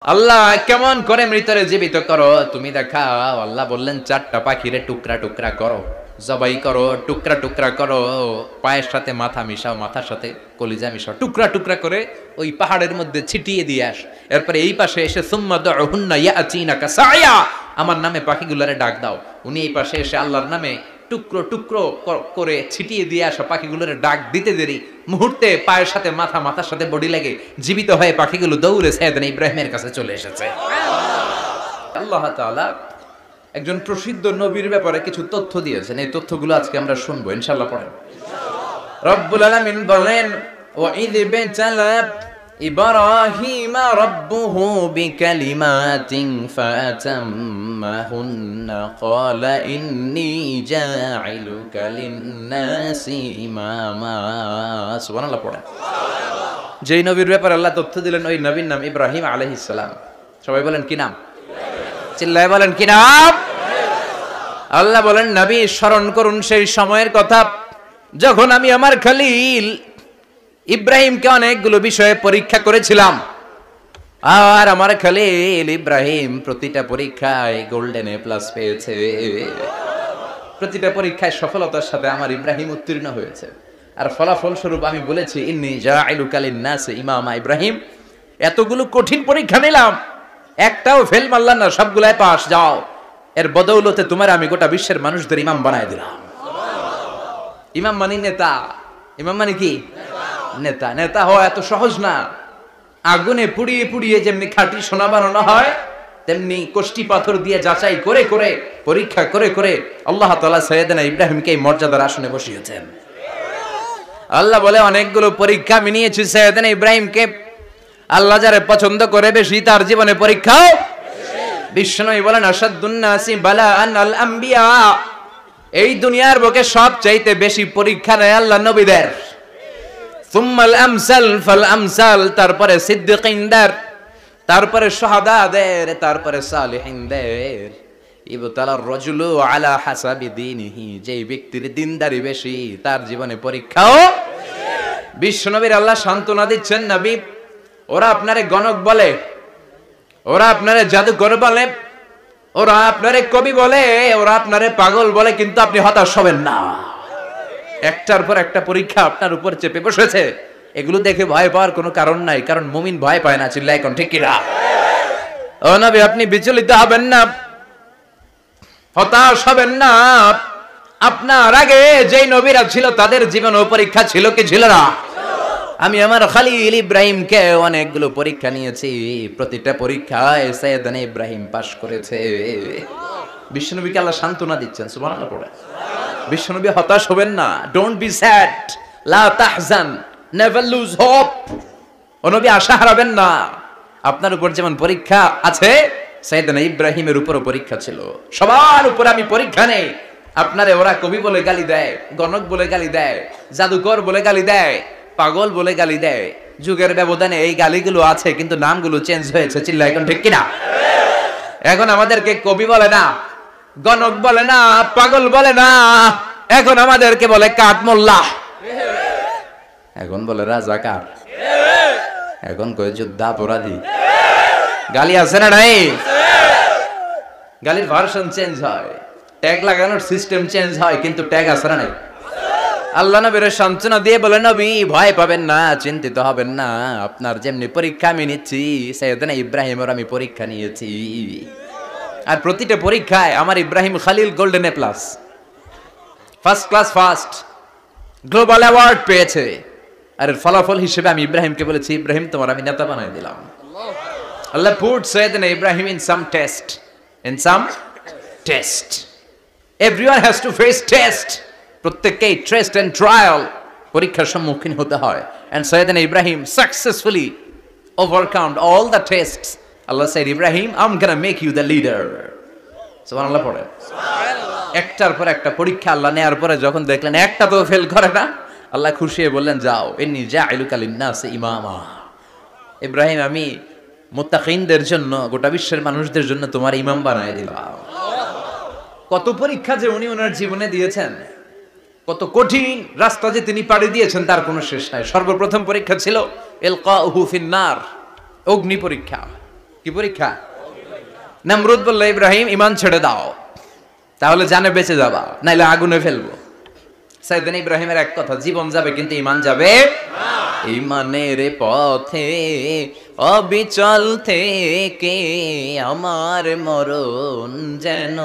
আল্লাহ কেমন করে মৃতরে জীবিত করো তুমি দেখাও। আল্লাহ বললেন 4টা পাখিরে টুকরা টুকরা করো, জবাই করো, টুকরা টুকরা করো, পায়ের সাথে মাথা মিশাও, মাথার সাথে কলিজা মিশাও, টুকরা টুকরা করে ওই পাহাড়ের মধ্যে ছিটিয়ে দিয়ে আস। এরপরে এই পাশে এসে সুম্মা দুহুন্না ইয়াতিনাকা সায়া, আমার নামে পাখিগুলোরে ডাক দাও। উনি এই পাশে এসে আল্লাহর নামে টুকরো টুকরো করে ছিটিয়ে দিয়ে আসা পাখিগুলোর ডাক দিতে দেরি মুহূর্তে পায়ের সাথে মাথা, মাথার সাথে বডি লাগে জীবিত হয়ে পাখিগুলো দৌড়ে সাইয়েদনা ইব্রাহিমের কাছে চলে এসেছে। আল্লাহ তাআলা একজন প্রসিদ্ধ নবীর ব্যাপারে কিছু তথ্য দিয়েছেন, এই তথ্যগুলো আজকে আমরা শুনবো ইনশাআল্লাহ। পড়েন। রব্বুল আলামিন বলেন ওয়া ইয বিতালা ইব্রাহিমা রাব্বুহু বিকালিমাতিন ফাতাম্মাহুন্না ক্বালা ইন্নী জাঈলুকা লিন-নাসি ইমামা। সুবহানাল্লাহ পড়েন। যেই নবীর ব্যাপারে আল্লাহ তথ্য দিলেন ওই নবীর নাম ইব্রাহিম আলাইহিস সালাম। সবাই বলেন কি নাম? চিল্লায় বলেন কি নাম? আল্লাহ বলেন নবী স্মরণ করুন সেই সময়ের কথা যখন আমি আমার খলিল ইব্রাহিমকে অনেকগুলো বিষয়ে পরীক্ষা করেছিলাম, আর আমার খলিল ইব্রাহিম প্রতিটা পরীক্ষায় গোল্ডেন এ প্লাস পেয়েছে। প্রতিটা পরীক্ষায় সফলতার সাথে আমার ইব্রাহিম উত্তীর্ণ হয়েছে। আর ফলাফল স্বরূপ আমি বলেছি ইন্নী জাঈলুকা লিন-নাসি ইমামা। ইব্রাহিম এতগুলো কঠিন পরীক্ষা নিলাম, একটাও ফেল মারলাম না, সবগুলাই পাস। যাও, এর বদৌলতে তোমার আমি গোটা বিশ্বের মানুষদের ইমাম বানায় দিলাম। ইমাম মানে নেতা। ইমাম মানে কি? নেতা। নেতা হওয়া এত সহজ না। আগুনে পুড়িয়ে পুড়িয়ে যেমনি খাঁটি সোনা বানানো হয়, তেমনি কষ্টি পাথর দিয়ে যাচাই করে করে পরীক্ষা করে করে আল্লাহ তাআলা সাইয়েদনা ইব্রাহিমকে এই মর্যাদার আসনে বসিয়েছেন। আল্লাহ বলে অনেকগুলো পরীক্ষা আমি নিয়েছি সাইয়েদনা ইব্রাহিমকে। আল্লাহ যারে পছন্দ করে বেশি তার জীবনে পরীক্ষাও। বিশ্বনবী বলেন আশাদ্দুন নাসি বালাআন আল আম্বিয়া। এই দুনিয়ার বুকে সবচাইতে বেশি পরীক্ষা নেয় আল্লাহ নবীদের। সুম্মাল আমসাল ফাল আমসাল, তারপরে সিদ্দিকিনদের, তারপরে শুহাদাদের, তারপরে সালিহিনদের। ইবতালার রাজুলু আলা হাসাবি দীনিহি, যেই ব্যক্তির দিনদারি বেশি তার জীবনে পরীক্ষাও। বিশ্বনবীর আল্লাহ সান্ত্বনা দিচ্ছেন নবী ওরা আপনারে গণক বলে, ওরা আপনারে জাদুকর বলে, ওরা আপনারে কবি বলে, ওরা আপনারে পাগল বলে, কিন্তু আপনি হতাশ হবেন না। একটার পর একটা পরীক্ষা আপনার উপর চেপে বসেছে, এগুলো দেখে ভয় পাওয়ার কোনো কারণ নাই, কারণ মুমিন ভয় পায় না। চিল্লায় এখন ঠিক কিনা? ও নবী আপনি বিচলিত হবেন না, হতাশ হবেন না। আপনার আগে যেই নবীরা ছিল তাদের জীবনে পরীক্ষা ছিল কি ছিল না? আমি আমার খলিল ইব্রাহিমকে অনেকগুলো পরীক্ষা নিয়েছি, প্রতিটা পরীক্ষায় সাইয়েদনা ইব্রাহিম পাশ করেছে। বিশ্বনবীকে আল্লাহ সান্ত্বনা দিচ্ছেন। সুবহানাল্লাহ পড়ে। বিশ্বনবী হতাশ হবেন না। ডোন্ট বি স্যাড, লা তাহজান, নেভার লুজ হোপ। ও নবী আশা হারাবেন না। আপনার উপর যেমন পরীক্ষা আছে, সাইয়েদনা ইব্রাহিমের উপরও পরীক্ষা ছিল। সবার উপর আমি পরীক্ষা নেই। আপনারে ওরা কবি বলে গালি দেয়, গণক বলে গালি দেয়, জাদুকর বলে গালি দেয়, পাগল বলে গালি দেয়। যুগের ব্যবধানে এই গালিগুলো আছে, কিন্তু নামগুলো চেঞ্জ হয়েছে। চিল্লায় এখন ঠিক কিনা? এখন আমাদেরকে কবি বলে না, গণক বলে না, পাগল বলে না, এখন আমাদেরকে বলে কাঠ মোল্লা, এখন বলে রাজাকার, এখন কই যুদ্ধাপরাধী। গালি আছে না নাই? গালির ভার্সন চেঞ্জ হয়, ট্যাগ লাগানোর সিস্টেম চেঞ্জ হয়, কিন্তু ট্যাগ আছে না নাই? আল্লাহ নবীর সান্ত্বনা দিয়ে বলে নবী ভয় পাবেন না, চিন্তিত হবেন না। আপনার যেমনি পরীক্ষা আমি নিচ্ছি, সাইয়েদনা ইব্রাহিমের আমি পরীক্ষা নিয়েছি। আর প্রতিটা পরীক্ষায় আমার Ibrahim Khalil golden A plus, first class first, global award পেয়েছে। আর এর ফলাফল হিসেবে আমি ইব্রাহিমকে বলেছি ইব্রাহিম তোমার আমি নেতা বানাই দিলাম। Allah put Sayyidna Ibrahim in some test, in some test. Everyone has to face test. প্রত্যেককেই টেস্ট এন্ড ট্রায়াল, পরীক্ষার সম্মুখীন হতে হয়। And Sayyidna Ibrahim successfully overcome all the tests. Allah said Ibrahim, I'm gonna make you the leader. সুবহানাল্লাহ পড়ে। একটার পর একটা পরীক্ষা আল্লাহ নেয়ার পরে যখন দেখলেন একটা তো ফেল করে না, আল্লাহ খুশি হয়ে বললেন যাও, ইন্নী জাঈলুকা লিন-নাসি ইমামা। ইব্রাহিম আমি মুত্তাকিনদের জন্য, গোটা বিশ্বের মানুষদের জন্য তোমার ইমাম বানায় দিলাম। কত পরীক্ষা যে উনি ওনার জীবনে দিয়েছেন, কত কঠিন রাস্তা যে তিনি পাড়ি দিয়েছেন তার কোনো শেষ নাই। সর্বপ্রথম পরীক্ষা ছিল ইলকাউহু ফিন নার, অগ্নি পরীক্ষা। কি পরীক্ষা? নমরুদ বলল ইব্রাহিম ঈমান ছেড়ে দাও, তাহলে জানে বেঁচে যাবা, নাইলে আগুনে ফেলবো। সাইয়েদনা ইব্রাহিমের এক কথা, জীবন যাবে কিন্তু ঈমান যাবে না। ঈমানের পথে অবিচল থেকে আমার মরণ যেন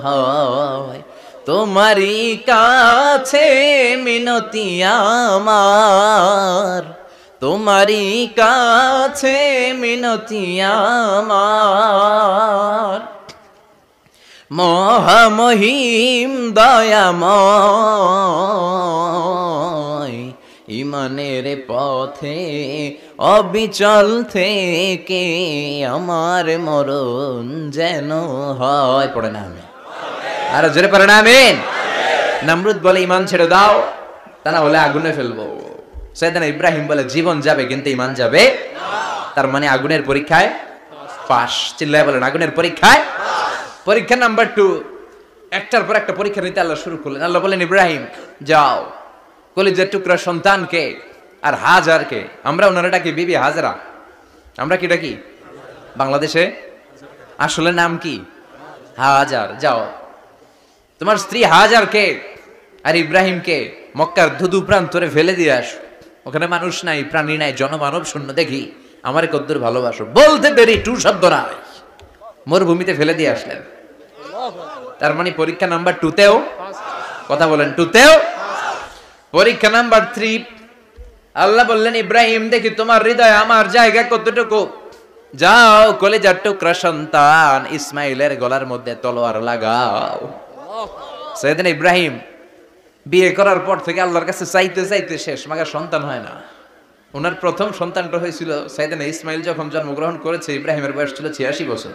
হয়, তোমারই কাছে মিনতি আমার, তোমারই কাছে মিনতি আমার। মহামহিম দয়াময়, ঈমানের পথে অবিচল থেকে আমার মরণ যেন হয়। পড়ে না আমি আর জোরে পড়ে না আমিন। নমরুদ বলে ঈমান ছেড়ে দাও, তা না হলে আগুনে ফেলবো। সাইয়েদনা ইব্রাহিম বলে জীবন যাবে কিন্তু ঈমান যাবে না। তার মানে আগুনের পরীক্ষায় পাস। চিল্লায় বলেন আগুনের পরীক্ষায়। পরীক্ষা নাম্বার 2, একটার পর একটা পরীক্ষা নিতে আল্লাহ শুরু করলেন। আল্লাহ বলেন ইব্রাহিম যাও, কলিজার টুকরা সন্তানকে আর হাজারকে, আমরা ওনারা ডাকি বিবি হাজরা, আমরা কি ডাকি বাংলাদেশে? আসলে নাম কি? হাজার। যাও তোমার স্ত্রী হাজারকে আর ইব্রাহিমকে মক্কার ধুধু প্রান্তরে ফেলে দিয়ে আসো, ওখানে মানুষ নাই, প্রাণী নাই, জনমানব শূন্য, দেখি আমারে কদ্দুর ভালোবাসো। বলতে দেরি টু শব্দ নাই, মরুভূমিতে ফেলে দিয়ে আসলেন। তার মানে পরীক্ষা নাম্বার 2তেও, কথা বলেন 2তেও। পরীক্ষা নাম্বার 3, আল্লাহ বললেন ইব্রাহিম দেখি তোমার হৃদয়ে আমার জায়গা কতটুকু, যাও কলিজার টুকরা সন্তান ইসমাইলের গলার মধ্যে তলোয়ার লাগাও। সাইয়েদনা ইব্রাহিম বিয়ে করার পর থেকে আল্লাহর কাছে চাইতে চাইতে শেষ, মাগা সন্তান হয় না। ওনার প্রথম সন্তানটা হয়েছিল সাইয়েদনা ইসমাইল যখন জন্মগ্রহণ করেছে, ইব্রাহিমের বয়স ছিল 86 বছর।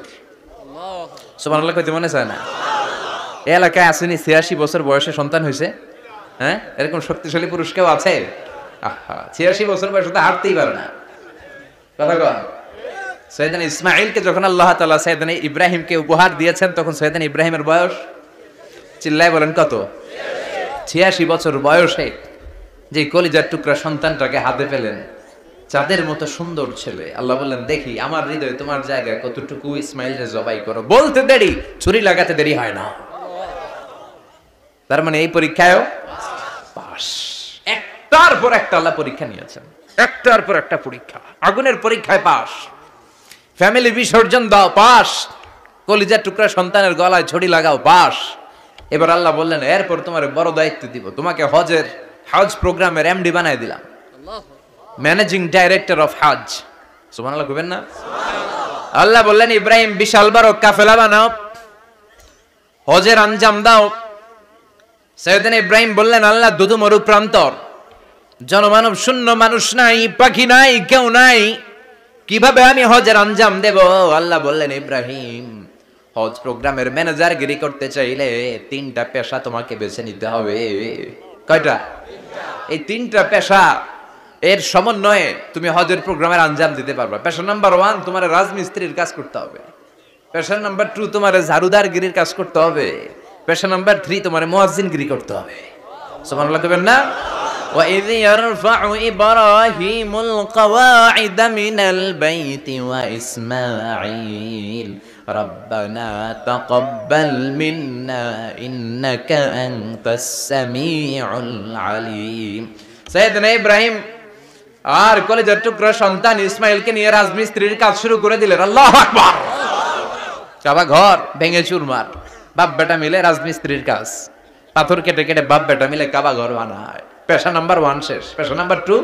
সুবহানাল্লাহ কইতে মনে চায় না? এই এলাকায় আসেনি 86 বছর বয়সে সন্তান হয়েছে? হ্যাঁ, এরকম শক্তিশালী পুরুষ কেউ আছে? আহা, 86 বছর বয়সে তো হাঁটতেই পারে না। কথা কন। সাইয়েদনা ইসমাইলকে যখন আল্লাহ তাআলা সাইয়েদনা ইব্রাহিমকে উপহার দিয়েছেন, তখন সাইয়েদনা ইব্রাহিমের বয়স, চিল্লায় বলেন কত? 86 বছর বয়সে যে কলিজার টুকরা সন্তানটাকে হাতে পেলেন, চাঁদের মতো সুন্দর ছেলে। আল্লাহ বললেন দেখি আমার হৃদয়ে তোমার জায়গা কতটুকু, ইসমাইলকে জবাই করো। বলতে দেরি, ছুরি লাগাতে দেরি হয় না। তার মানে এই পরীক্ষায়ও পাস। একটার পর একটা আল্লাহ পরীক্ষা নিয়েছেন, একটার পর একটা পরীক্ষা। আগুনের পরীক্ষায় পাস, ফ্যামিলি বিসর্জন দাও পাস, কলিজার টুকরা সন্তানের গলায় ছড়ি লাগাও পাস। এবার আল্লাহ বললেন এরপর তোমার বড় দায়িত্ব দিব, তোমাকে হজ প্রোগ্রামের এমডি বানাই দিলাম, ম্যানেজিং ডাইরেক্টর অফ হজ। সুবহানাল্লাহ কইবেন না? আল্লাহ বললেন ইব্রাহিম বিশাল বড় কাফেলা বানাও, হজের আঞ্জাম দাও। সাইয়েদনা ইব্রাহিম বললেন আল্লাহ দুধু মরু প্রান্তর, জনমানব শূন্য, মানুষ নাই, পাখি নাই, কেউ নাই, কিভাবে আমি হজের আঞ্জাম দেব? আল্লাহ বললেন ইব্রাহিম হজ প্রোগ্রামের ম্যানেজার গিরি করতে চাইলে 3টা পেশা তোমাকে বেছে নিতে হবে। কয়টা? এই 3টা পেশা এর সমন্বয়ে তুমি হজের প্রোগ্রামের আঞ্জাম দিতে পারবে। পেশা নাম্বার 1 তোমার রাজমিস্ত্রির কাজ করতে হবে, পেশা নাম্বার 2 তোমার ঝাড়ুদারগিরির কাজ করতে হবে, পেশা নাম্বার 3 তোমার মুয়াজ্জিনগিরি করতে হবে। সুবহানাল্লাহ কইবেন না? ওয়া ইয ইয়ারফাউ ইব্রাহিমুল কওয়াইদা মিনাল বাইতি ওয়া ইসমাঈল রাব্বানা তাকাব্বাল মিন্না ইন্নাকা আনতাস সামিউল আলিম। সাইয়েদনা ইব্রাহিম আর কলেজের টুকরা সন্তান ইসমাইলকে নিয়ে রাজমিস্ত্রির কাজ শুরু করে দিলেন। আল্লাহু আকবার। কাবা ঘর ভেঙে চুরমার, বাপ বেটা মিলে রাজমিস্ত্রির কাজ, পাথর কেটে কেটে বাপ বেটা মিলে কাবা ঘর বানায়। পেশা নাম্বার 1 শেষ। পেশা নাম্বার 2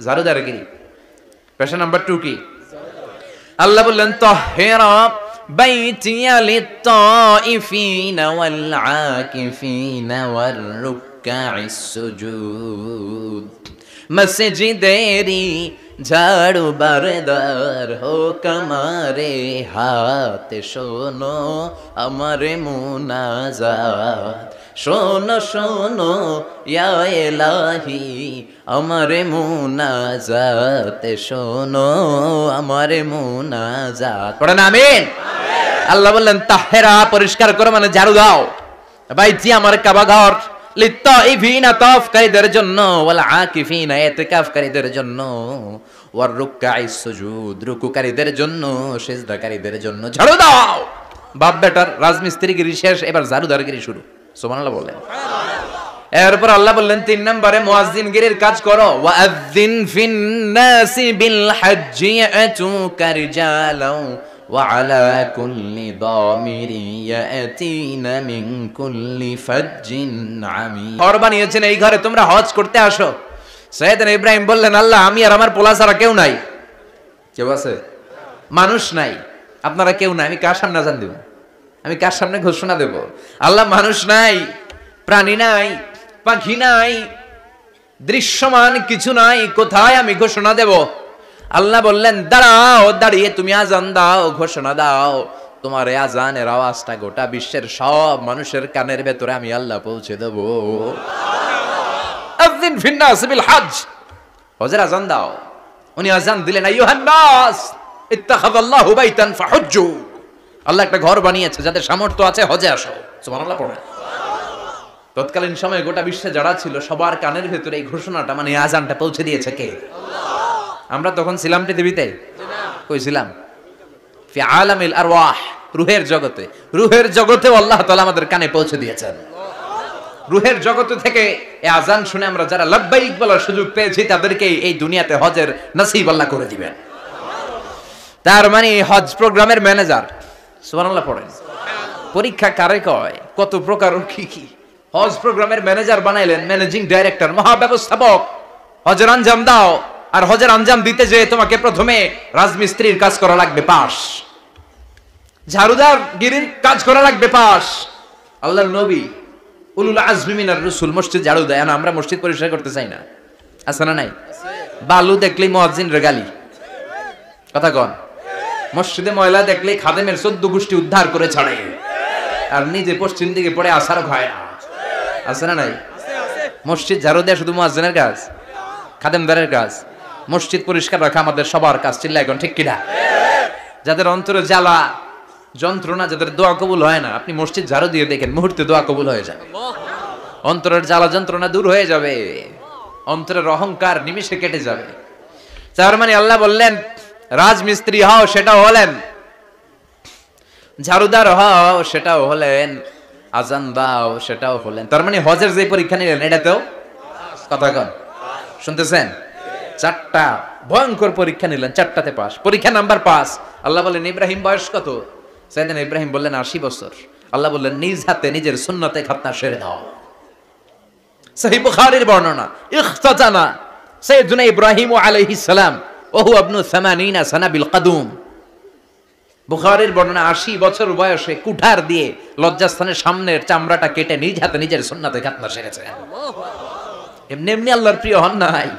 ঝাড়ুদারগিরি। পেশা নাম্বার 2 কি? আল্লাহ বললেন তাহহিরা বাইতিয়া লিত-তাইফিনা ওয়াল আকিফিনা ওয়ার রুকআইস সুজুদ। মসজিদেরি ঝাড়ু বারদার হোক আমারে হাত, শোনো আমারে মুনাজাত, শোনো শোনো ইয়া ইলাহি আমারে মুনাজাত, শোনো আমারে মুনাজাত। পড়েন আমিন। আল্লাহ বললেন তাহহিরা পরিষ্কার করো মানে ঝাড়ু দাও, বাইতি আমার কাবা ঘর, লিত-তাইফিনা তাওয়াফকারীদের জন্য, ওয়াল আকিফিনা ইতিকাফকারীদের জন্য, ওয়ার রুকআইস সুজুদ, রুকুকারীদের জন্য, সিজদাকারীদের জন্য ঝাড়ু দাও। বাপ বেটার রাজমিস্ত্রিগিরি শেষ, এবার ঝাড়ুদারগিরি শুরু। সুবহানাল্লাহ বলেন। এরপর আল্লাহ বললেন 3 নম্বরে মুয়াজ্জিনগিরির কাজ করো। ওয়াআযিন ফিন নাসি বিল হজ্জি ইয়াতুকা রিজালাও ওয়া আলা কুল্লি দামিরি ইয়াতিনা মিন কুল্লি ফাজ্জিন আমিক। ঘর বানিয়েছেন, এই ঘরে তোমরা হজ করতে আসো। সাইয়েদনা ইব্রাহিম বললেন, আল্লাহ আমি আর আমার পোলা ছাড়া কেউ নাই। কেউ আছে? মানুষ নাই, আপনারা কেউ নাই, আমি কার সামনে আযান দেব? আমি কার সামনে ঘোষণা দেব? আল্লাহ মানুষ নাই, প্রাণী নাই, পাখি নাই, দৃশ্যমান কিছু নাই, কোথায় আমি ঘোষণা দেব? আল্লাহ বললেন, দাঁড়াও, দাঁড়িয়ে তুমি আজান দাও, ঘোষণা দাও। তোমার এই আজানের আওয়াজটা গোটা বিশ্বের সব মানুষের কানের ভেতরে আমি আল্লাহ পৌঁছে দেব। আযিন ফিন নাস বিল হজ, হজের আজান দাও। উনি আজান দিলেন, আইয়ুহান নাস ইত্তাখাযাল্লাহু বাইতান ফাহুজ্জু। আল্লাহ একটা ঘর বানিয়েছে, যাদের সামর্থ্য আছে হজে আসো। সুবহানাল্লাহ পড়ে। তৎকালীন সময়ে গোটা বিশ্বে যারা ছিল সবার কানের ভেতরে এই ঘোষণাটা, মানে আজানটা পৌঁছে দিয়েছে কে? আমরা তখন ছিলাম পৃথিবীতে? কই ছিলাম? ফি আলামিল আরওয়াহ, রূহের জগতে। রূহের জগতেও আল্লাহ তাআলা আমাদের কানে পৌঁছে দিয়েছেন। রূহের জগতে থেকে এই আজান শুনে আমরা যারা লাব্বাইক বলার সুযোগ পেয়েছি, তাদেরকে এই দুনিয়াতে হজের নসিব আল্লাহ করে দিবেন। তার মানে হজ প্রোগ্রামের ম্যানেজার। সুবহানাল্লাহ পড়েন। পরীক্ষা কারে কয়? কত প্রকার কি কি। হজ প্রোগ্রামের ম্যানেজার বানাইলেন, ম্যানেজিং ডাইরেক্টর, মহাব্যবস্থাপক। হজের আঞ্জাম দাও, আর হজের আঞ্জাম দিতে যে তোমাকে প্রথমে রাজমিস্ত্রির কাজ করা লাগবে পাস, ঝাড়ুদার গিরির কাজ করা লাগবে পাস। আল্লাহর নবী উলুল আজমি মিনার রাসূল মসজিদ ঝাড়ু দেয় না, আমরা মসজিদ পরিষ্কার করতে চাই না, আছে না নাই? বালু দেখলেই মুয়াজ্জিনের গালি, কথা কন। মসজিদে ময়লা দেখলেই খাদেমের 14 গোষ্ঠী উদ্ধার করে ছাড়ে, আর নিজে পশ্চিম দিকে পড়ে আসার ভয় না, আছে না নাই? মসজিদ ঝাড়ু দেয়া শুধু মুয়াজ্জিনের কাজ? খাদেমদারের কাজ? মসজিদ পরিষ্কার রাখা আমাদের সবার কাজ। চিল্লায় এখন ঠিক কিনা? যাদের অন্তরে জ্বালা যন্ত্রণা, যাদের দোয়া কবুল হয় না, আপনি মসজিদ ঝাড়ু দিয়ে দেখেন, মুহূর্তে দোয়া কবুল হয়ে যাবে। অন্তরের জ্বালা যন্ত্রণা দূর হয়ে যাবে, অন্তরের অহংকার নিমিষে কেটে যাবে। তার মানে আল্লাহ বললেন, রাজমিস্ত্রি হও সেটাও হলেন, ঝাড়ুদার হও সেটাও হলেন, আজান দাও সেটাও হলেন। তার মানে হজের যে পরীক্ষা নিলেন এটাতেও, কথা কন, শুনতেছেন? 4টা ভয়ঙ্কর পরীক্ষা নিলেন, 4টাতে পাস। পরীক্ষা নাম্বার 5। আল্লাহ বললেন, ইব্রাহিম বয়স কত? সাইয়েদনা ইব্রাহিম বললেন 80 বছর। আল্লাহ বললেন, নিজ হাতে নিজের সুন্নতে খাতনা সেরে দাও। সহিহ বুখারীর বর্ণনা, ইখতাতানা সাইয়েদনা ইব্রাহিম আলাইহিস সালাম ওয়া হুয়া ইবনু 80 সানা বিল কাদুম। বুখারীর বর্ণনা, 80 বছর বয়সে কুঠার দিয়ে লজ্জাস্থানের সামনের চামড়াটা কেটে নিজ হাতে নিজের সুন্নতে খাতনা সেরেছেন। এমনি এমনি আল্লাহর প্রিয় হন নাই,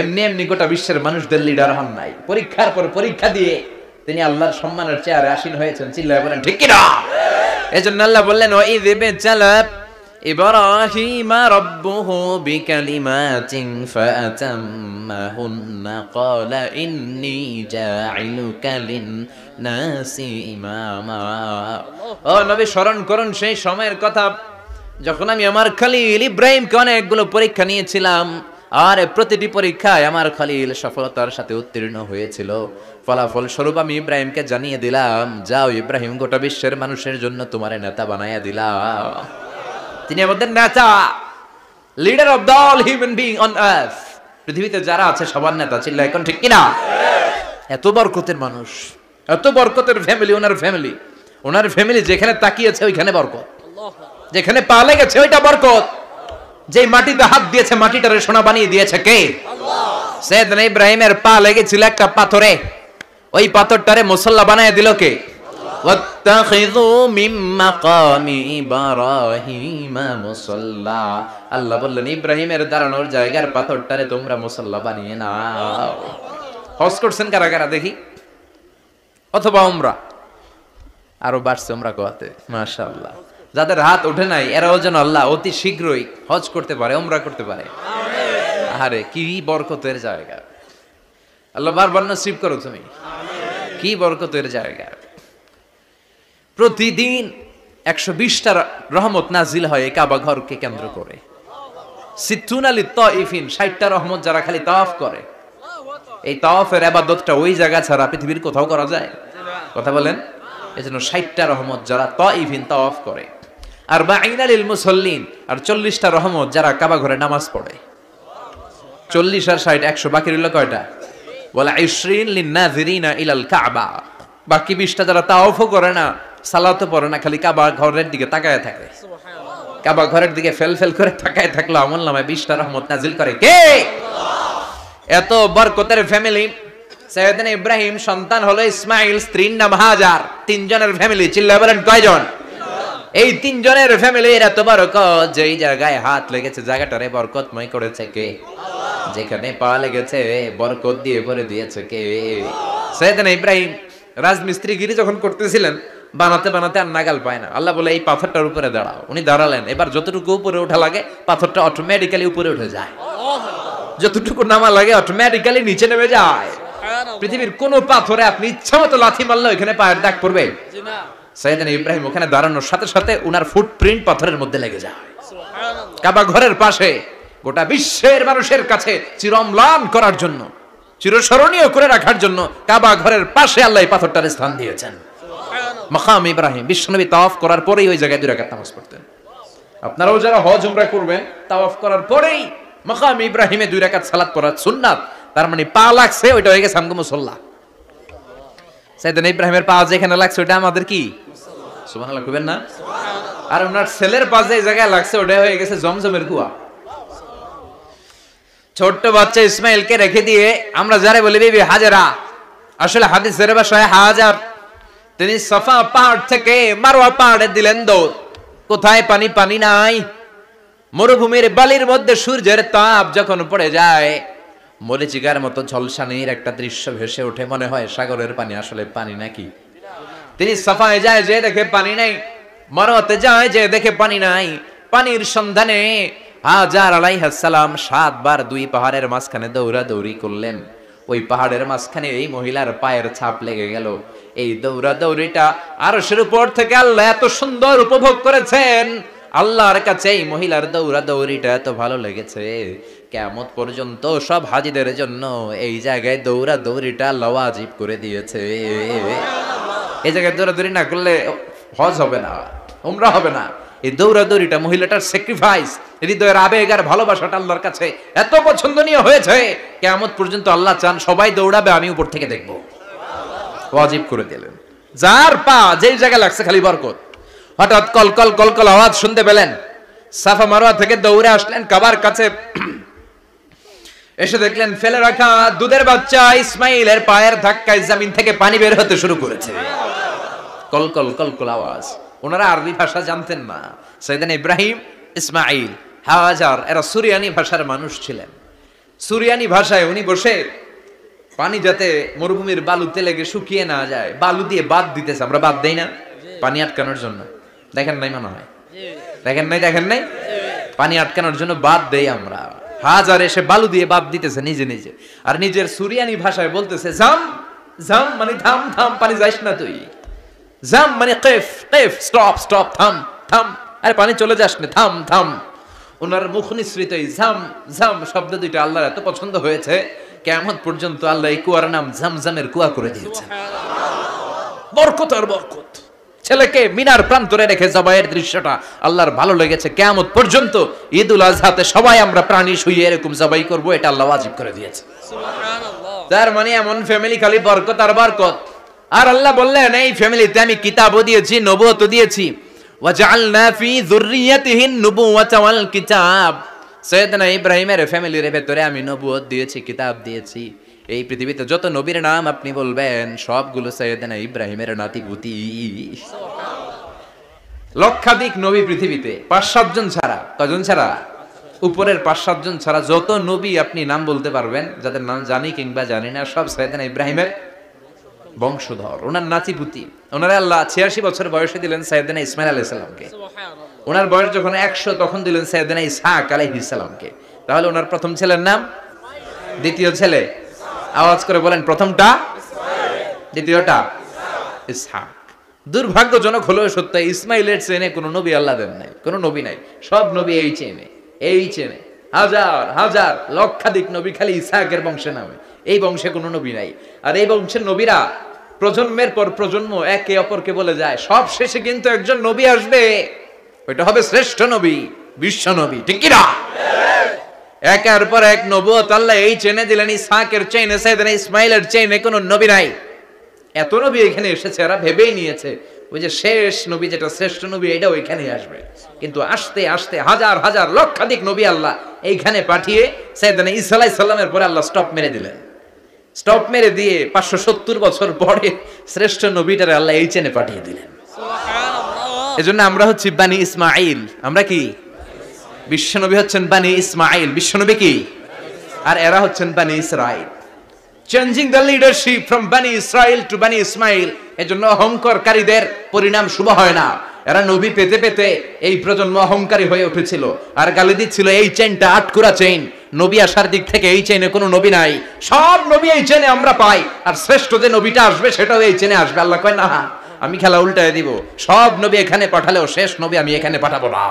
এমনি এমনি গোটা বিশ্বের মানুষদের লিডার হন নাই। পরীক্ষার পর পরীক্ষা দিয়ে তিনি আল্লাহর সম্মানের চেয়ারে আসীন হয়েছেন। চিল্লায় বলেন ঠিক কিনা? এজন্য আল্লাহ বললেন, ওয়া ইয ইবতালা ইব্রাহিমা রাব্বুহু বিকালিমাতিন ফাআতাম্মাহুন্না ক্বালা ইন্নী জাঈলুকা লিন-নাসি ইমামা। ও নবী, স্মরণ করুন সেই সময়ের কথা যখন আমি আমার খলিল ইব্রাহিমকে অনেকগুলো পরীক্ষা নিয়েছিলাম, আর প্রতিটি পরীক্ষায় আমার খলিল সফলতার সাথে উত্তীর্ণ হয়েছিল। ফলাফল স্বরূপ আমি ইব্রাহিমকে জানিয়ে দিলাম, যাও ইব্রাহিম, গোটা বিশ্বের মানুষের জন্য তোমার নেতা বানাইয়া দিলাম। তিনি আমাদের নেতা, leader of the all human being on earth. পৃথিবীতে যারা আছে সবার নেতা। চিল্লা এখন ঠিক কিনা? এত বরকতের মানুষ, এত বরকতের ফ্যামিলি, ওনার ফ্যামিলি যেখানে তাকিয়েছে ওইখানে বরকত, যেখানে পা লেগেছে ওইটা বরকত। যে মাটিতে হাত দিয়েছে মাটিটারে সোনা বানিয়ে দিয়েছে কে? আল্লাহ। সাইয়েদনা ইব্রাহিমের পা লেগেছিল একটা পাথরে, ওই পাথরটারে মুসল্লা বানায় দিল কে? ওয়াত্তাখিযু মিন মাকামি ইব্রাহিমা মুসাল্লা। আল্লাহ বললেন, ইব্রাহিমের দাঁড়ানোর জায়গার পাথরটারে তোমরা মুসাল্লা বানিয়ে নাও। হজ করছেন কারা কারা দেখি? অথবা উমরা? আরো বাড়ছে উমরা কোয়াতে, মাশাআল্লাহ। যাদের হাত ওঠে নাই এরাও যেন আল্লাহ অতি শীঘ্রই হজ করতে পারে, উমরা করতে পারে। আরে কি বরকতের জায়গা! আল্লাহ বারবার নসিব করো তুমি। কি বরকতের জায়গা! প্রতিদিন 120টা রহমত নাজিল হয় এই কাবা ঘরকে কেন্দ্র করে। 60 লিত-তাইফিন, 60টা রহমত যারা খালি তাওয়াফ করে। এই তাওয়াফের ইবাদতটা ওই জায়গা ছাড়া পৃথিবীর কোথাও করা যায়? কথা বলেন। এজন্য 60টা রহমত যারা তাইফিন তাওয়াফ করে, আর বাঈনা লিল মুসাল্লিন, আর 40টা রহমত যারা কাবা ঘরে নামাজ পড়ে। 40 আর 60 100, বাকি রইল কয়টা? বলা 20 লিন নাযিরিনা ইলাল কাবা। বাকি 20টা যারা তাওয়াফও করে না, সালাতও পড়ে না, খালি কাবা ঘরের দিকে তাকায় থাকে। কাবা ঘরের দিকে ফেল করে তাকায় থাকলো, আমলনামায় 20টা রহমত নাজিল করে কে? এত বরকতের ফ্যামিলি। সাইয়েদনা ইব্রাহিম সন্তান হলো ইসমাইল, স্ত্রীর নাম হাজার। 3 জনের ফ্যামিলি, চিল্লায় বলেন কয়জন? এই 3 জনের ফ্যামিলি। এত বরকত, যেই জায়গায় হাত লেগেছে জায়গাটারে বরকতময় করেছে কে? যেখানে পা লেগেছে বরকত দিয়ে ভরে দিয়েছে কে? সাইয়েদনা ইব্রাহিম রাজমিস্ত্রিগিরি যখন করতেছিলেন, বানাতে বানাতে আর নাগাল পায় না। আল্লাহ বলে এই পাথরটার উপরে দাঁড়াও। উনি দাঁড়ালেন। এবার যতটুকু উপরে ওঠা লাগে পাথরটা অটোমেটিক্যালি উপরে উঠে যায়, যতটুকু নামা লাগে অটোমেটিক্যালি নিচে নেমে যায়। পৃথিবীর কোন পাথরে আপনি ইচ্ছা মতো লাথি মারলে ওখানে পায়ের দাগ পড়বে? সাইয়েদনা ইব্রাহিম ওখানে দাঁড়ানোর সাথে সাথে উনার ফুটপ্রিন্ট পাথরের মধ্যে লেগে যায়। কাবা ঘরের পাশে গোটা বিশ্বের মানুষের কাছে চিরম্লান করার জন্য, চিরস্মরণীয় করে রাখার জন্য কাবা ঘরের পাশে আল্লাহ এই পাথরটার স্থান দিয়েছেন। মাকাম ইব্রাহিম। বিশ্বনবী তাওয়াফ করার পরেই ওই জায়গায় 2 রাকাত নামাজ পড়তেন। আপনারাও যারা হজ উমরা করবেন, তাওয়াফ করার পরেই মাকাম ইব্রাহিমে 2 রাকাত সালাত পড়া সুন্নাত। তার মানে পা লাগছে, ওইটা হয়ে গেছে আমগো মুসাল্লা। সাইয়েদনা ইব্রাহিমের পা যেখানে লাগছে ওটা আমাদের কি? সুবহানাল্লাহ কইবেন না? আর ওনার ছেলের পা যে জায়গায় লাগছে ওটা হয়ে গেছে জমজমের কুয়া। ছোট্ট বাচ্চা ইসমাইলকে রেখে দিয়ে আমরা যারা বলি বিবি হাজেরা, আসলে হাদিসের ভাষায় হাজার, তিনি সাফা পাহাড় থেকে মারওয়া পাহাড়ে দিলেন দৌড়। কোথায় পানি? পানি নাই। মরুভূমির বালির মধ্যে সূর্যের তাপ যখন পড়ে যায়, মরিচিকার মতো ঝলসানির একটা দৃশ্য ভেসে ওঠে, মনে হয় সাগরের পানি, আসলে পানি নাকি? তিনি সাফায় যায়, যে দেখে পানি নাই। মারওয়াতে যায়, যে দেখে পানি নাই। পানির সন্ধানে হাজার আলাইহিস সালাম 7 বার 2 পাহাড়ের মাঝখানে দৌড়াদৌড়ি করলেন। ওই পাহাড়ের মাঝখানে এই মহিলার পায়ের ছাপ লেগে গেল। এই দৌড়াদৌড়িটা আরশের উপর থেকে আল্লাহ এত সুন্দর উপভোগ করেছেন। আল্লাহর কাছে এই মহিলার দৌড়াদৌড়িটা এত ভালো লেগেছে, কিয়ামত পর্যন্ত সব হাজীদের জন্য এই জায়গায় দৌড়াদৌড়িটা ওয়াজিব করে দিয়েছে। এই জায়গায় দৌড়াদৌড়ি না করলে হজ হবে না, উমরা হবে না। এই দৌড়াদৌড়িটা, মহিলাটার স্যাক্রিফাইস, হৃদয়ের আবেগ আর ভালোবাসাটা আল্লাহর কাছে এত পছন্দনীয় হয়েছে, কিয়ামত পর্যন্ত আল্লাহ চান সবাই দৌড়াবে, আমি উপর থেকে দেখব। ওয়াজিব করে দিলেন। যার পা যেই জায়গায় লাগছে খালি বরকত। হঠাৎ কলকল কলকল আওয়াজ শুনতে পেলেন। সাফা মারওয়া থেকে দৌড়ে আসলেন কাবার কাছে। এসে দেখলেন ফেলে রাখা দুধের বাচ্চা ইসমাইলের পায়ের ধাক্কায় জমিন থেকে পানি বের হতে শুরু করেছে। কলকল কলকল আওয়াজ। ওনারা আরবি ভাষা জানতেন না। সাইয়েদনা ইব্রাহিম, ইসমাইল, হাজার এরা সুরিয়ানি ভাষার মানুষ ছিলেন। সুরিয়ানি ভাষায় উনি বসে পানি যাতে মরুভূমির বালুতে লেগে শুকিয়ে না যায়, বালু দিয়ে বাদ দিতেছে। আমরা বাদ দেই না পানি আটকানোর জন্য? দেখেন নাই মনে হয়? দেখেন নাই? পানি আটকানোর জন্য বাদ দেই আমরা। হাজার এসে বালু দিয়ে বাদ দিতেছে নিজে নিজে, আর নিজের সুরিয়ানি ভাষায় বলতেছে জাম জাম, মানে থাম থাম, পানি যাইস না তুই। জাম মানে কেফ কেফ, স্টপ স্টপ, থাম থাম, আরে পানি চলে যাস না, থাম থাম। ওনার মুখ নিঃসৃত এই জাম জাম শব্দ দুইটা আল্লাহর এত পছন্দ হয়েছে, কিয়ামত পর্যন্ত আল্লাহ এই কুয়ার নাম জামজামের কুয়া করে দিয়েছে। বরকত আর বরকত। ছেলেকে মিনার প্রান্তরে রেখে জবাইয়ের দৃশ্যটা আল্লাহর ভালো লেগেছে। কিয়ামত পর্যন্ত ঈদুল আজহাতে সবাই আমরা প্রাণী শুইয়ে এরকম জবাই করব, এটা আল্লাহ ওয়াজিব করে দিয়েছে। সুবহানাল্লাহ। তার মানে এমন ফ্যামিলি খালি বরকত আর বরকত। আর আল্লাহ বললেন এই ফ্যামিলিতে আমি কিতাবও দিয়েছি, নবুয়তও দিয়েছি। ওয়াজআলনা ফি যুররিয়াতিহিন নুবুওয়াতা ওয়াল কিতাব। সাইয়েদনা ইব্রাহিমের ফ্যামিলির ভেতরে আমি নবুয়ত দিয়েছি, কিতাব দিয়েছি। এই পৃথিবীতে যত নবীর নাম আপনি বলবেন সবগুলো সাইয়েদনা ইব্রাহিমের নাতিপুতি। লক্ষাধিক নবী পৃথিবীতে, 5-7 জন ছাড়া। কজন ছাড়া? উপরের 5-7 জন ছাড়া যত নবী আপনি নাম বলতে পারবেন, যাদের নাম জানি কিংবা জানি না, সব সাইয়েদনা ইব্রাহিমের বংশধর, ওনার নাতিপুতি। ওনারা আল্লাহ 86 বছর বয়সে দিলেন সাইয়েদনা ইসমাইল আলাইহিস সালামকে। ওনার বয়স যখন 100 তখন দিলেন সাইয়েদনা ইসহাক আলাইহিস সালামকে। তাহলে ওনার প্রথম ছেলের নাম? দ্বিতীয় ছেলে? আওয়াজ করে বলেন, প্রথমটা দ্বিতীয়টা ইসহাক। দুর্ভাগ্যজনক হলেও সত্য, ইসমাইলের চেনে কোনো নবী আল্লাহ দেন নাই, কোনো নবী নাই। সব নবী এই চেনে। হাজার হাজার লক্ষাধিক নবী খালি ইসহাকের বংশে নামে। এই বংশে কোনো নবী নাই। আর এই বংশের নবীরা প্রজন্মের পর প্রজন্ম একে অপরকে বলে যায়, সব শেষে কিন্তু একজন নবী আসবে, ওইটা হবে শ্রেষ্ঠ নবী, বিশ্ব নবী, ঠিক কি না? একের পর এক নবুয়ত আল্লাহ এই চেনে দিলেন। ইসহাকের চেইনে, সাইয়েদনা ইসমাইলের চেইনে কোনো নবী নাই। এত নবী এখানে এসেছে, এরা ভেবেই নিয়েছে ওই যে শেষ নবী যেটা শ্রেষ্ঠ নবী এটা ওইখানেই আসবে। কিন্তু আস্তে আস্তে হাজার হাজার লক্ষাধিক নবী আল্লাহ এইখানে পাঠিয়ে সাইয়েদনা ঈসা আলাইহিস সালামের পরে আল্লাহ স্টপ মেরে দিলেন। স্টপ মেরে দিয়ে 570 বছর পরে শ্রেষ্ঠ নবীটারে আল্লাহ এই চেনে পাঠিয়ে দিলেন। সুবহানাল্লাহ। এজন্য আমরা হচ্ছি বানি ইসমাঈল। আমরা কি? বিশ্বনবী হচ্ছেন বানি ইসমাঈল, বিশ্বনবী কি? আর এরা হচ্ছেন বানি Israil. Changing the leadership from বানি ইসরাইল টু বানি ইসমাঈল। এজন্য অহংকারীদের পরিণাম শুভ হয় না। এরা নবী পেতে পেতে এই প্রজন্ম অহংকারী হয়ে উঠেছিল আর গালি দিচ্ছিল এই চেইনটা আটকুরা চেইন, নবী আসার দিক থেকে এই চেইনে কোনো নবী নাই, সব নবী এই চেইনে আমরা পাই, আর শ্রেষ্ঠ যে নবীটা আসবে সেটাও এই চেইনে আসবে। আল্লাহ কয় না, আমি খেলা উল্টায় দিব, সব নবী এখানে পাঠালেও শেষ নবী আমি এখানে পাঠাবো না।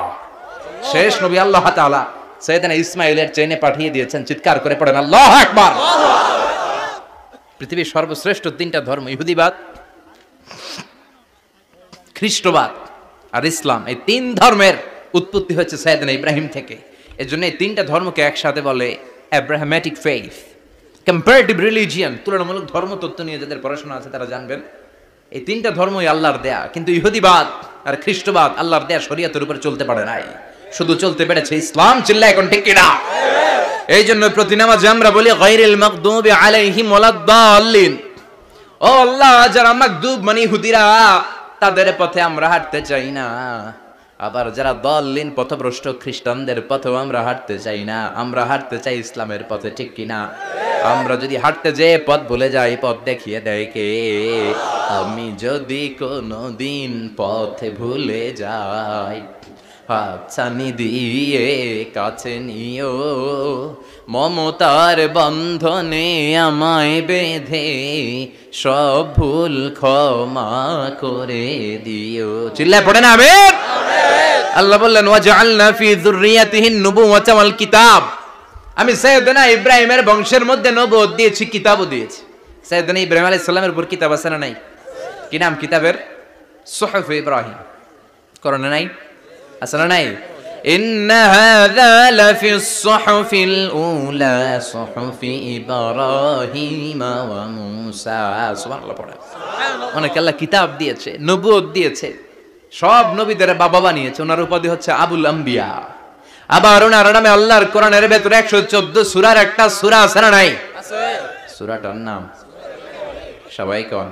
শেষ নবী আল্লাহ তাআলা সাইয়েদনা ইসমাঈলের চেইনে পাঠিয়ে দিয়েছেন। চিৎকার করে পড়েন আল্লাহু আকবার। পৃথিবীর সর্বশ্রেষ্ঠ তিনটা ধর্ম, ইহুদিবাদ, খ্রিস্টবাদ আর ইসলাম, এই তিন ধর্মের উৎপত্তি হচ্ছে সাইয়েদনা ইব্রাহিম থেকে। এর জন্য এই তিনটা ধর্মকে একসাথে বলে অ্যাব্রাহামেটিক ফেইথ, কম্পারেটিভ রিলিজিয়ন। তুলনামূলক ধর্মতত্ত্ব নিয়ে যাদের পড়াশোনা আছে তারা জানবেন এই তিনটা ধর্মই আল্লাহর দেয়া। কিন্তু ইহুদিবাদ আর খ্রিস্টবাদ আল্লাহর দেয়া শরীয়তের উপর চলতে পারে নাই, শুধু চলতে পেরেছে ইসলাম। চিল্লা এখন ঠিক কিনা? এই জন্য প্রতি নামাজে আমরা বলি গায়রিল মাগদুবি আলাইহিম ওয়ালাদ-দাল্লিন। ও আল্লাহ, যারা মাগদুব মানে ইহুদিরা, তাদের পথে আমরা হাঁটতে চাই না। আবার যারা দাল্লিন পথভ্রষ্ট খ্রিস্টানদের পথেও আমরা হাঁটতে চাই না। আমরা হাঁটতে চাই ইসলামের পথে, ঠিক কিনা? আমরা যদি হাঁটতে যেয়ে পথ ভুলে যাই, পথ দেখিয়ে দেয় কে? আমি যদি কোনোদিন পথে ভুলে যাই, হাতছানি দিয়ে কাছে নিও, মমতার বন্ধনে আমায় বেঁধে সব ভুল ক্ষমা করে দিও। চিল্লায় পড়ে না আমিন? আল্লাহ বললেন ওয়াজআলনা ফি যুররিয়াতিহিন নুবুওয়াতা ওয়াল কিতাব। আমি সাইয়েদনা ইব্রাহিমের বংশের মধ্যে নবুয়ত দিয়েছি, কিতাবও দিয়েছি। সাইয়েদনা ইব্রাহিম আলাইহিস সালামের উপর কিতাব আছে না নাই? কি নাম কিতাবের? সুহুফ ইব্রাহিম। কোরআনে নাই? আছে না নাই? ইন্না হাযা লাফিস সুহুফিল উলা সুহুফি ইব্রাহিম ওয়া মূসা। সুবহানাল্লাহ পড়ে। অনেক আল্লাহ কিতাব দিয়েছে, নবুয়ত দিয়েছে, সব নবীদের বাবা বানিয়েছে। ওনার উপাধি হচ্ছে আবুল আম্বিয়া। আবার ওনার নামে আল্লাহর কোরআনের ভেতরে 114 সূরার একটা সূরা আছে না নাই? আছে। সূরাটার নাম সবাই কোন?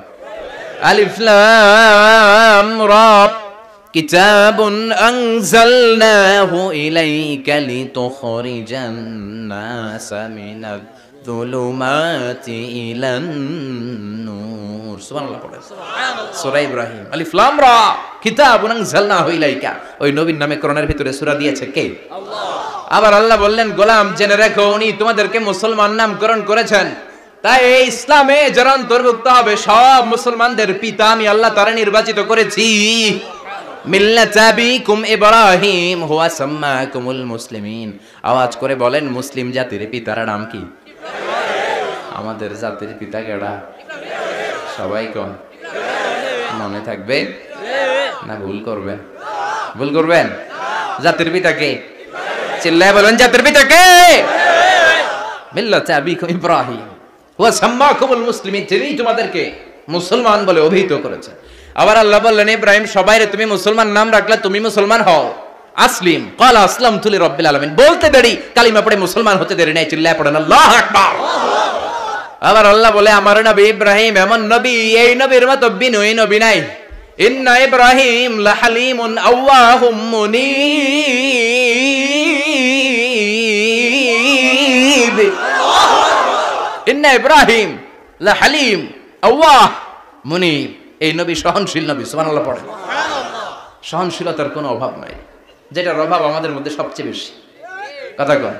আলিফ লাম রা। কিতাবুন আনজালনাহু ইলাইকা লিতুখরিজান নাসা মিনাল যুলুমাতি ইলান নূর। সুবহানাল্লাহ পড়ে। সুবহানাল্লাহ। সূরা ইব্রাহিম। আলিফ লাম রা। কিতাবুন আনজালনাহু ইলাইকা। ওই নবীর নামে কোরআনের ভিতরে সূরা দিয়েছে কে? আল্লাহ। আবার আল্লাহ বললেন, গোলাম জেনে রাখো, উনি তোমাদেরকে মুসলমান নামকরণ করেছেন। তাই এই ইসলামে যারা অন্তর্ভুক্ত হবে সব মুসলমানদের পিতা আমি আল্লাহ তাআলা নির্বাচিত করেছি। মিল্লাত আবিকুম ইব্রাহিম হুয়া সাম্মাকুমুল মুসলিমিন। আওয়াজ করে বলেন, মুসলিম জাতির পিতার নাম কি? আমাদের জাতির পিতা কেডা? সবাই কোন? মনে থাকবে না ভুল করবেন? ভুল করবেন? জাতির পিতা কে? চিল্লায় বলেন, জাতির পিতা কে? মিল্লাত আবিকুম ইব্রাহিম হুয়া সাম্মাকুমুল মুসলিমিন। তিনি তোমাদেরকে মুসলমান বলে অভিহিত করেছেন। আবার আল্লাহ বললেন, ইব্রাহিম সবাইরে তুমি মুসলমান নাম রাখলে তুমি মুসলমান হও। আসলিম ক্বালা আসলামতু লিরাব্বিল আলামিন। বলতে দেরি, কালিমা পড়ে মুসলমান হতে দেরি নাই। চিল্লায় পড়েন আল্লাহু আকবার। আবার আল্লাহ বলে, আমার নবী ইব্রাহিম এমন নবী, এই নবীর মতো বিনয়ী নবী নাই। ইন্না ইব্রাহিম লাহালিমুন আওয়াহুম মুনীব। ইন্না ইব্রাহিম লাহালিম আওয়াহ মুনীব। এই নবী সহনশীল নবী। সুবহানাল্লাহ পড়ে। সহনশীলতার কোনো অভাব নাই, যেটার অভাব আমাদের মধ্যে সবচেয়ে বেশি। কথা কন,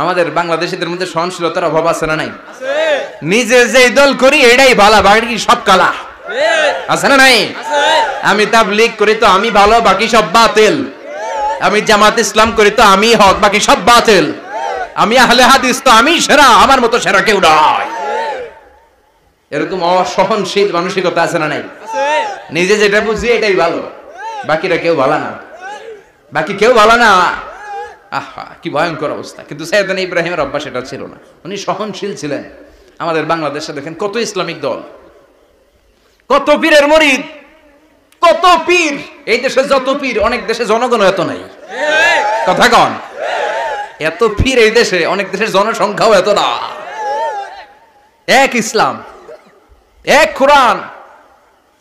আমাদের বাংলাদেশীদের মধ্যে সহনশীলতার অভাব আছে না নাই? নিজে যেই দল করি এটাই ভালো, বাকি সব কালা। আছে না নাই? আমি তাবলীগ করি তো আমি ভালো, বাকি সব বাতিল। আমি জামাত ইসলাম করি তো আমি হক, বাকি সব বাতিল। আমি আহলে হাদিস তো আমি সেরা, আমার মতো সেরা কেউ নয়। এরকম অসহনশীল মানসিকতা আছে না নাই? নিজে যেটা বুঝি এটাই ভালো, বাকিরা কেউ ভালো না, বাকি কেউ ভালো না। আহা কি ভয়ঙ্কর অবস্থা। কিন্তু সাইয়েদনা ইব্রাহিমের অভ্যাস এটা ছিল না, উনি সহনশীল ছিলেন। আমাদের বাংলাদেশে দেখেন কত ইসলামিক দল, কত পীরের মুরিদ, কত পীর। এই দেশে যত পীর, অনেক দেশে জনগণ এত নাই। কথা কন, এত পীর এই দেশে, অনেক দেশের জনসংখ্যাও এত না। এক ইসলাম, এক কোরআন,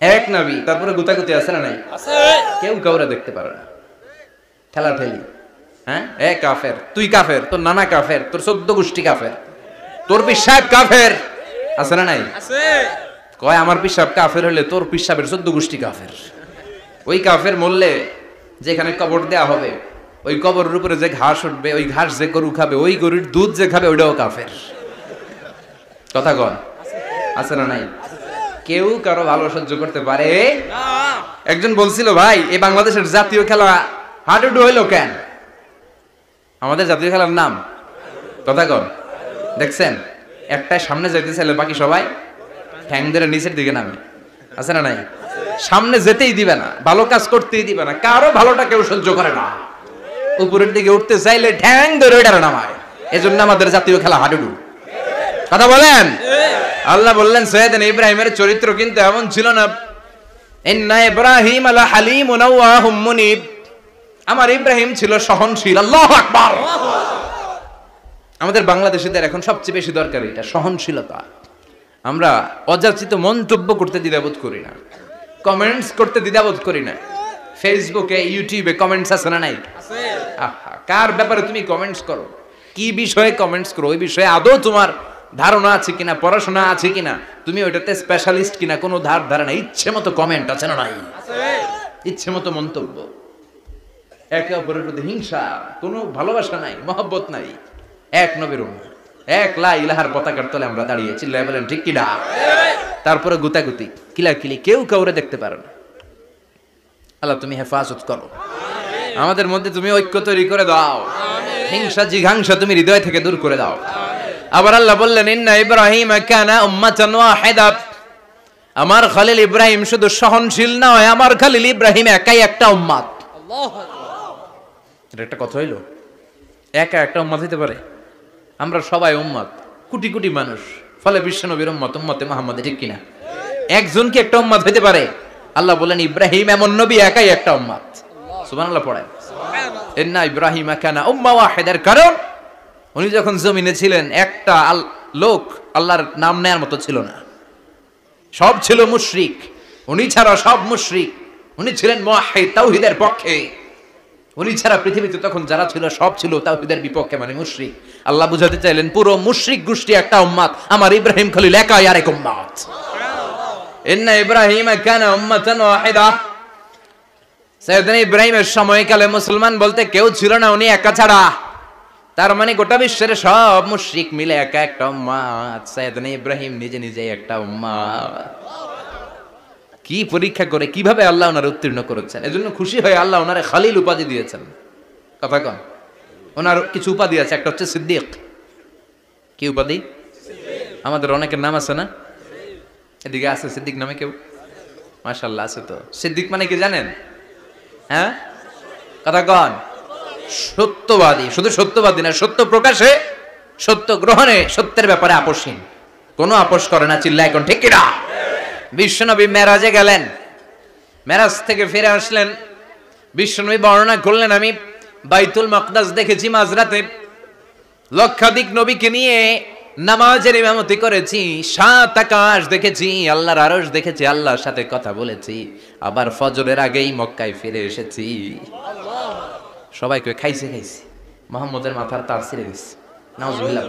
এক নবী, তারপরে গুতাগুতি আছে না নাই? কেউ কাউরে দেখতে পারে না, ঠেলা ঠেলি। হ্যাঁ, এ কাফের, তুই কাফের, তোর নানা কাফের, তোর 14 গোষ্ঠী কাফের, তোর পিসাব কাফের, আছে না নাই? কয় আমার পিসাব কাফের হলে তোর পিসাবের 14 গোষ্ঠী কাফের। ওই কাফের মরলে যেখানে কবর দেয়া হবে, ওই কবরের উপরে যে ঘাস উঠবে, ওই ঘাস যে গরু খাবে, ওই গরুর দুধ যে খাবে, ওইটাও কাফের। কথা কন, আছে না নাই? কেউ কারো ভালো সহ্য করতে পারে না। একজন বলছিল, ভাই এই বাংলাদেশের জাতীয় খেলা হাডুডু হইলো কেন? আমাদের জাতীয় খেলার নাম, কথা কন, দেখছেন একটাই সামনে যাইতে চাইলে বাকি সবাই ঠ্যাং ধরে নিচের দিকে নামে, আছে না নাই? সামনে যেতেই দিবে না, ভালো কাজ করতেই দিবে না, কারো ভালোটা কেউ সহ্য করে না। উপরের দিকে উঠতে চাইলে ঠ্যাং ধরে ওইটারে নামায়। এজন্য আমাদের জাতীয় খেলা হাডুডু। কথা বলেন। আল্লাহ বললেন সাইয়েদনা ইব্রাহিমের চরিত্র কিন্তু এমন ছিল না। ইন্না ইব্রাহিম আলা হালিমুন আওয়াহুম মুনিব, আমার ইব্রাহিম ছিল সহনশীল। আল্লাহু আকবার। আমাদের বাংলাদেশীদের এখন সবচেয়ে বেশি দরকার এটা, সহনশীলতা। আমরা অযাচিত মন্তব্য করতে দ্বিধাবোধ করি না, কমেন্টস করতে দ্বিধাবোধ করি না। ফেসবুকে, ইউটিউবে কমেন্টস আছে না নাই? আহা, কার ব্যাপারে তুমি কমেন্টস করো, কি বিষয়ে কমেন্টস করো, ওই বিষয়ে আদৌ তোমার ধারণা আছে কিনা, পড়াশোনা আছে কিনা, তুমি ওইটাতে স্পেশালিস্ট কিনা, কোনো ধারণা, ইচ্ছে মতো কমেন্ট আছে না নাই? ইচ্ছে মতো মন্তব্য, একে অপরের প্রতি হিংসা, কোনো ভালোবাসা নাই, মহব্বত নাই। এক নবীর উম্মত, এক লা ইলাহার পতাকার তলে আমরা দাঁড়িয়ে, চিল্লায় বলেন ঠিক কি না? তারপরে গুতাগুতি, কিলাকিলি, কেউ কাউরে দেখতে পারে না। আল্লাহ তুমি হেফাজত করো, আমাদের মধ্যে তুমি ঐক্য তৈরি করে দাও, হিংসা জিঘাংসা তুমি হৃদয় থেকে দূর করে দাও। আবার আল্লাহ বললেন ইন্না ইব্রাহিম কানা উম্মাতান ওয়াহিদা, আমার খলিল ইব্রাহিম শুধু সহনশীল নয়, আমার খলিল ইব্রাহিম একাই একটা উম্মত। আল্লাহু আকবার। এটা একটা কথা হইলো, একা একটা উম্মত হইতে পারে? আমরা সবাই উম্মত, কোটি কোটি মানুষ, ফলে বিশ্বনবীর উম্মত, উম্মতে মুহাম্মদ, ঠিক কিনা? একজন কি একটা উম্মত হইতে পারে? আল্লাহ বলেন ইব্রাহিম এমন নবী, একাই একটা উম্মত। সুবহানাল্লাহ পড়েন। ইন্না ইব্রাহিম কানা উম্মা ওয়াহিদার, কারণ উনি যখন জমিনে ছিলেন একটা লোক আল্লাহর নাম নেয়ার মতো ছিল না, সব ছিল মুশরিক, উনি ছাড়া সব মুশরিক। উনি ছিলেন মুওয়াহহিদ, তাওহীদের পক্ষে। উনি ছাড়া পৃথিবীতে তখন যারা ছিল সব ছিল তাওহীদের বিপক্ষে, মানে মুশরিক। আল্লাহ বুঝাতে চাইলেন পুরো মুশরিক গোষ্ঠী একটা উম্মত, আমার ইব্রাহিম খলিল একাই আরেক উম্মত। ইন্না ইব্রাহিম কানা উম্মাতান ওয়াহিদা, সাইয়েদনা ইব্রাহিমের সময়কালে মুসলমান বলতে কেউ ছিল না, উনি একা ছাড়া। তার মানে গোটা বিশ্বের সব মুশরিক মিলে একা একটা উম্মত, সাইয়েদনা ইব্রাহিম নিজে নিজে একটা উম্মত। কি পরীক্ষা করে কিভাবে আল্লাহ ওনার উত্তীর্ণ করেছেন, এজন্য খুশি হয়ে আল্লাহ ওনারে খলিল উপাধি দিয়েছেন। কথা কন, ওনার কিছু উপাধি আছে, একটা হচ্ছে সিদ্দিক। কি উপাধি? আমাদের অনেকের নাম আছে না? এদিকে আছে সিদ্দিক নামে কেউ? মাশাআল্লাহ আছে তো। সিদ্দিক মানে কি জানেন? হ্যাঁ, কথা কন। সত্যবাদী, শুধু সত্যবাদী না, সত্য প্রকাশে, সত্য গ্রহণে, সত্যের ব্যাপারে আপোষহীন, কোনো আপোষ করে না। চিল্লায় এখন ঠিক কিনা? বিশ্বনবী মেরাজে গেলেন, মেরাজ থেকে ফিরে আসলেন, বিশ্বনবী বর্ণনা করলেন আমি বাইতুল মাকদাস দেখেছি মাঝরাতে, লক্ষাধিক নবীকে নিয়ে নামাজের ইমামতি করেছি, 7 আকাশ দেখেছি, আল্লাহর আরশ দেখেছি, আল্লাহর সাথে কথা বলেছি, আবার ফজরের আগেই মক্কায় ফিরে এসেছি। সবাইকে খাইছে মুহাম্মদের মাথার তার ছিঁড়ে গেছে, নাউজুবিল্লাহ।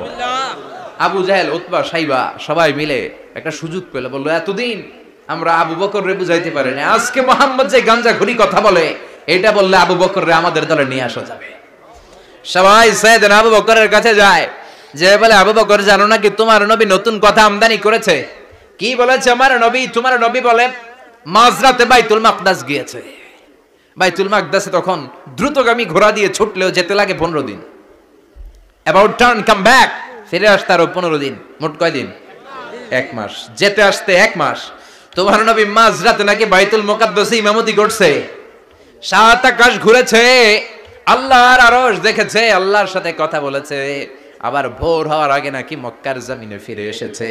আবু জাহেল, উতবা, সাইবা সবাই মিলে একটা সুযোগ পেল, বললো এতদিন আমরা আবু বকর রে বুঝাইতে পারিনি, আজকে মুহাম্মদ যে গাঞ্জা ঘুরি কথা বলে, এটা বললে আবু বকর রে আমাদের দলে নিয়ে আসা যাবে। সবাই সাইয়েদনা আবু বকরের কাছে যায়, যে বলে আবু বকর জানো নাকি তোমার নবী নতুন কথা আমদানি করেছে? কি বলেছে আমার নবী? তোমার নবী বলে মাঝরাতে বাইতুল মাকদাস গিয়েছে। বাইতুল মাকদাসে তখন দ্রুতগামী ঘোড়া দিয়ে ছুটলেও যেতে লাগে 15 দিন। অ্যাবাউট টার্ন কাম ব্যাক, ফিরে আসতে আরো 15 দিন। মোট কয় দিন? 1 মাস, যেতে আসতে 1 মাস। তোমার নবী মাঝরাতে নাকি বাইতুল মুকাদ্দাসে ইমামতি করছে, 7 আকাশ ঘুরেছে, আল্লাহর আরশ দেখেছে, আল্লাহর সাথে কথা বলেছে, আবার ভোর হওয়ার আগে নাকি মক্কার জমিনে ফিরে এসেছে।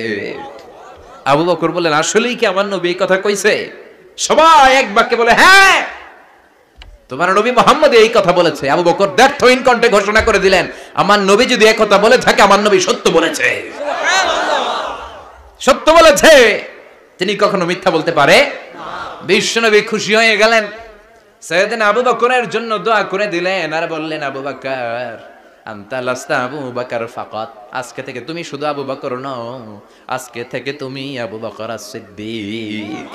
আবু বকর বলেন, আসলেই কি আমার নবী এই কথা কইছে? সবাই এক বাক্যে বলে, হ্যাঁ, তোমার নবী মুহাম্মদ এই কথা বলেছে। আবু বকর দ্ব্যর্থহীন কণ্ঠে ঘোষণা করে দিলেন, আমার নবী যদি এই কথা বলে থাকে, আমার নবী সত্য বলেছে, সত্য বলেছে, তিনি কখনো মিথ্যা বলতে পারে না। বিশ্বনবী খুশি হয়ে গেলেন, সাইয়েদনা আবু বকরের জন্য দোয়া করে দিলেন, আর বললেন, আবু বকর আনতা লাস্তা আবু বকর ফাকাত, আজকে থেকে তুমি শুধু আবু বকর নও, আজকে থেকে তুমি আবু বকর as-সিদ্দিক।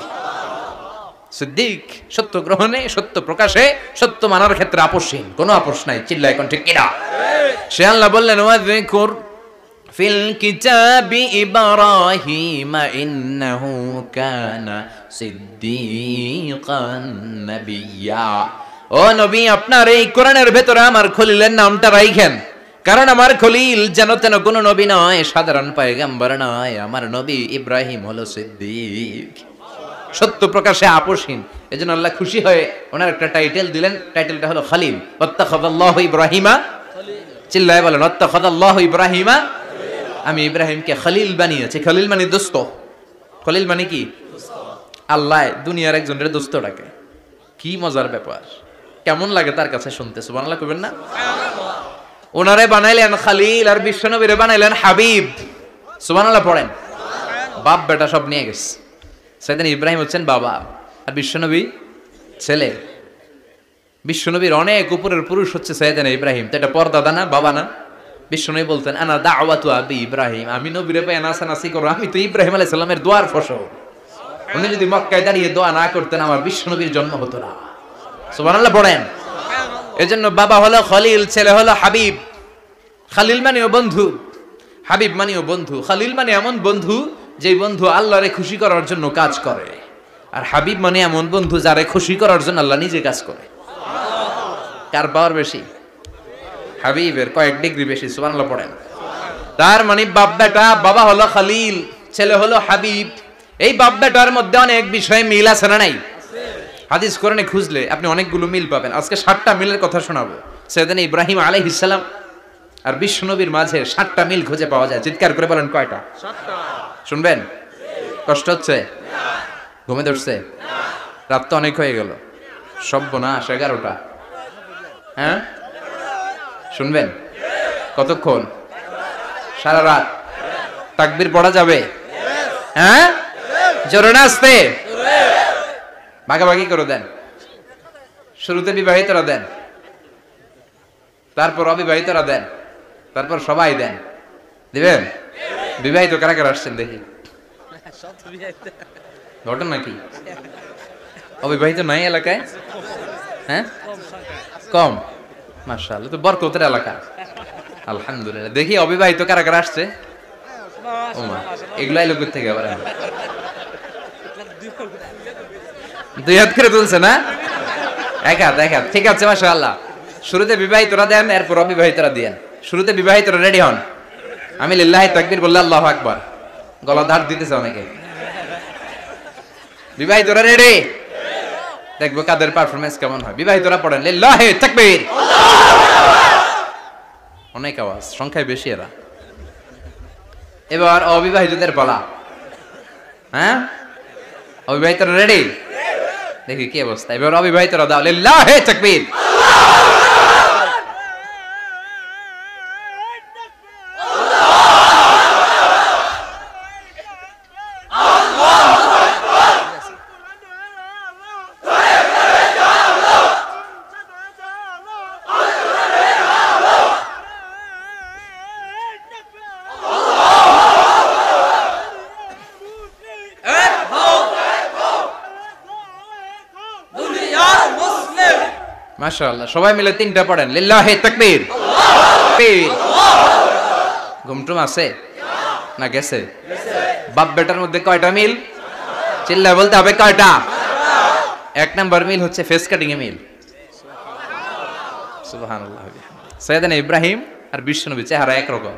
সিদ্দিক, সত্য গ্রহণে, সত্য প্রকাশে, সত্য মানার ক্ষেত্রে আপোষহীন, কোনো আপোষ নাই। চিল্লায় কোন ঠিক কিনা? সে আল্লাহ বললেন, ওয়াযকুর ফিল কিতাবি ইব্রাহিম ইন্নাহু কানা সিদ্দিকান নাবিয়্যা। ও নবী, আপনার এই কোরআনের ভেতরে আমার খলিলের নামটা রাখেন, কারণ আমার খলিল যেন তেন কোনো নবী নয়, সাধারণ পয়গম্বর নয়, আমার নবী ইব্রাহিম হলো সিদ্দিক, সত্য প্রকাশে আপোষহীন। এজন্য আল্লাহ খুশি হয়ে ওনার একটা টাইটেল দিলেন, টাইটেলটা হলো খলিল। ওয়াত্তাখাযাল্লাহু ইব্রাহিমা, চিল্লায় বলেন, ওয়াত্তাখাযাল্লাহু ইব্রাহিমা, আমি ইব্রাহিমকে খলিল বানিয়েছি। খলিল মানে দোস্ত, খলিল মানে কি? আল্লাহ দুনিয়ার একজনের দোস্ত ডাকে, কি মজার ব্যাপার, কেমন লাগে তার কাছে শুনতে? সুবহানাল্লাহ কইবেন না? ওনারে বানাইলেন খলিল, আর বিশ্বনবীরে বানাইলেন হাবিব। সুবহানাল্লাহ পড়েন। বাপ বেটা সব নিয়ে গেছে। সাইয়েদনা ইব্রাহিম হচ্ছেন বাবা, আর বিশ্বনবী ছেলে। বিশ্বনবীর অনেক উপরের পুরুষ হচ্ছে সাইয়েদনা ইব্রাহিম, তো এটা পরদাদা না, বাবা না? বিশ্বনবী বলতেন, আনা দাওয়াতু আবি ইব্রাহিম, আমি নবীরে পায় নাসানাসি করো, আমি তো ইব্রাহিম আলাইহিস সালামের দোয়ার ফসল। উনি যদি মক্কায় দাঁড়িয়ে দোয়া না করতেন, আমার বিশ্বনবীর জন্ম হতো না। সুবহানাল্লাহ পড়েন। এজন্য বাবা হলো খলিল, ছেলে হলো হাবিব। খলিল মানেও বন্ধু, হাবিব মানেও বন্ধু। খলিল মানে এমন বন্ধু যে বন্ধু আল্লাহরে খুশি করার জন্য কাজ করে, আর হাবিব মানে এমন বন্ধু যারে খুশি করার জন্য আল্লাহ নিজে কাজ করে। কার পাওয়ার বেশি? হাবিবের কয়েক ডিগ্রি বেশি। সুবহানাল্লাহ পড়েন। তার মানে বাপ বেটা, বাবা হলো খলিল, ছেলে হলো হাবিব। এই বাপ বেটার মধ্যে অনেক বিষয়ে মিল আছে না নাই? হাদিস কোরআনে খুঁজলে আপনি অনেকগুলো মিল পাবেন। আজকে 7টা মিলের কথা শোনাবো। সাইয়েদনা ইব্রাহিম আলাইহিস সালাম আর বিশ্বনবীর মাঝে 7টা মিল খুঁজে পাওয়া যায়। চিৎকার করে বলেন, কয়টা? 7টা। শুনবেন? কষ্ট হচ্ছে? ঘুমে ধরছে? রাত তো অনেক হয়ে গেল, সর্বনাশ, 11টা। হ্যাঁ, শুনবেন? কতক্ষণ? সারা রাত। তাকবীর পড়া যাবে? হ্যাঁ, জোরে না আস্তে? ভাগাভাগি করে দেন। শুরুতে বিবাহিতরা দেন, তারপর অবিবাহিতরা দেন, তারপর সবাই দেন। দিবেন? বিবাহিত কারা কারা আসছেন দেখি? ঘটনা কি? অবিবাহিত নাই এলাকায়? হ্যাঁ, কম। মাশাআল্লাহ, তো বরকতের এলাকা। আলহামদুলিল্লাহ। দেখি অবিবাহিত কারা কারা আসছে? ওমা, এগুলাই লোক থেকে আবার 2 হাত করে তুলছে না? 1 হাত, 1 হাত। ঠিক আছে, মাশাআল্লাহ। শুরুতে বিবাহিতরা দেন, এরপর অবিবাহিতরা দেন। শুরুতে বিবাহিতরা রেডি হন। আমি লিল্লাহি তাকবীর বললে আল্লাহু আকবার। গলা ধার দিতেছে অনেকে। বিবাহিতরা রেডি? দেখবো কাদের পারফরম্যান্স কেমন হয়। বিবাহিতরা পড়েন, লিল্লাহি তাকবীর। অনেক আওয়াজ, সংখ্যায় বেশি এরা। এবার অবিবাহিতদের পালা। হ্যাঁ, অবিবাহিতরা রেডি? দেখি কি অবস্থা। এবার অবিবাহিতরা দাও, লিল্লাহি তাকবীর। মাশাআল্লাহ, সবাই মিলে 3টা পড়েন, লিল্লাহি তাকবীর। ঘুমটুম আছে না গেছে? বাপ বেটার মধ্যে কয়টা মিল? চিল্লায় বলতে হবে, কয়টা? 1 নাম্বার মিল হচ্ছে ফেস কাটিং এ মিল। সুবহানাল্লাহ। সাইয়েদনা ইব্রাহিম আর বিশ্বনবী চেহারা একরকম।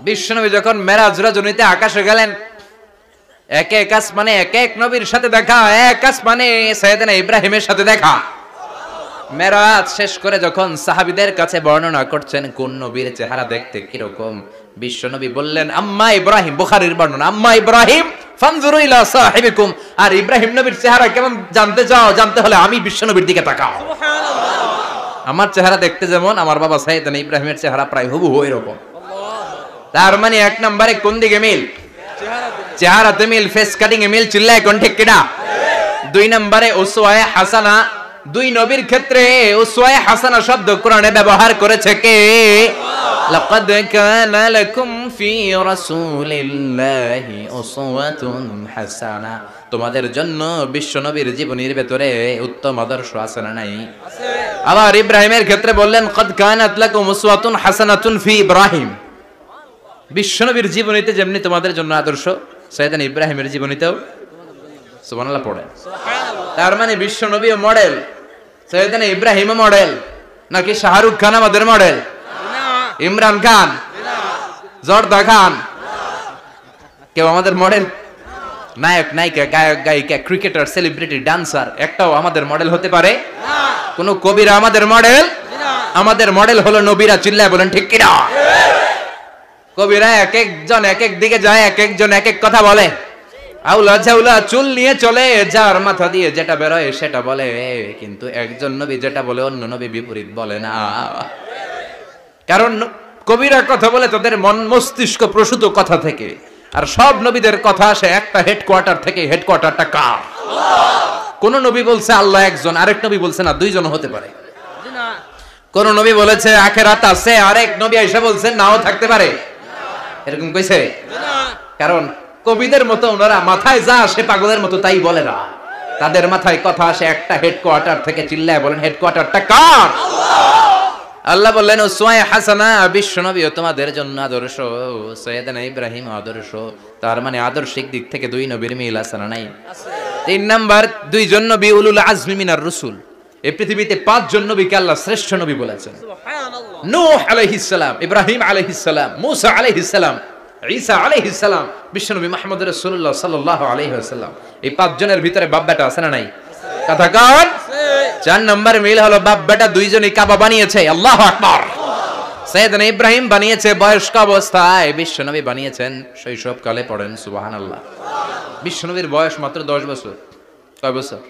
বিশ্বনবী যখন মেরাজ রজনীতে আকাশে গেলেন, এক এক আসমানে এক এক নবীর সাথে দেখা, এক আসমানে সাইয়েদনা ইব্রাহিমের সাথে দেখা। মেরাজ শেষ করে যখন সাহাবীদের কাছে বর্ণনা করছেন কোন নবীর চেহারা দেখতে কিরকম, বিশ্বনবী বললেন আম্মা ইব্রাহিম, বুখারীর বর্ণনা, আম্মা ইব্রাহিম ফানজুরু ইলা সাহিবিকুম, আর ইব্রাহিম নবীর চেহারা কেমন জানতে চাও, জানতে হলে আমি বিশ্বনবীর দিকে তাকাও। আমার চেহারা দেখতে যেমন, আমার বাবা সাইয়েদনা ইব্রাহিমের চেহারা প্রায় হুবহু এরকম। তার মানে এক নম্বরে কোন দিকে মিল? চেহারাতে মিল, ফেস কাটিং এ মিল, চিল্লায় কোন ঠিক কিনা? দুই নম্বরে উসওয়ায়ে হাসানা, দুই নবীর ক্ষেত্রে উসওয়ায়ে হাসানা শব্দ কোরআনে ব্যবহার করেছে কে? লাকাদ কানা লাকুম ফি রাসূলিল্লাহি উসওয়াতুন হাসানা, তোমাদের জন্য বিশ্বনবীর জীবনীর ভেতরে উত্তম আদর্শ আছে না নাই? আছে। আবার ইব্রাহিমের ক্ষেত্রে বললেন কদ কানাত লাকুম উসওয়াতুন হাসানাতুন ফি ইব্রাহিম, বিশ্বনবীর জীবনীতে যেমনি তোমাদের জন্য আদর্শ, সাইয়েদনা ইব্রাহিমের জীবনীতেও সুবহানাল্লাহ পড়ে। তার মানে বিশ্বনবীও মডেল, সাইয়েদনা ইব্রাহিমও মডেল, নাকি শাহরুখ খান আমাদের মডেল? ইমরান খান, জর্দা খান, কেউ আমাদের মডেল? নায়ক নায়িকা, গায়ক গায়িকা, ক্রিকেটার, সেলিব্রিটি, ডান্সার একটাও আমাদের মডেল হতে পারে না। কোন কবিরা আমাদের মডেল? আমাদের মডেল হলো নবীরা, চিল্লায় বলেন ঠিক কিনা? কবিরা এক একজন এক এক দিকে যায়, এক একজন এক এক কথা বলে, আউলা ঝাউলা চুল নিয়ে চলে, যার মাথা দিয়ে যেটা বেরোয় সেটা বলে, কিন্তু একজন নবী যেটা বলে অন্য নবী বিপরীত বলে না। কারণ কবিরা কথা বলে তাদের মন মস্তিষ্ক প্রসূত কথা থেকে, আর সব নবীদের কথা আসে একটা হেডকোয়ার্টার থেকে। হেডকোয়ার্টারটা কার? কোন নবী বলছে আল্লাহ একজন, আরেক নবী বলছে না দুইজন হতে পারে। কোন নবী বলেছে আখিরাত আছে, আরেক নবী এসে বলছে নাও থাকতে পারে, এরকম কইছে? কারণ কবিদের মতো ওনারা মাথায় যা আসে পাগলের মতো তাই বলে না, তাদের মাথায় কথা আসে একটা হেডকোয়ার্টার থেকে। চিল্লায় বলেন হেডকোয়ার্টারটা কার? আল্লাহ বললেন উসওয়ায়ে হাসানা, বিশ্বনবী তোমাদের জন্য আদর্শ, সাইয়েদনা ইব্রাহিম আদর্শ। তার মানে আদর্শিক দিক থেকে দুই নবীর মিল আছে না নাই? তিন নাম্বার, দুইজন নবী উলুল আজমি মিনার রাসূল। এই পৃথিবীতে পাঁচজন নবীকে আল্লাহ শ্রেষ্ঠ নবী বলেছেন। সুবহানাল্লাহ। নূহ আলাইহিস সালাম, ইব্রাহিম আলাইহিস সালাম, মূসা আলাইহিস সালাম, ঈসা আলাইহিস সালাম, বিশ্বনবী মুহাম্মদ রাসূলুল্লাহ সাল্লাল্লাহু আলাইহি ওয়াসাল্লাম। এই পাঁচজনের ভিতরে বাপ বেটা আছে না নাই? কথা কন। চার নম্বর মিল হলো বাপ বেটা দুইজনই কাবা বানিয়েছে। আল্লাহু আকবার। সাইয়েদনা ইব্রাহিম বানিয়েছে বয়স্ক অবস্থায়, বিশ্বনবী বানিয়েছেন শৈশবকালে। পড়েন সুবহানাল্লাহ। বিশ্বনবীর বয়স মাত্র 10 বছর। কয় বছর?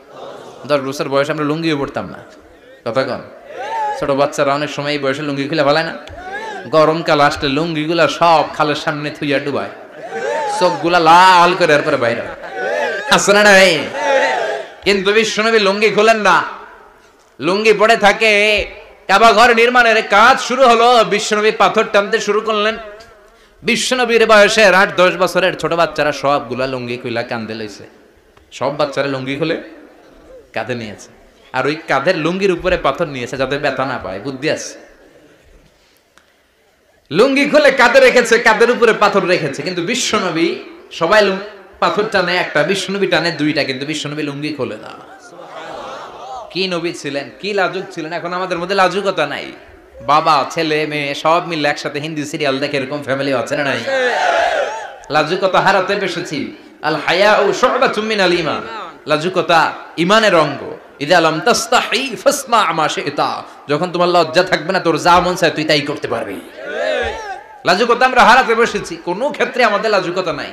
10 বছর বয়স আমরা লুঙ্গিও পড়তাম না। কথা কন। ছোট বাচ্চারা অনেক সময় এই বয়সে লুঙ্গি খুলে ফেলায় না? গরমকাল আসলে লুঙ্গিগুলা সব খালের সামনে থুইয়া ডুবায়, চোখগুলা লাল করে এরপরে বাইরে আসে না নাই? কিন্তু বিশ্বনবী লুঙ্গি খুলেন না, লুঙ্গি পড়ে থাকে। কাবা ঘর নির্মাণের কাজ শুরু হলো, বিশ্বনবী পাথর টানতে শুরু করলেন। বিশ্বনবীর বয়সের 8-10 বছরের ছোট বাচ্চারা সবগুলা লুঙ্গি খুলে কাঁধে লইছে। সব বাচ্চারা লুঙ্গি খুলে কাঁধে নিয়েছে, আর ওই কাঁধের লুঙ্গির উপরে পাথর নিয়েছে যাতে ব্যথা না পায়। বুদ্ধি আছে। লুঙ্গি খুলে কাঁধে রেখেছে, কাঁধের উপরে পাথর রেখেছে। কিন্তু বিশ্বনবী, সবাই পাথর টানে একটা, বিশ্বনবী টানে দুইটা, কিন্তু বিশ্বনবী লুঙ্গি খোলে না। কি নবী ছিলেন, কি লাজুক ছিলেন। এখন আমাদের মধ্যে লাজুকতা নাই। বাবা ছেলে মেয়ে সব মিলে একসাথে হিন্দি সিরিয়াল দেখে, এরকম ফ্যামিলি আছে না নাই? লাজুকতা হারাতে বসেছি। আল হায়াউ শু'বাতুম মিনাল ঈমান, লাজুকতা ঈমানের অঙ্গ। ইযা লাম তাস্তাহি ফাসনা মা শি'তা, যখন তোমার লজ্জা থাকবে না, তোর যা মন চায় তুই তাই করতে পারবি। লাজুকতা আমরা হারাতে বসেছি, কোনো ক্ষেত্রে আমাদের লাজুকতা নাই।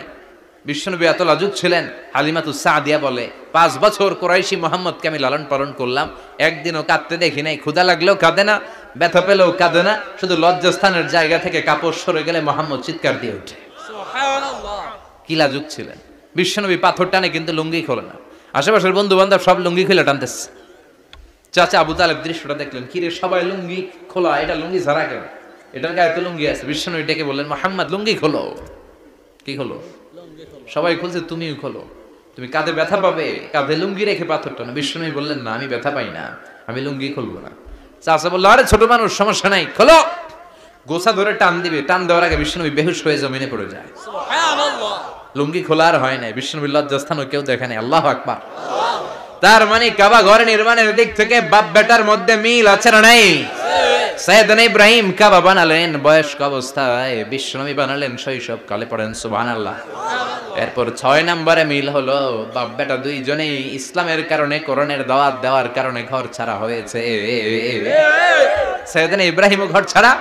বিশ্বনবী এত লাজুক ছিলেন, হালিমাতুস সাদিয়া বলে 5 বছর কুরাইশি মুহাম্মদকে আমি লালন পালন করলাম, একদিনও কাঁদতে দেখি নাই। ক্ষুধা লাগলেও কাঁদে না, ব্যথা পেলেও কাঁদে না, শুধু লজ্জাস্থানের জায়গা থেকে কাপড় সরে গেলে মুহাম্মদ চিৎকার দিয়ে ওঠে। সুবহানাল্লাহ। কি লাজুক ছিলেন। বিশ্বনবী পাথর টানে কিন্তু লুঙ্গি খোলে না। আশেপাশের বন্ধু বান্ধব সব লুঙ্গি খুলে টানতেছে। চাচা আবু তালেব দৃশ্যটা দেখলেন, কিরে সবাই লুঙ্গি খোলা, এটা লুঙ্গি ছাড়া কেন? এটার গায়ে তো লুঙ্গি আছে। বিশ্বনবী ডেকে বললেন, মুহাম্মদ লুঙ্গি খোলো। কি খোলো? সবাই খুলছে, তুমিও খোলো, তুমি কাঁধে ব্যথা পাবে, কাঁধে লুঙ্গি রেখে পাথর টানো। বিশ্বনবী বললেন, না আমি ব্যথা পাই না, আমি লুঙ্গি খুলবো না। চাচা বললো, আরে ছোট মানুষ, সমস্যা নাই, খোলো। গোছা ধরে টান দিবে, টান দেওয়ার আগে বিশ্বনবী বেহুশ হয়ে জমিনে পড়ে যায়। সুবহানাল্লাহ। লুঙ্গি খোলা আর হয় নাই। বিশ্বনবীর লজ্জাস্থানও কেউ দেখে নাই। আল্লাহু আকবার। তার মানে কাবা ঘর নির্মাণের দিক থেকে বাপ বেটার মধ্যে মিল আছে না নাই? সাইয়েদনা ইব্রাহিম কাবা বানালেন বয়স্ক অবস্থায়, বিশ্বনবী বানালেন শৈশবকালে, পড়েন সুবহানাল্লাহ। এরপর 6 নম্বরে মিল হলো বাপ বেটা দুইজনেই ইসলামের কারণে, কোরআনের দাওয়াত দেওয়ার কারণে ঘর ছাড়া হয়েছে। সাইয়েদনা ইব্রাহিমও ঘর ছাড়া,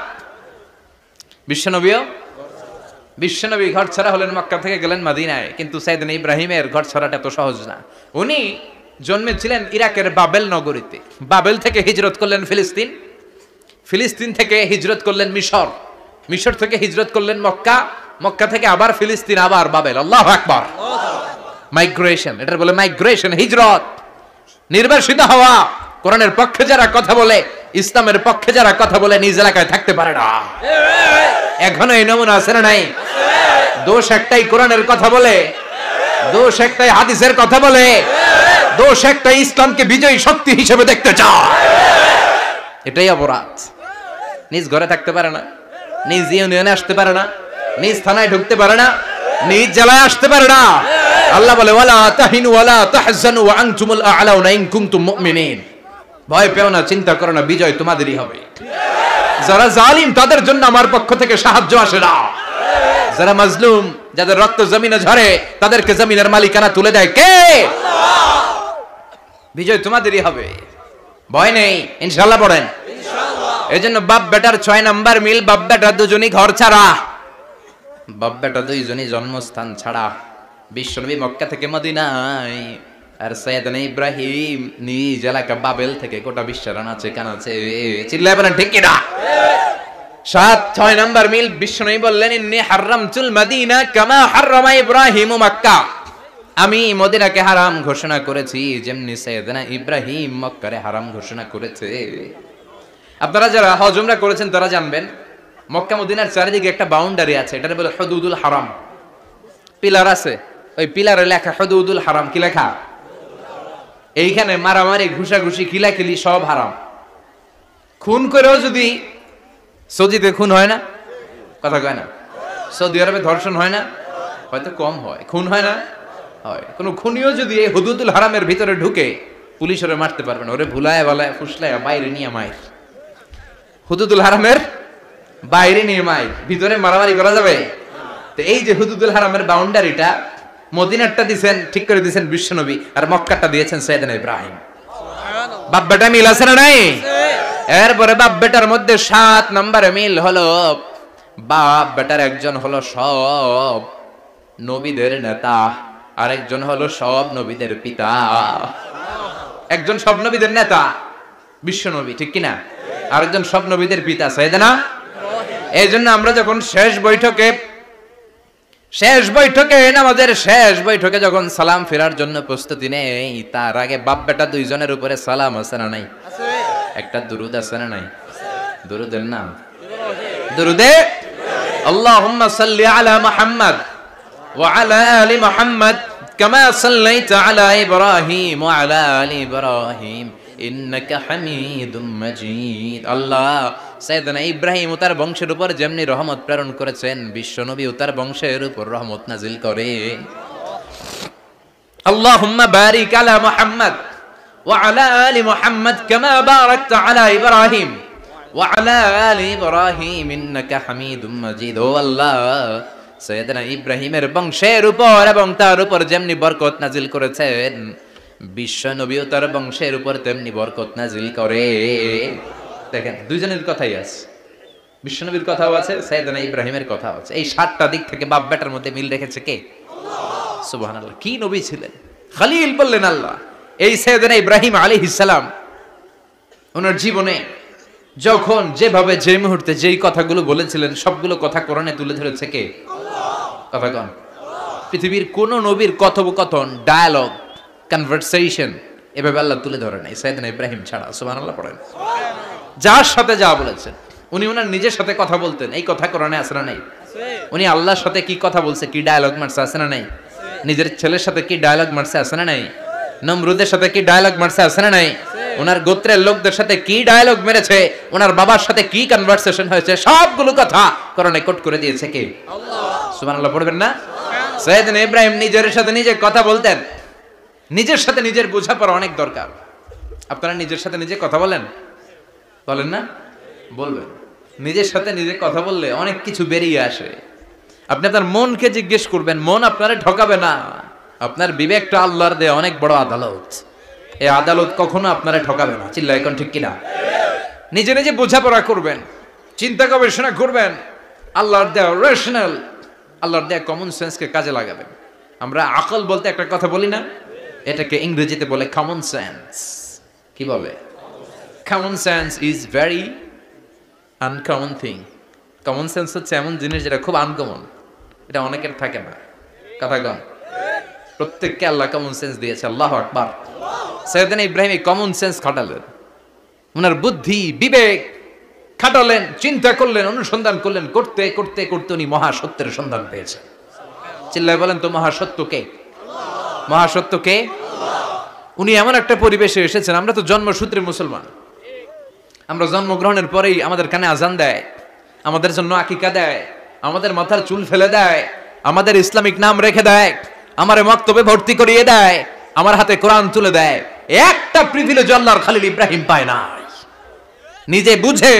বিশ্বনবী ঘর ছাড়া হলেন, মক্কা থেকে গেলেন মদিনায়। কিন্তু সাইয়েদনা ইব্রাহিমের ঘর ছাড়াটা তো সহজ না। উনি জন্মেছিলেন ইরাকের বাবেল নগরীতে। বাবেল থেকে হিজরত করলেন ফিলিস্তিন, ফিলিস্তিন থেকে হিজরত করলেন মিশর, মিশর থেকে হিজরত করলেন মক্কা, মক্কা থেকে আবার ফিলিস্তিন, আবার বাবেল। আল্লাহু আকবার। মাইগ্রেশন, এটা বলে মাইগ্রেশন, হিজরত, নির্বাসিত হওয়া। কোরআনের পক্ষে যারা কথা বলে, ইসলামের পক্ষে যারা কথা বলে, নিজ এলাকায় থাকতে পারে না। এখনো এই নমুনা আছে না নাই? দোষ একটাই, কোরআনের কথা বলে, দোষ একটাই, হাদিসের কথা বলে, দোষ একটাই, ইসলামকে বিজয়ী শক্তি হিসেবে দেখতে চায়। এটাই অপরাধ। নিজ ঘরে থাকতে পারে না, নিজ ইউনিয়নে আসতে পারে না, নিজ থানায় ঢুকতে পারে না, নিজ জেলায় আসতে পারে না। আল্লাহ বলে ওয়ালা তাহিনু ওয়ালা তাহজানু ওয়া আনতুমুল আ'লাউনা ইন কুনতুম মুমিনিন। ভয় পেও না, চিন্তা করো না, বিজয় তোমাদেরই হবে। যারা জালিম তাদের জন্য আমার পক্ষ থেকে সাহায্য আসে না। যারা মাজলুম, যাদের রক্ত জমিনে ঝরে, তাদেরকে জমিনের মালিকানা তুলে দেয় কে? আল্লাহ। বিজয় তোমাদেরই হবে, ভয় নেই, ইনশাআল্লাহ পড়েন ইনশাআল্লাহ। এজন্য বাপ বেটার 6 নাম্বার মিল, বাপ বেটা দুজনই ঘর ছাড়া, বাপ বেটা দুইজনই জন্মস্থান ছাড়া। বিশ্বনবী মক্কা থেকে মদিনায়, আর সাইয়েদনা ইব্রাহিম নিজ এলাকা বাবেল থেকে গোটা বিশ্বের আনাচে কানাচে। চিল্লায় বলেন ঠিক কিনা? 6 নাম্বার মিল, বিশ্বনবী বললেন ইন্নী হারামতুল মদিনা কামা হারামা ইব্রাহিম মক্কা। আমি মদিনাকে হারাম ঘোষণা করেছি যেমনি সাইয়েদনা ইব্রাহিম মক্কারে হারাম ঘোষণা করেছে। আপনারা যারা হজ উমরা করেছেন তারা জানবেন, মক্কা মদিনার চারিদিকে একটা বাউন্ডারি আছে, এটাকে বলে হুদুদুল হারাম। পিলার আছে, ওই পিলারে লেখা হুদুদুল হারাম। কি লেখা? এইখানে মারামারি, ঘুষাঘুষি, খিলাখিলি সব হারাম। খুন করেও যদি, সৌদিতে খুন হয় না? কথা কয় না? সৌদি আরবে ধর্ষণ হয় না? হয়তো কম হয়, খুন হয় না? হয়। কোন খুনিও যদি এই হুদুদুল হারামের ভিতরে ঢুকে, পুলিশ ওরে মারতে পারবে না, ওরে ভুলায় বালায় ফুসলায় বাইরে নিয়ে মায়ের। হুদুদুল হারামের বাইরে নিয়ে মায়ের, ভিতরে মারামারি করা যাবে? তো এই যে হুদুদুল হারামের বাউন্ডারিটা, মদিনারটা দিয়েছেন, ঠিক করে দিয়েছেন বিশ্বনবী, আর মক্কাটা দিয়েছেন সাইয়েদনা ইব্রাহিম। বাপ বেটা মিল আছে না নাই? এরপরে বাপ বেটার মধ্যে 7 নম্বরে মিল হলো, বাপ বেটার একজন হলো সব নবীদের নেতা, আরেকজন হলো সব নবীদের পিতা। একজন সব নবীদের নেতা বিশ্বনবী, ঠিক কিনা? আরেকজন সব নবীদের পিতা সাইয়েদনা। এই জন্য আমরা যখন শেষ বৈঠকে নামাজের শেষ বৈঠকে যখন সালাম ফেরার জন্য প্রস্তুতি নেই, তার আগে বাপ বেটা দুইজনের উপরে সালাম আছে না নাই? একটা দুরুদ আছে না নাই? দুরুদের নাম দুরুদে আল্লাহুম্মা সাল্লি আলা মুহাম্মদ ওয়া আলা আলি মুহাম্মদ কামা সাল্লাইতা আলা ইব্রাহিম ওয়া আলা আলি ইব্রাহিম ইন্নাকা হামিদুম মাজিদ। আল্লাহ সাইয়েদনা ইব্রাহিম ও তার বংশের উপর যেমনি রহমত প্রেরণ করেছেন, বিশ্বনবী ও তার বংশের উপর রহমত নাজিল করেন। আল্লাহুম্মা বারিক আলা মুহাম্মদ ওয়া আলা আলি মুহাম্মদ কামা বারাকতা আলা ইব্রাহিম ওয়া আলা আলি ইব্রাহিম ইন্নাকা হামিদুম মাজিদ। ও আল্লাহ, সাইয়েদনা ইব্রাহিমের বংশের উপর এবং তার উপর যেমনি বরকত নাজিল করেছেন, বিশ্বনবী ও তার বংশের উপর তেমনি বরকত নাজিল করে। দেখেন, দুইজনের কথাই আছে, বিশ্বনবীর কথাও আছে, সাইয়েদনা ইব্রাহিমের কথাও আছে। এই 7টা দিক থেকে বাপ বেটার মধ্যে মিল রেখেছে কে? আল্লাহ। সুবহানাল্লাহ। কি নবী ছিলেন, খলিল বললেন আল্লাহ। এই সাইয়েদনা ইব্রাহিম আলাইহিস সালাম ওনার জীবনে যখন যেভাবে যে মুহূর্তে যেই কথাগুলো বলেছিলেন, সবগুলো কথা কোরআনে তুলে ধরেছে কে? আল্লাহ। কথা কোন? পৃথিবীর কোন নবীর কথোপকথন, ডায়ালগ, কনভারসেশন এভাবে আল্লাহ তুলে ধরে নাই সাইয়েদনা ইব্রাহিম ছাড়া। সুবহানাল্লাহ পড়েন। যার সাথে যা বলেছেন, উনি ওনার নিজের সাথে কথা বলতেন, এই কথা কোরআনে আছে না নাই? উনি আল্লাহর সাথে কি কথা বলছে, কি ডায়ালগ মারছে, আছে না নাই? নিজের ছেলের সাথে কি ডায়ালগ মারছে, আছে না নাই? নমরুদের সাথে কি ডায়ালগ মারছে, আছে না নাই? ওনার গোত্রের লোকদের সাথে কি ডায়ালগ মেরেছে, ওনার বাবার সাথে কি কনভারসেশন হয়েছে, সবগুলো কথা কোরআনে কোট করে দিয়েছে কে? আল্লাহ। সুবহানাল্লাহ পড়বেন না? সাইয়েদনা ইব্রাহিম নিজের সাথে নিজে কথা বলতেন। নিজের সাথে নিজের বোঝাপড়া অনেক দরকার। আপনারা নিজের সাথে নিজে কথা বলেন না? বলবেন। নিজের সাথে নিজে কথা বললে অনেক কিছু বেরিয়ে আসে। আপনি আপনার মনকে জিজ্ঞেস করবেন, মন আপনারে ঠকাবে না। আপনার বিবেকটা আল্লাহর দেয়া অনেক বড় আদালত, এই আদালত কখনো আপনারে ঠকাবে না। চিল্লায় এখন ঠিক কিনা? নিজে নিজে বোঝাপড়া করবেন, চিন্তা গবেষণা করবেন, আল্লাহর দেয়া রেশনাল, আল্লাহর দেয়া কমন সেন্সকে কাজে লাগাবেন। আমরা আকল বলতে একটা কথা বলি না, এটাকে ইংরেজিতে বলে কমন সেন্স। কি বলে? Common sense is very uncommon thing. Common sense হচ্ছে এমন জিনিস যেটা খুব আনকমন, এটা অনেকের থাকে না। কথা কন, প্রত্যেককে আল্লাহ কমন সেন্স দিয়েছে। আল্লাহু আকবার। সাইয়েদনা ইব্রাহিম এই কমন সেন্স খাটালেন, ওনার বুদ্ধি বিবেক খাটালেন, চিন্তা করলেন, অনুসন্ধান করলেন, করতে করতে করতে উনি মহাসত্যের সন্ধান পেয়েছেন। চিল্লায় বলেন তো মহাসত্য কে? মহাসত্য কে? উনি এমন একটা পরিবেশে এসেছেন, আমরা তো জন্মসূত্রে মুসলমান, আমরা জন্মগ্রহণের পরেই আমাদের কানে আজান দেয়, আমাদের জন্য আকিকা দেয়, আমাদের মাথার চুল ফেলে দেয়, আমাদের ইসলামিক নাম রেখে দেয়, আমারে মক্তবে ভর্তি করিয়ে দেয়, আমার হাতে কোরআন তুলে দেয়। একটা প্রিভিলেজ আল্লাহর খলিল ইব্রাহিম পায় না। নিজে বুঝে,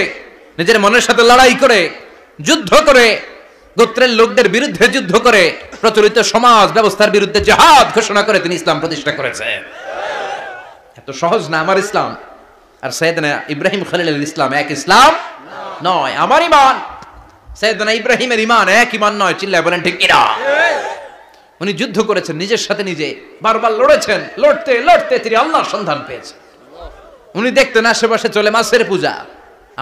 নিজের মনের সাথে লড়াই করে, যুদ্ধ করে, গোত্রের লোকদের বিরুদ্ধে যুদ্ধ করে, প্রচলিত সমাজ ব্যবস্থার বিরুদ্ধে জিহাদ ঘোষণা করে তিনি ইসলাম প্রতিষ্ঠা করেছেন। এত সহজ না আমার ইসলাম আর সাইয়েদনা ইব্রাহিম খলিলের ইসলাম এক ইসলাম নয়। আমার ঈমান সাইয়েদনা ইব্রাহিমের ঈমান এক ঈমান নয়। চিল্লায় বলেন ঠিক কিনা? উনি যুদ্ধ করেছেন, নিজের সাথে নিজে বারবার লড়েছেন, লড়তে লড়তে তিনি আল্লাহর সন্ধান পেয়েছেন। উনি দেখতেন আশেপাশে চলে মাছের পূজা,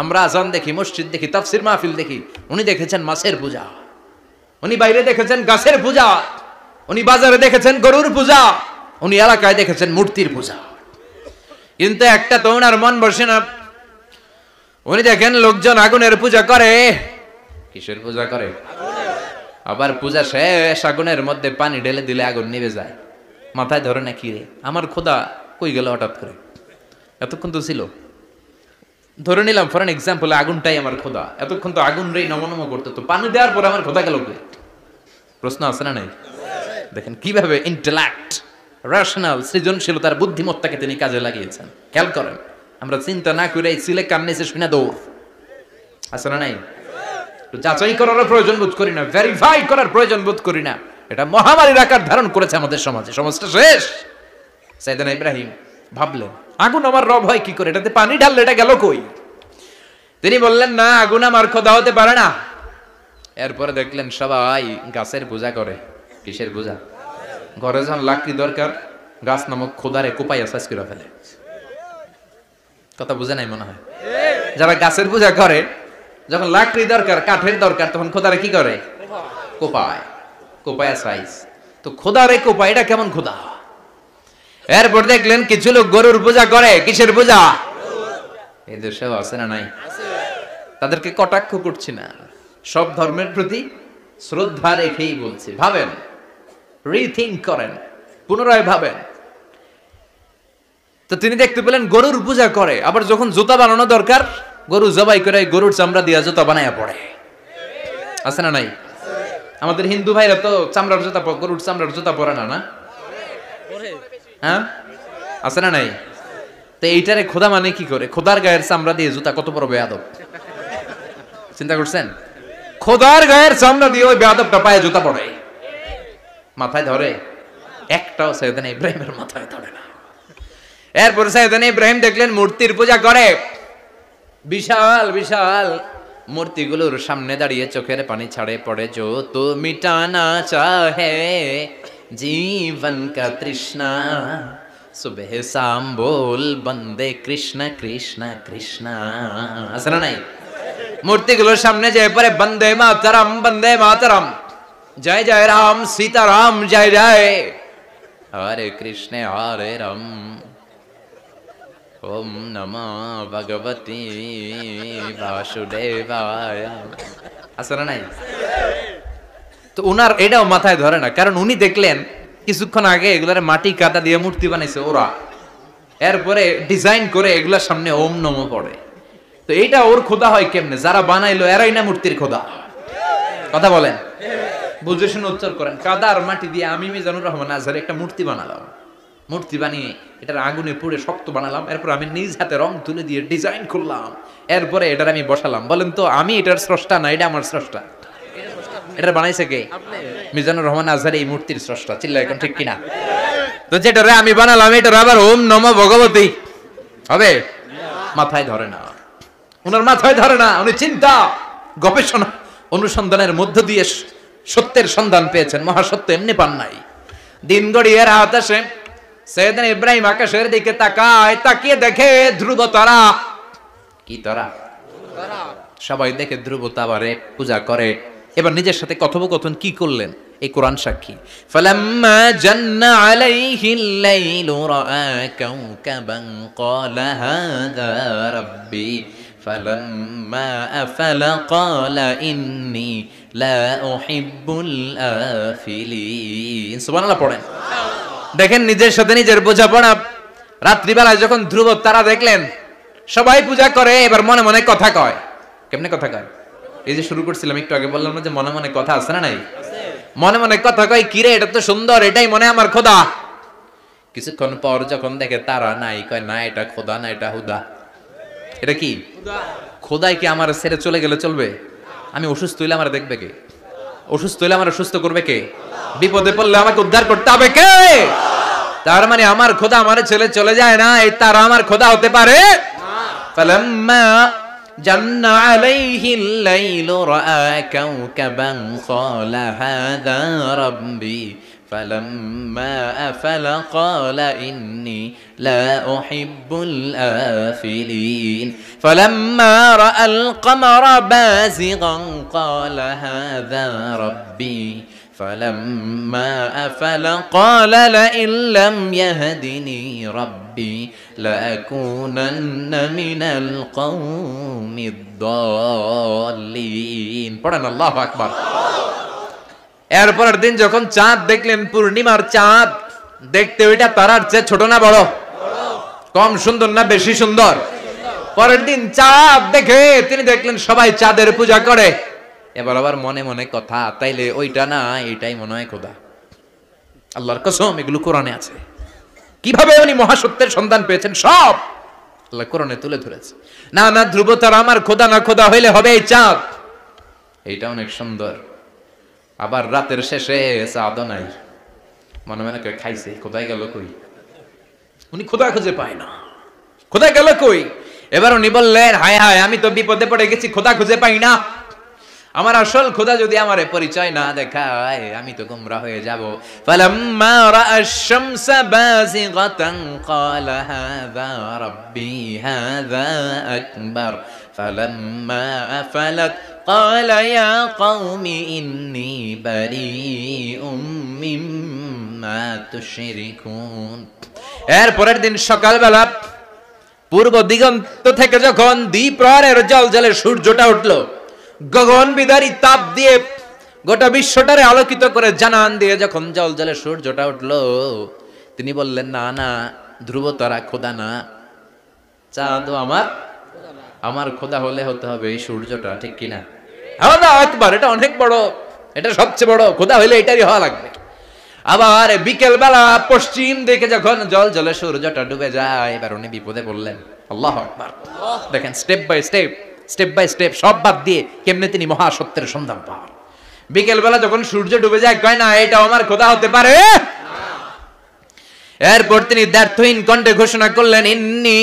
আমরা আজান দেখি, মসজিদ দেখি, তাফসির মাহফিল দেখি, উনি দেখেছেন মাছের পূজা। উনি বাইরে দেখেছেন গাছের পূজা, উনি বাজারে দেখেছেন গরুর পূজা, উনি এলাকায় দেখেছেন মূর্তির পূজা। কিন্তু একটা তো ওনার মন বসে না। উনি দেখেন লোকজন আগুনের পূজা করে। কিসের পূজা করে? আবার পূজা শেষ, আগুনের মধ্যে পানি ঢেলে দিলে আগুন নিভে যায়। মাথায় ধরে না কি রে, আমার খোদা কই গেল হঠাৎ করে? এতক্ষণ তো ছিল। ধরে নিলাম ফর এন এক্সাম্পল, আগুনটাই আমার খোদা, এতক্ষণ তো আগুন রে নমনম করতে, তো পানি দেওয়ার পর আমার খোদা গেল কে? প্রশ্ন আছে না নাই? দেখেন কিভাবে ইন্টেলেক্ট, রেশনাল, সৃজনশীলতার বুদ্ধিমত্তাকে তিনি কাজে লাগিয়েছেন। খেয়াল করেন, আমরা চিন্তা না করে সিলে কান্নেছে শুনে দৌড়, আছে না নাই? যাচাই করার প্রয়োজন বোধ করি না, ভেরিফাই করার প্রয়োজন বোধ করি না। এটা মহামারীর আকার ধারণ করেছে আমাদের সমাজে, সমাজটা শেষ। সাইয়েদনা ইব্রাহিম ভাবলেন আগুন আমার রব হয় কি করে, এটাতে পানি ঢাললে এটা গেল কই? তিনি বললেন না, আগুন আমার খোদা হতে পারে না। এরপরে দেখলেন সবাই গাছের পূজা করে। কিসের পূজা? ঘরে যখন লাকড়ি দরকার, গাছ নামক খোদারে কোপাইয়া সাইজ করে ফেলে। কথা বুঝে নাই মনে হয়? যারা গাছের পূজা করে, যখন লাকড়ি দরকার, কাঠের দরকার, তখন খোদারে কি করে? কোপায়, কোপায়া সাইজ। তো খোদারে কোপায়, এটা কেমন খোদা? এরপর দেখলেন কিছু লোক গরুর পূজা করে। কিসের পূজা? এই দেশেও আছে না নাই? তাদেরকে কটাক্ষ করছি না, সব ধর্মের প্রতি শ্রদ্ধা রেখেই বলছি। ভাবেন, রিথিঙ্ক করেন, পুনরায় ভাবেন। তো তিনি দেখতে পেলেন গরুর পূজা করে, আবার যখন জুতা বানানো দরকার, গরু জবাই করে গরুর চামড়া দিয়া জুতা বানায়া পড়ে। আছে না নাই? আমাদের হিন্দু ভাইরা তো চামড়ার জুতা, গরুর চামড়ার জুতা পরে না, না? হ্যাঁ, আছে না নাই? তো এইটারে খোদা মানে কি করে? খোদার গায়ের চামড়া দিয়ে জুতা, কত বড় বেয়াদব! চিন্তা করছেন? খোদার গায়ের চামড়া দিয়ে ওই বেয়াদবটা পায়ে জুতা পড়ে। মাথায় ধরে? একটাও সাইয়েদনা ইব্রাহিমের মাথায় ধরে না। এরপর সাইয়েদনা ইব্রাহিম দেখলেন মূর্তির পূজা করে। বিশাল বিশাল মূর্তিগুলোর সামনে দাঁড়িয়ে চোখের পানি ছাড়ে পড়ে। जो तो मिटाना चाहे जीवन का तृष्णा, सुबह शाम बोल बंदे कृष्ण कृष्ण कृष्ण। আসলে নাই? মূর্তিগুলোর সামনে যে পরে বন্দে মাতরম, জয় জয় রাম সীতারাম জয় জয়, হরে কৃষ্ণ হরে রাম, ওম নমঃ ভগবতে বাসুদেবায়। আসলে নাই? তো উনার এটাও মাথায় ধরে না, কারণ উনি দেখলেন কিছুক্ষণ আগে এগুলার মাটি কাদা দিয়ে মূর্তি বানাইছে ওরা, এরপরে ডিজাইন করে এগুলার সামনে ওম নমঃ পড়ে। তো এইটা ওর খোদা হয় কেমনে? যারা বানাইলো এরাই না মূর্তির খোদা? কথা বলেন, বুঝে শুনে উচ্চার করেন। কাদা আর মাটি দিয়ে আমি মিজানুর রহমান আজহার একটা মূর্তি বানালাম, মূর্তি বানিয়ে এটার আগুনে পুড়ে শক্ত বানালাম, এরপর আমি নিজ হাতে রং তুলে দিয়ে ডিজাইন করলাম, এরপরে এটার আমি বসালাম। বলেন তো আমি এটার স্রষ্টা না এটা আমার স্রষ্টা? এটা বানাইছে কে? মিজানুর রহমান আজহারি এই মূর্তির স্রষ্টা। চিল্লা এখন ঠিক কিনা? তো যেটারে আমি বানালাম এটার আবার ওম নমঃ ভগবতী হবে? মাথায় ধরে না, ওনার মাথায় ধরে না। উনি চিন্তা গবেষণা অনুসন্ধানের মধ্য দিয়ে সত্যের সন্ধান পেয়েছেন। মহাসত্য এমনি পান নাই। দিন গড়িয়ে রাত আসে, সৈয়দনা ইব্রাহিম আকাশের দিকে তাকায়, তাকিয়ে দেখে ধ্রুব তারা। কি তারা? সবাই দেখে ধ্রুব তারারে পূজা করে। এবার নিজের সাথে কথোপকথন কি করলেন এই কোরআন সাক্ষী। ফালাম্মা জান্না আলাইহিল লাইলু রাআ কাওকাবান ক্বালা হাযা রাব্বি ফালাম্মা আফালা ক্বালা ইন্নী লা উহিব্বুল আফিলিন। সুবহানাল্লাহ পড়েন। দেখেন নিজের সাথে নিজের বোঝাপড়া। রাত্রিবেলায় যখন ধ্রুব তারা দেখলেন সবাই পূজা করে, এবার মনে মনে কথা কয়। কেমনে কথা কয়? এই যে শুরু করছিলাম একটু আগে, বললাম না যে মনে মনে কথা আছে না নাই? মনে মনে কথা কয়, কিরে এটা তো সুন্দর, এটাই মনে আমার খোদা। কিছুক্ষণ পর যখন দেখে তারা নাই, কয় না এটা খোদা না, এটা হুদা। এটা কি খোদাই? কি আমার ছেড়ে চলে গেলে চলবে? আমি অসুস্থ হইলে আমার দেখবে কে? অসুস্থ হইলে আমার সুস্থ করবে কে? বিপদে পড়লে আমাকে উদ্ধার করতে হবে কে? তার মানে আমার খোদা আমার ছেলে চলে যায় না, এই তারা আমার খোদা হতে পারে? ফালাম্মা জান্না আলাইহিল লাইলু রাআ কাওকাবান ক্বালা হাযা রাব্বি ফালাম্মা আফালা ক্বালা ইন্নী লা উহিব্বুল আফিলিন ফালাম্মা রাআল কমারা বাযিগান ক্বালা হাযা রাব্বি فلما أفل قال لئن لم يهدني ربي لأكونن من القوم الضالين পড়েন আল্লাহু আকবার। এরপরের দিন যখন চাঁদ দেখলেন, পূর্ণিমার চাঁদ, দেখতে ওইটা তারার চেয়ে ছোট না বড়? কম সুন্দর না বেশি সুন্দর? পরের দিন চাঁদ দেখে তিনি দেখলেন সবাই চাঁদের পূজা করে। এবার আবার মনে মনে কথা, তাইলে ওইটা না এটাই মনে হয় খোদা। আল্লাহর কসম এগুলো কোরআনে আছে। কিভাবে উনি মহাসত্যের সন্ধান পেয়েছেন সব আল্লাহ কোরআনে তুলে ধরেছে। না না ধ্রুব তারা আমার খোদা না, খোদা হইলে হবে এই চাঁদ। এইটা অনেক সুন্দর। আবার রাতের শেষে চাঁদও নাই, মনে মনে খাইছে খোদাই গেল কই? উনি খোদা খুঁজে পায় না, খোদা গেল কই? এবার উনি বললেন হায় হায়, আমি তো বিপদে পড়ে গেছি, খোদা খুঁজে পাই না। আমার আসল খোদা যদি আমারে পরিচয় না দেখায় আমি তো গোমরা হয়ে যাব। ফালাম্মা রাআশ শামসা বাযিগাতান ক্বালা হাযা রাব্বি হাযা আকবার ফালাম্মা আফালাত ক্বালা ইয়া কওমি ইন্নী বারীউম মিম্মা তুশরিকুন। এর পরের দিন সকালবেলা পূর্ব দিগন্ত থেকে যখন দ্বিপ্রহরের জ্বলজ্বলে সূর্যটা উঠলো, গগন বিদারী তাপ দিয়ে গোটা বিশ্বটারে আলোকিত করে জানান দিয়ে যখন জ্বলজ্বলে সূর্যটা উঠলো, তিনি বললেন না না ধ্রুব তারা খোদা না, চাঁদ আমার খোদা হলে হতে হবে এই সূর্যটা। ঠিক কিনা? আল্লাহু আকবার। এটা অনেক বড়, এটা সবচেয়ে বড় খোদা হইলে এটারই হওয়া লাগবে। আবার বিকেল বেলা পশ্চিম দিকে যখন জ্বলজ্বলে সূর্যটা ডুবে যায়, এবার উনি বিপদে পড়লেন। আল্লাহু আকবার। দেখেন স্টেপ বাই স্টেপ সব বাদ দিয়ে কেমনে তিনি মহাসত্যের সন্ধান পান। বিকেল বেলা যখন সূর্য ডুবে যায়, কয় না এটা আমার খোদা হতে পারে? এরপর তিনি দ্ব্যর্থহীন কণ্ঠে ঘোষণা করলেন ইন্নী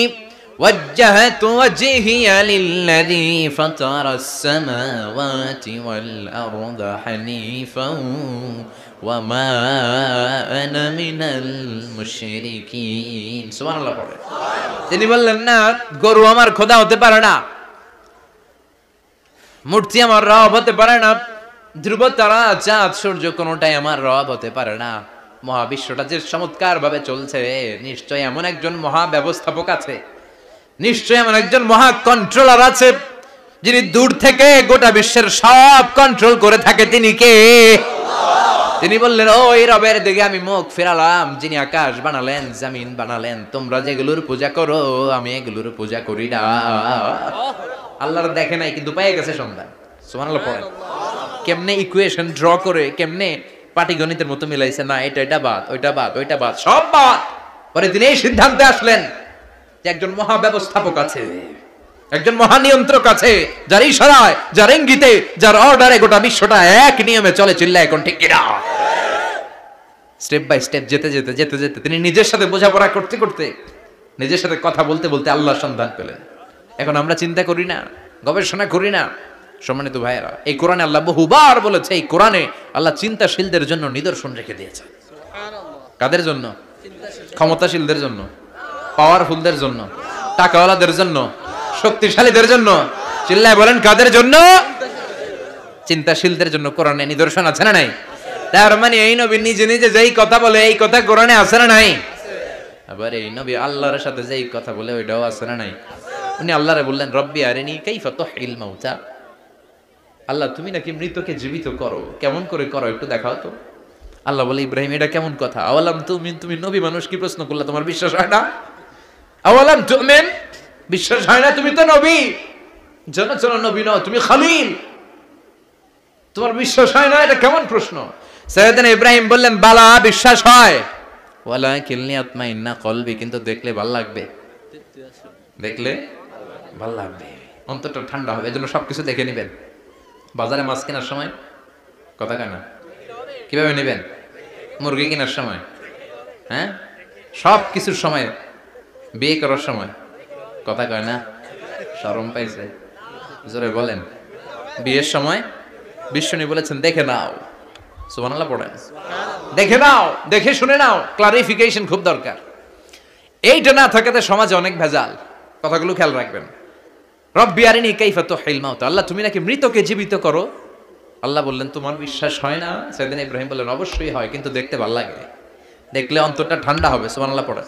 ওয়াজ্জাহতু ওয়াজহিয়া লিল্লাযী ফাতারাস সামাওয়াতি ওয়াল আরদা হানিফান ওয়া মা আনা মিনাল মুশরিকিন। সুবহানাল্লাহ পড়ে। তিনি বললেন না গরু আমার খোদা হতে পারে না, মূর্তি আমার রব হতে পারে না, ধ্রুব তারা চাঁদ সূর্য কোনটাই আমার রব হতে পারে না। মহাবিশ্বটা যে চমৎকার ভাবে চলছে, নিশ্চয় এমন একজন মহা ব্যবস্থাপক আছে, নিশ্চয় এমন একজন মহা কন্ট্রোলার আছে যিনি দূর থেকে গোটা বিশ্বের সব কন্ট্রোল করে থাকে। তিনি কে? তিনি বললেন ওই রবের দিকে আমি মুখ ফেরালাম যিনি আকাশ বানালেন, জমিন বানালেন। তোমরা যেগুলোর পূজা করো আমি এগুলোর পূজা করি না। আল্লাহর দেখে নাই কিন্তু পেয়ে গেছে সন্ধান। সুবহানাল্লাহ পড়েন। কেমনে ইকুয়েশন ড্র করে, কেমনে পাটিগণিতের মতো মিলাইছে, না এটা বাদ, ওইটা বাদ, ওইটা বাদ, সব বাদ। পরে তিনি এই সিদ্ধান্তে আসলেন যে একজন মহা ব্যবস্থাপক আছে, একজন মহানিয়ন্ত্রক আছে, যার ইশারায়, যার ইঙ্গিতে, যার অর্ডারে গোটা বিশ্বটা এক নিয়মে চলে। চিল্লায় এখন ঠিক কিনা? স্টেপ বাই স্টেপ যেতে যেতে যেতে যেতে তিনি নিজের সাথে বোঝাপড়া করতে করতে, নিজের সাথে কথা বলতে বলতে আল্লাহর সন্ধান পেলেন। এখন আমরা চিন্তা করি না, গবেষণা করি না। সম্মানিত ভাইয়েরা, এই কোরআনে আল্লাহ বহুবার বলেছে, এই কোরআনে আল্লাহ চিন্তাশীলদের জন্য নিদর্শন রেখে দিয়েছে। কাদের জন্য? ক্ষমতাশীলদের জন্য, পাওয়ারফুলদের জন্য, টাকাওয়ালাদের জন্য, শক্তিশালীদের জন্য। চিল্লায় বলেন কাদের জন্য? চিন্তাশীলদের জন্য কোরআনে নিদর্শন আছে না নাই? তার মানে এই নবী নিজে নিজে যেই কথা বলে এই কথা কোরআনে আছে না নাই? আবার এই নবী আল্লাহর সাথে যেই কথা বলে ওইটাও আছে না নাই? উনি আল্লাহরে বললেন, রব্বি আরিনি কাইফা তুহিল মাউতা। আল্লাহ তুমি নাকি মৃতকে জীবিত করো, কেমন করে করো একটু দেখাও তো। আল্লাহ বলে, ইব্রাহিম এটা কেমন কথা? আওয়ালাম তুমিন, তুমি নবী মানুষ কি প্রশ্ন করলা, তোমার বিশ্বাস হয় না? আওয়ালাম তুমিন, বিশ্বাস হয় না? তুমি তো নবী, জনচন নবী নও, তুমি খলিল, তোমার বিশ্বাস হয় না? এটা কেমন প্রশ্ন? সাইয়েদনা ইব্রাহিম বললেন, বালা, বিশ্বাস হয়, ওয়ালাকিন লিয়াতমাইন্না কলবি, কিন্তু দেখলে ভালো লাগবে, দেখলে ভালো লাগবে, অন্তরটা ঠান্ডা হবে। এজন্য সবকিছু দেখে নেবেন। বাজারে মাছ কেনার সময় কথা কয় না, কিভাবে নেবেন? মুরগি কেনার সময়, হ্যাঁ, সব কিছুর সময়, বিয়ে করার সময় কথা কয় না, শরম পাইছে, জোরে বলেন। বিয়ের সময় বিশ্বনী বলেছেন, দেখে নাও, সুবহানাল্লাহ পড়েন, দেখে নাও, দেখে শুনে নাও, ক্লারিফিকেশন খুব দরকার। এইটা না থাকাতে সমাজে অনেক ভেজাল। কথাগুলো খেয়াল রাখবেন। রব্বি আরিনি কাইফা তুহিল মাউতা, আল্লাহ তুমি নাকি মৃতকে জীবিত করো। আল্লাহ বললেন, তোমার বিশ্বাস হয় না? সাইয়েদনা ইব্রাহিম বললেন, অবশ্যই হয়, কিন্তু দেখতে ভালো লাগে, দেখলে অন্তরটা ঠান্ডা হবে। সুবহানাল্লাহ পড়েন।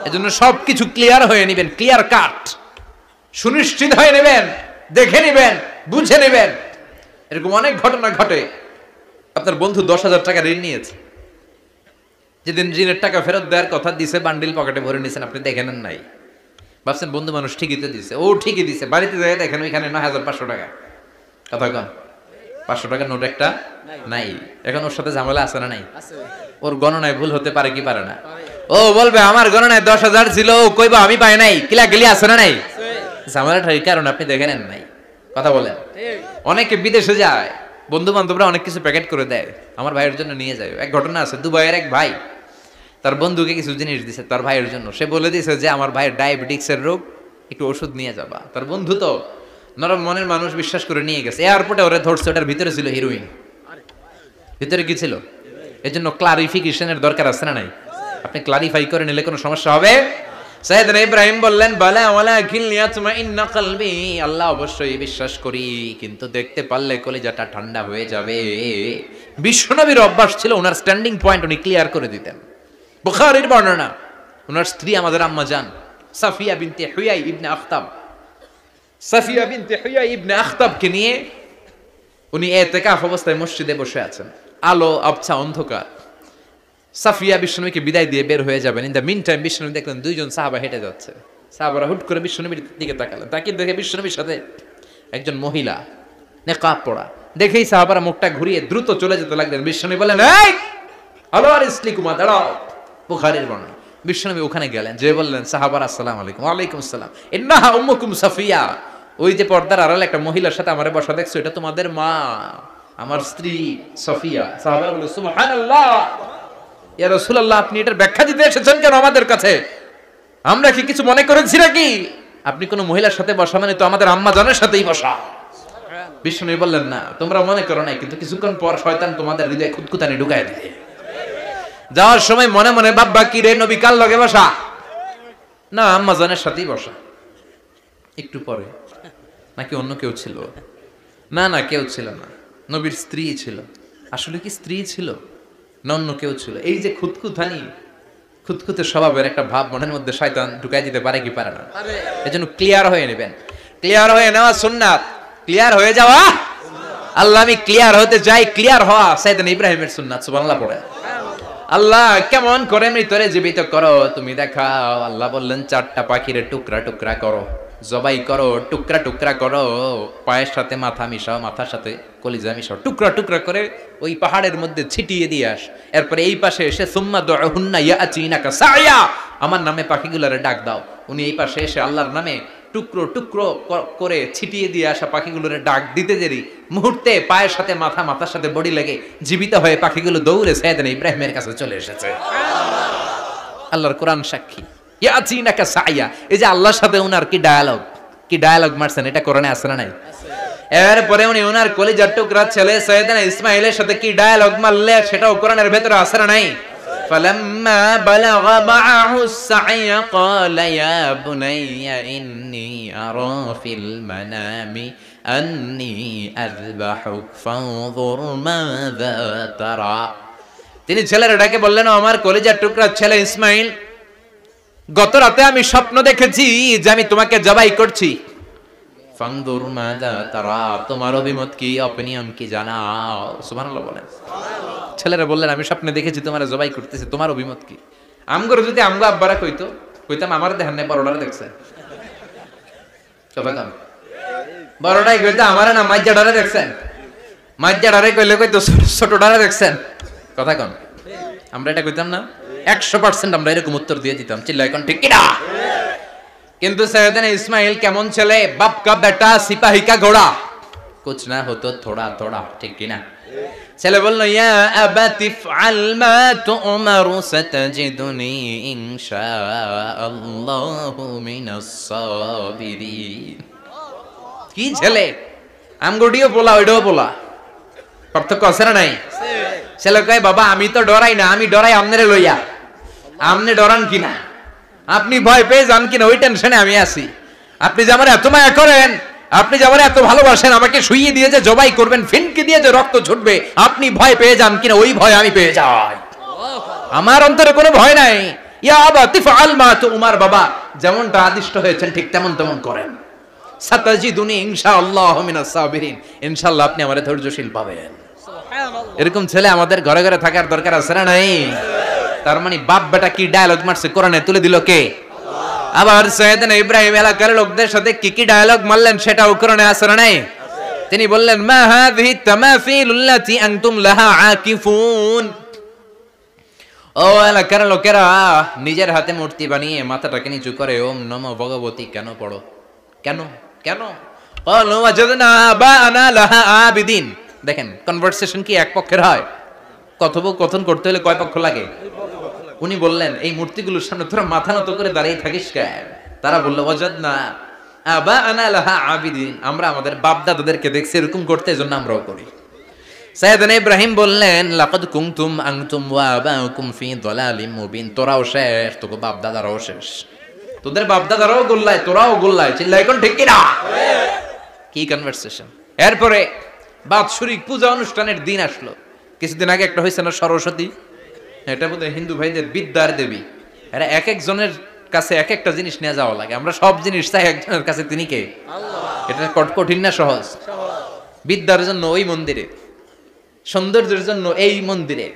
এজন্য সবকিছু ক্লিয়ার হয়ে নেবেন, ক্লিয়ার কাট, সুনিশ্চিত হয়ে নেবেন, দেখে নেবেন, বুঝে নেবেন। এরকম অনেক ঘটনা ঘটে। আপনার বন্ধু 10,000 টাকা ঋণ নিয়েছে, যেদিন ঋণের টাকা ফেরত দেওয়ার কথা দিছে, বান্ডিল পকেটে ভরে নিয়েছেন, আপনি দেখে নেন নাই। ভাবছেন বন্ধু মানুষ ঠিকই তো দিছে, ও ঠিকই দিছে, বাড়িতে যাই দেখেন ওইখানে 9,500 টাকা। কথা কন, 500 টাকার নোট একটা নাই। এখন ওর সাথে ঝামেলা আছে না নাই? ওর গণনায় ভুল হতে পারে কি পারে না? ও বলবে আমার গণনায় 10,000 ছিল, ও কইবা আমি পাই নাই, কিলা গেলি আছে না নাই? ঝামেলাটা এই কারণ আপনি দেখে নেন নাই। কথা বলেন। অনেকে বিদেশে যায়, বন্ধু বান্ধবরা অনেক কিছু প্যাকেট করে দেয়, আমার ভাইয়ের জন্য নিয়ে যায়। এক ঘটনা আছে, দুবাইয়ের এক ভাই তার বন্ধুকে কিছু জিনিস দিছে তার ভাইয়ের জন্য। সে বলে দিয়েছে যে আমার ভাইয়ের ডায়াবেটিক্সের রোগ, একটু ওষুধ নিয়ে যাবা। তার বন্ধু তো নরম মনের মানুষ, বিশ্বাস করে নিয়ে গেছে। এয়ারপোর্টে ওরা ধরছে, ওটার ভিতরে ছিল হিরোইন। ভিতরে কি ছিল? এর জন্য ক্লারিফিকেশনের দরকার আছে না নাই? আপনি ক্লারিফাই করে নিলে কোনো সমস্যা হবে? সাইয়েদনা ইব্রাহিম বললেন, বালা ওয়ালাকিন লিয়াতমাইন্না কলবি, আল্লাহ অবশ্যই বিশ্বাস করি, কিন্তু দেখতে পারলে কলিজাটা ঠান্ডা হয়ে যাবে। বিশ্বনবীর অভ্যাস ছিল, ওনার স্ট্যান্ডিং পয়েন্ট উনি ক্লিয়ার করে দিতেন। বুখারীর বর্ণনা, ওনার স্ত্রী আমাদের আম্মা জান সাফিয়া বিনতে হুয়াই ইবনে আখতাব, সাফিয়া বিনতে হুয়াই ইবনে আখতাবকে নিয়ে উনি ইতিকাফ অবস্থায় মসজিদে বসে আছেন। আলো আবছা অন্ধকার। সাফিয়া বিশ্বনবীকে বিদায় দিয়ে বের হয়ে যাবেন। ইন দ্য মিন টাইম বিশ্বনবী দেখলেন দুইজন সাহাবা হেঁটে যাচ্ছে। সাহাবারা হুট করে বিশ্বনবীর দিকে তাকালেন। তাকিয়ে দেখে বিশ্বনবীর সাথে একজন মহিলা, নেকাব পরা। দেখেই সাহাবারা মুখটা ঘুরিয়ে দ্রুত চলে যেতে লাগলেন। বিশ্বনবী বললেন, এই আলো আর ইসলিকুমা, দাঁড়াও। বুখারীর বর্ণনা। বিশ্বনবী ওখানে গেলেন, যে বললেন, সাহাবারা আসসালামু আলাইকুম। ওয়ালাইকুম আসসালাম। ইন্নাহা উম্মুকুম সাফিয়া, ওই যে পর্দার আড়ালে একটা মহিলার সাথে আমারে বসা দেখছো, এটা তোমাদের মা, আমার স্ত্রী সাফিয়া। সাহাবারা বলল, সুবহানাল্লাহ, ইয়া রাসূলুল্লাহ, আপনি এটার ব্যাখ্যা দিতে এসেছেন কেন আমাদের কাছে? আমরা কি কিছু মনে করেছি নাকি? আপনি কোন মহিলার সাথে বসা মানে তো আমাদের আম্মা জানের সাথেই বসা। বিষ্ণু বললেন, না তোমরা মনে করো নাই, কিন্তু কিছুক্ষণ পর শয়তান তোমাদের হৃদয়ে খুঁতখুঁতানি ঢুকায় দিবে। যাওয়ার সময় মনে মনে ভাববা, কি রে নবী কার লগে বসা? না, আম্মা জানের সাথেই বসা। একটু পরে, নাকি অন্য কেউ ছিল? না না, কেউ ছিল না, নবীর স্ত্রী ছিল। আসলে কি স্ত্রী ছিল না অন্য কেউ ছিল? এই যে খুঁতখুঁতানি, খুঁতখুঁতে স্বভাবের একটা ভাব মনের মধ্যে শয়তান ঢুকাই দিতে পারে কি পারে না? এজন্য ক্লিয়ার হয়ে নেবেন। ক্লিয়ার হয়ে নেওয়া সুন্নাত, ক্লিয়ার হয়ে যাওয়া। আল্লাহ আমি ক্লিয়ার হতে চাই, ক্লিয়ার হওয়া সাইয়েদনা ইব্রাহিমের সুন্নাত। সুবহানাল্লাহ পড়ে। আল্লাহ কেমন করে মৃতরে জীবিত করো তুমি দেখাও। আল্লাহ বললেন, 4টা পাখিরে টুকরা টুকরা করো। জবাই করো, টুকরা টুকরা করো, পায়ের সাথে মাথা মিশাও, মাথার সাথে কলিজা মিশাও, টুকরা টুকরা করে ওই পাহাড়ের মধ্যে ছিটিয়ে দিয়ে আস। এরপরে এই পাশে এসে সুম্মা দুহুন্না ইয়াতিনাকা সায়া, আমার নামে পাখিগুলোরে ডাক দাও। উনি এই পাশে এসে আল্লাহর নামে টুকরো টুকরো করে ছিটিয়ে দিয়ে আসা পাখিগুলোরে ডাক দিতে দেরি মুহূর্তে পায়ের সাথে মাথা, মাথার সাথে বডি লেগে জীবিত হয়ে পাখিগুলো দৌড়ে সাইয়েদনা ইব্রাহিমের কাছে চলে এসেছে। আল্লাহর কোরআন সাক্ষী। ইয়াতিনাকা সায়া, এই যে আল্লাহর সাথে উনার কি ডায়ালগ মারছেন, এটা কোরআনে আছে না নাই? এরপরে উনি ওনার কলিজার টুকরা ছেলে সাইয়েদনা ইসমাঈলের সাথে কি ডায়ালগ মারলে সেটাও কোরআনের ভেতরে আছে না নাই? فلما بلغ معه السعي قال يا بني إني أرى في المنام أني أذبحك فانظر ماذا ترى। তিনি ছেলের ডাকে বললেন, আমার কলিজার টুকরা ছেলে ইসমাঈল, গত রাতে আমি স্বপ্ন দেখেছি যে আমি তোমাকে জবাই করছি। ফানদুর মাযা তারা, তোমার অভিমত কি, অপিনিয়ন কি জানাও। সুবহানাল্লাহ বলেন। ছেলেরা বললেন, আমি স্বপ্নে দেখেছি তোমার জবাই করতেছি, তোমার অভিমত কি? আমগর যদি আমগো আব্বারা কইতাম আমার দেখান নাই, বড়ডারে দেখছেন কথা কাম, বড়টাই কইতো আমার না মাইজাডারে দেখছেন, মাইজাডারে কইলে কইতো ছোটডারে দেখছেন কথা কম। আমরা এটা কইতাম না? 100% আমরা এরকম উত্তর দিয়ে দিতাম, চিল্লা এখন ঠিক কিনা? কিন্তু সাইয়েদনা ইসমাঈল কেমন ছেলে, বাপ কা বেটা সিপাহি কা ঘোড়া, কুছ না হতো থোড়া থোড়া, ঠিক কিনা? ছেলে বলল, ইয়া আবাতি ফাল মা তুমারু সাতাজিদুনি ইনশাআল্লাহু মিনাস সাবিরিন। কি ছেলে, আমগডিও বলা ওইটাও বলা, পার্থক্য আছে না নাই? ছেলে কয়, বাবা আমি তো ডরাই না, আমি ডরাই আমনেরে লইয়া। আমনে ডরান কিনা, আপনি ভয় পেয়ে যান কিনা ওই টেনশনে আমি আছি। আপনি যে আমার এত মায়া করেন, আপনি যে আমার এত ভালোবাসেন, আমাকে শুইয়ে দিয়ে যে জবাই করবেন, ফিনকি দিয়ে যে রক্ত ছুটবে, আপনি ভয় পেয়ে যান কিনা ওই ভয় আমি পেয়ে যাই। আমার অন্তরে কোনো ভয় নাই। ইয়া আবাতি ফাআল মা তুমার, বাবা যেমনটা আদিষ্ট হয়েছেন ঠিক তেমন করেন। সাতাজিদুনি ইনশাআল্লাহু মিনাস সাবিরিন, ইনশাআল্লাহ আপনি আমারে ধৈর্যশীল পাবেন। এরকম ছেলে আমাদের ঘরে ঘরে থাকার দরকার আছে না নাই? তার মানে বাপ বেটা কি ডায়ালগ মারছে কোরআনে তুলে দিল কে? আবার সাইয়েদনা ইব্রাহিম এলাকার লোকদের সাথে কি ডায়ালগ মারলেন সেটাও কোরআনে আছে না নাই? তিনি বললেন, মা হাযিহি তামাসিলুল্লাতী আনতুম লাহা আকিফুন। ও এলাকার লোকেরা, নিজের হাতে মূর্তি বানিয়ে মাথাটাকে নিচু করে ওম নমো ভগবতী কেন পড়ো? কেন কেন? ক্বালু ওয়াজাদনা আবা'ানা লাহা আবিদিন। দেখেন কনভারসেশন কি এক পক্ষের হয়? কথোপকথন করতে হলে কয় পক্ষ লাগে? উনি বললেন, এই মূর্তিগুলোর সামনে তোরা মাথা নত করে দাঁড়িয়ে থাকিস কেন? তারা বলল, ওয়াজাদনা আবা'ানা লাহা আবিদিন, আমরা আমাদের বাপ দাদাদেরকে দেখছি এরকম করতে, এজন্য আমরাও করি। সাইয়েদনা ইব্রাহিম বললেন, লাকাদ কুনতুম আনতুম ওয়া আবাউকুম ফি দালালিম মুবিন। তোরাও শেষ, তোকে বাপ দাদারাও শেষ, তোদের বাপ দাদারাও গোল্লায়, তোরাও গোল্লায়, চিল্লা এখন ঠিক কিনা? কি কনভারসেশন। এরপরে বাৎসরিক পূজা অনুষ্ঠানের দিন আসলো। কিছুদিন আগে একটা হয়েছে না সরস্বতী, এটা বোধহয় হিন্দু ভাইদের বিদ্যার দেবী। এরা এক একজনের কাছে এক একটা জিনিস নিয়ে যাওয়া লাগে, আমরা সব জিনিস চাই একজনের কাছে, তিনি কে? এটা কঠিন না সহজ? বিদ্যার জন্য ওই মন্দিরে, সৌন্দর্যের জন্য এই মন্দিরে,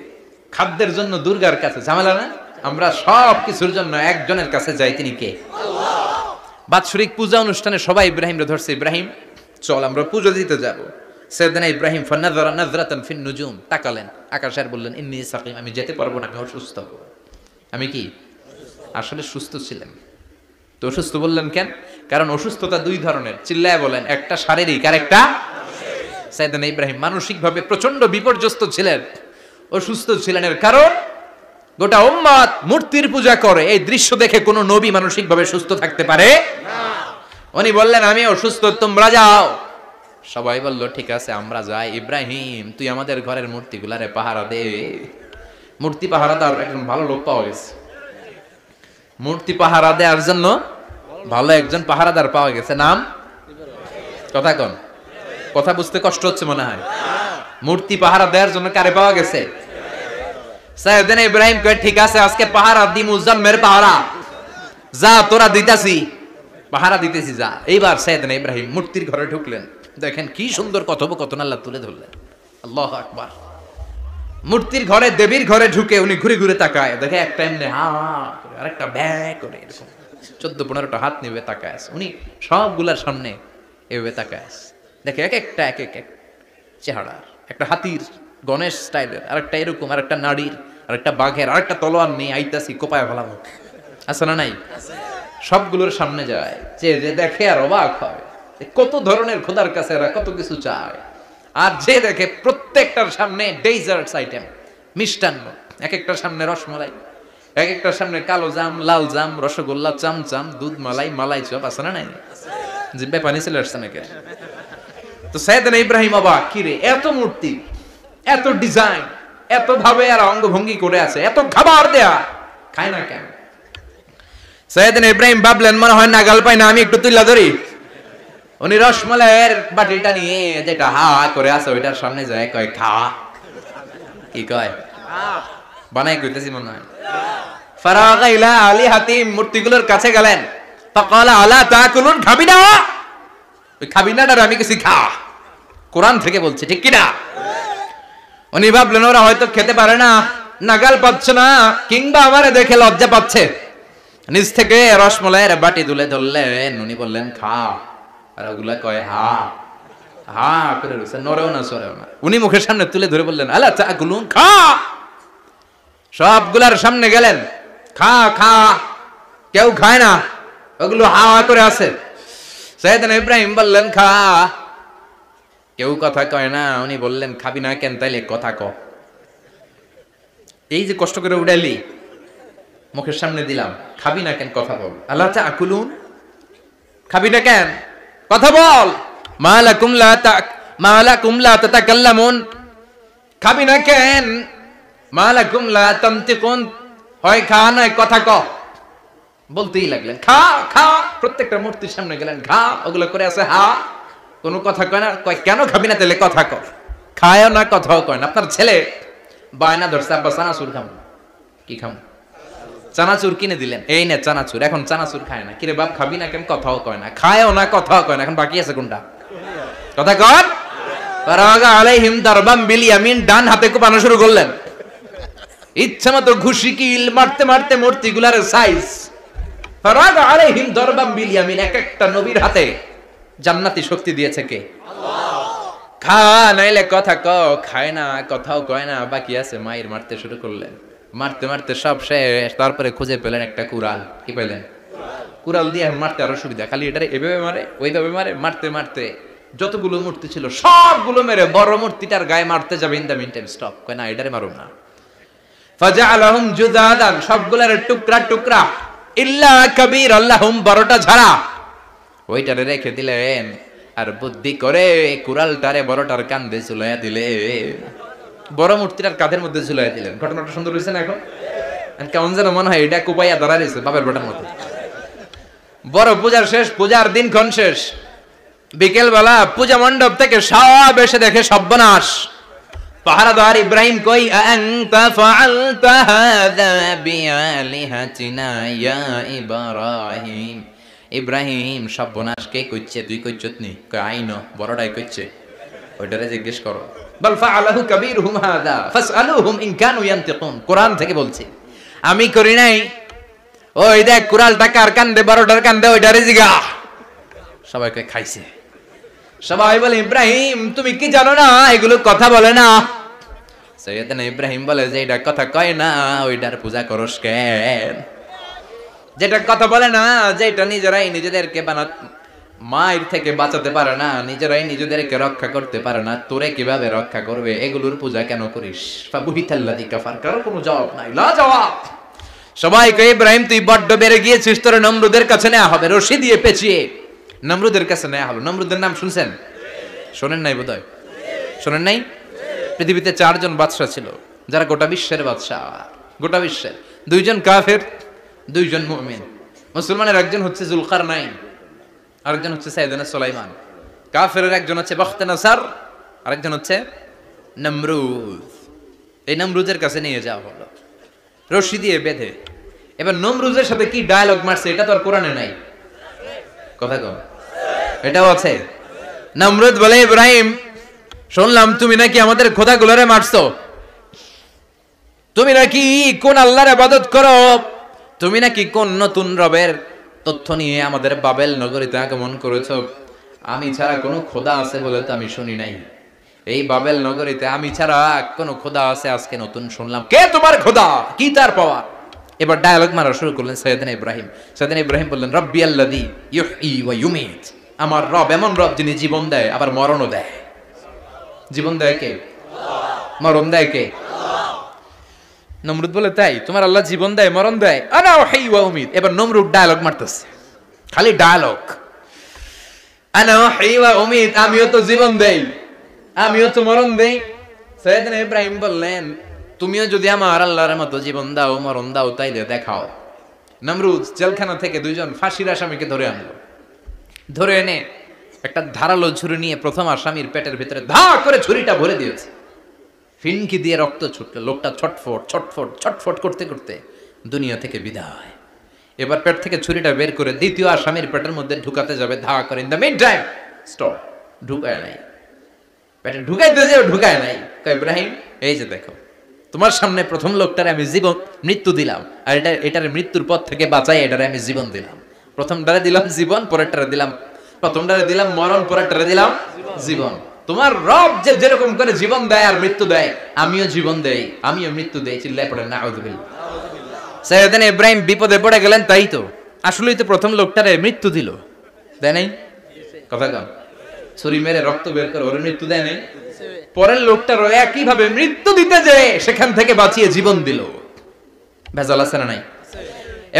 খাদ্যের জন্য দুর্গার কাছে, ঝামেলা না? আমরা সব কিছুর জন্য একজনের কাছে যাই, তিনি কে? বাৎসরিক পূজা অনুষ্ঠানে সবাই ইব্রাহিমরে ধরছে, ইব্রাহিম চল আমরা পুজো দিতে যাব। সাইয়েদনা ইব্রাহিম ফানাযারা নাযরাতান ফিন নুজুম, তাকালেন আকাশে আর বললেন, ইন্নী সাকিম, আমি যেতে পারবো না, আমি অসুস্থ। আমি কি আসলে সুস্থ ছিলেন? তো অসুস্থ বললেন কেন? কারণ অসুস্থতা দুই ধরনের, চিল্লায় বলেন, একটা শারীরিক আর একটা। সাইয়েদনা ইব্রাহিম মানসিকভাবে প্রচন্ড বিপর্যস্ত ছিলেন, অসুস্থ ছিলেন। এর কারণ গোটা উম্মত মূর্তির পূজা করে, এই দৃশ্য দেখে কোনো নবী মানসিকভাবে সুস্থ থাকতে পারে না। উনি বললেন, আমি অসুস্থ, তোমরা যাও। সবাই বলল, ঠিক আছে আমরা যাই। ইব্রাহিম তুই আমাদের ঘরের মূর্তিগুলারে পাহারা দে। মূর্তি পাহারা দেওয়ার একজন ভালো লোক পাওয়া গেছে, মূর্তি পাহারা দেওয়ার জন্য ভালো একজন পাহারাদার পাওয়া গেছে। নাম কথা কন, কথা বুঝতে কষ্ট হচ্ছে মনে হয়। মূর্তি পাহারা দেওয়ার জন্য কারে পাওয়া গেছে? সাইয়েদনা ইব্রাহিম কয়, ঠিক আছে আজকে পাহারা দিমু, জন্মের পাহারা, যা তোরা দিতাছি, পাহারা দিতেছি যা। এইবার সাইয়েদনা ইব্রাহিম মূর্তির ঘরে ঢুকলেন। দেখেন কি সুন্দর কথোপকথন আল্লাহ তুলে ধরলেন। আল্লাহু আকবার। মূর্তির ঘরে, দেবীর ঘরে ঢুকে উনি ঘুরে ঘুরে তাকায়, দেখে একটা এমনি হা করে, আরেকটা ব্যা করে, এরকম 14-15টা হাত নিয়ে তাকায় আছে। উনি সবগুলার সামনে এভাবে তাকায় আছে, দেখে এক এক চেহারা, একটা হাতির গণেশ স্টাইলের, আরেকটা এরকম, আরেকটা নারীর, আরেকটা বাঘের, আরেকটা তলোয়ার নিয়ে আইতাছি কোপায় ফেলাম, আছে না নাই? সবগুলোর সামনে যায়, যে দেখে আর অবাক হয় কত ধরনের খোদার কাছে এরা কত কিছু চায়। আর যে দেখে প্রত্যেকটার সামনে ডেজার্টস আইটেম, মিষ্টান্ন, এক একটার সামনে রসমালাই, এক একটার সামনে কালো জাম, লাল জাম, রসগোল্লা, চামচাম, দুধ মালাই, মালাই চপ, আছে না নাই? জিব্বে পানি চলে আসছে নাকি? তো সাইয়েদনা ইব্রাহিম অবাক, কি রে এত মূর্তি, এত ডিজাইন, এত ভাবে আর অঙ্গভঙ্গি করে আছে, এত খাবার দেয়া, খায় না কেন? সাইয়েদনা ইব্রাহিম ভাবলেন মনে হয় নাগাল পাই না, আমি একটু তুইলা ধরি। উনি রসমালাইয়ের বাটিটা নিয়ে যেটা হা করে আছে ওইটার সামনে যায়, কয় খা। কি কয়? বানাই কইতেছি মনে হয়। ফারাগা ইলা আলিহাতিম, মূর্তিগুলোর কাছে গেলেন। ফাকালা আলা তাকুলুন, খাবি না? ওই খাবি না আর আমি কিছু খা, কোরআন থেকে বলছে, ঠিক কি না? উনি ভাবলেন ওরা হয়তো খেতে পারে না, নাগাল পাচ্ছে না, কিংবা আমারে দেখে লজ্জা পাচ্ছে। নিজ থেকে রসমালাইয়ের বাটি তুলে ধরলেন, উনি বললেন খা, আর ওগুলা কয় হা হা করে রয়েছে, নড়েও না সরেও না। উনি মুখের সামনে তুলে ধরে বললেন আলা তাকুলুন, খা। সবগুলার সামনে গেলেন, খা খা, কেউ খায় না, ওগুলো হা হা করে আছে। সাইয়েদনা ইব্রাহিম বললেন খা, কেউ কথা কয় না। উনি বললেন খাবি না কেন, তাইলে কথা ক। এই যে কষ্ট করে উড়ালি, মুখের সামনে দিলাম, খাবি না কেন, কথা বল। আল্লাহ তাকুলুন, খাবি না কেন, কথা বল। মালাকুম লা তাতাকাল্লামুন, খাবি না কেন, মালাকুম লা তানতিকুন, হয় খা নয় কথা ক। বলতেই লাগলেন খা খা, প্রত্যেকটা মূর্তির সামনে গেলেন, খা, ওগুলো করে আছে হা, কোনো কথা কয় না। কয় কেন খাবি না, তাহলে কথা ক। খায়ও না, কথাও কয় না। আপনার ছেলে বায়না ধরছে, আব্বা চানাচুর খাম। কি খাম? চানাচুর কিনে দিলেন, এই নে চানাচুর। এখন চানাচুর খায় না। কিরে বাপ খাবি না কেন, কথাও কয় না, খায়ও না, কথাও কয় না। এখন বাকি আছে কোনটা? কথা কর। ফারাগা আলাইহিম দারবাম বিল ইয়ামিন, ডান হাতে কোপানো শুরু করলেন। ইচ্ছা মতো ঘুষি কিল মারতে মারতে মূর্তিগুলার সাইজ। ফারাগা আলাইহিম দারবাম বিল ইয়ামিন, এক একটা নবীর হাতে জান্নাতি শক্তি দিয়েছে কে? আল্লাহ। খা নাইলে কথা ক, খায় না, কথাও কয় না, বাকি আছে। মায়ের মারতে শুরু করলেন, মারতে মারতে সব শেষ। তারপরে খুঁজে পেলেন একটা কুড়াল। কি পেলেন? কুড়াল দিয়ে মারতে আরো সুবিধা, খালি এটারে এভাবে মারে, ওইভাবে মারে। মারতে মারতে যতগুলো মূর্তি ছিল সবগুলো মেরে বড় মূর্তিটার গায়ে মারতে যাবে, in the mean time stop, কয় না এটারে মারুম না। ফাজআলাহুম জুদাদান, সবগুলোর টুকরা টুকরা, ইল্লা কাবীর আল্লাহুম, বড়টা ছাড়া ওইটারে রেখে দিলেন। আর বুদ্ধি করে কুড়ালটারে বড়টার কাঁধে ঝুলাইয়া দিলে, বড় মূর্তিটার কাঁধের মধ্যে ঝুলাইয়া দিলেন। ঘটনাটা সুন্দর হয়েছে না? এখন কেমন যেন মনে হয় এটা কুপাইয়া ধরা রয়েছে বাপের বেটার মতো। বড় পূজার শেষ, পূজার দিনক্ষণ শেষ। বিকেল বেলা পূজা মণ্ডপ থেকে সব এসে দেখে সর্বনাশ। পাহারাদার ইব্রাহিম কই, আনতা ফাআলতা হাযা বিআলিহাতিনা ইয়া ইব্রাহিম। ইব্রাহিম সর্বনাশ কে কইছে? তুই কইছত নি? কই আইনো, বড়টাই কইছে, ওইটারে জিজ্ঞেস করো। বাল ফাআলাহু কাবীরুহুম হাযা ফাসআলুহুম ইন কানু ইয়ানতিকুন, কোরআন থেকে বলছি, আমি করি নাই। ওই দেখ কুড়ালটা কার কান্দে, বড়টার কান্দে, ওইটারে জিগা। সবাইকে খাইছে। সবাই বলে ইব্রাহিম তুমি কি জানো না এগুলো কথা বলে না? সাইয়েদনা ইব্রাহিম বলে যে এটা কথা কয় না, ওইটার পূজা করস কেন? যেটা কথা বলে না, যেটা নিজেরাই নিজেদেরকে মায়ের থেকে বাঁচাতে পারে না, নিজেরাই নিজেদেরকে রক্ষা করতে পারে না, তোরে কিভাবে রক্ষা করবে? এগুলোর পূজা কেন করিস? ফাবুহিতাল্লাযী কাফার, কারো কোনো জবাব নাই, লা জবাব। সবাই কই ইব্রাহিম তুই বড্ড বেড়ে গিয়েছিস, তোরে নমরুদের কাছে নেওয়া হবে, রশি দিয়ে পেঁচিয়ে নমরুদের কাছে নেওয়া হলো। নমরুদের নাম শুনছেন? শোনেন নাই বোধহয়, শোনেন নাই? পৃথিবীতে 4 জন বাদশা ছিল, যারা গোটা বিশ্বের বাদশা। গোটা বিশ্বের 2 জন কাফের, 2 জন মুমিন। মুসলমানের একজন হচ্ছে জুলকারনাইন, আরেকজন হচ্ছে সাইয়েদনা সুলাইমান। কাফেরের একজন হচ্ছে বখতনাসার, আরেকজন হচ্ছে নমরুদ। এই নমরুদের কাছে নিয়ে যাওয়া হলো রশি দিয়ে বেঁধে। এবার নমরুদের সাথে কি ডায়ালগ মারছে এটা তো আর কোরআনে নাই। কথা কম, এটাও আছে। নমরুদ বলে ইব্রাহিম শুনলাম তুমি নাকি আমাদের খোদাগুলোরে মারছো, তুমি নাকি কোন আল্লাহর ইবাদত করো, তুমি নাকি কোন নতুন রবের তথ্য নিয়ে আমাদের বাবেল নগরীতে আগমন করেছ। আমি ছাড়া কোনো খোদা আছে বলে তো আমি শুনি নাই। এই বাবেল নগরীতে আমি ছাড়া কোনো খোদা আছে আজকে নতুন শুনলাম। কে তোমার খোদা, কি তার পাওয়া? এবার ডায়ালগ মারা শুরু করলেন সাইয়েদনা ইব্রাহিম। সাইয়েদনা ইব্রাহিম বললেন, রব্বি আল্লাযী ইউহয়ী ওয়া ইউমীত। আমার রব এমন রব যিনি জীবন দেয় আবার মরণও দেয়। জীবন দেয় কে? মরণ দেয় কে? নমরুদ বলে, তাই তোমার আল্লাহ জীবন দেয় মরণ দেয়? আনা উহয়ী ওয়া উমীত। এবার নমরুদ ডায়ালগ মারতেছে, খালি ডায়ালগ। আনা উহয়ী ওয়া উমীত, আমিও তো জীবন দেই, আমিও তো মরণ দেই। সাইয়েদনা ইব্রাহিম বললেন, তুমিও যদি আমার আল্লাহর মতো জীবন দাও মরণ দাও তাইলে দেখাও। নমরুদ জেলখানা থেকে দুইজন ফাঁসির আসামিকে ধরে আনলো। ধরে এনে একটা ধারালো ছুরি নিয়ে প্রথম আসামির পেটের ভিতরে ধা করে ছুরিটা ভরে দিয়েছে। ফিনকি দিয়ে রক্ত ছুটলো। লোকটা ছটফট ছটফট ছটফট করতে করতে দুনিয়া থেকে বিদায়। এবার পেট থেকে ছুরিটা বের করে দ্বিতীয় আসামির পেটের মধ্যে ঢুকাতে যাবে ধা করে। In the mean time stop, ঢুকায় নাই। পেটে ঢুকাইতে যে ঢুকায় নাই। ইব্রাহিম, এই যে দেখো, তোমার সামনে প্রথম লোকটারে আমি জীবন মৃত্যু দিলাম, আর এটার মৃত্যুর পথ থেকে বাঁচাই এটারে আমি জীবন দিলাম। প্রথমটারে দিলাম জীবন, পরেরটারে দিলাম, প্রথমটারে দিলাম মরণ, পরেরটারে দিলাম জীবন। তোমার রব যে যেরকম করে জীবন দেয় আর মৃত্যু দেয়, আমিও জীবন দেই, আমিও মৃত্যু দেই। চিল্লায় পড়েন নাউযুবিল্লাহ। সাইয়েদনা ইব্রাহিম বিপদে পড়ে গেলেন। তাই তো, আসলেই তো প্রথম লোকটারে মৃত্যু দিল, দেয় নাই? কথা কম, ছুরি মেরে রক্ত বের করে ওর মৃত্যু দেয় নাই? পরের লোকটারও একই ভাবে মৃত্যু দিতে যে সেখান থেকে বাঁচিয়ে জীবন দিল। ভেজাল আছে না নাই?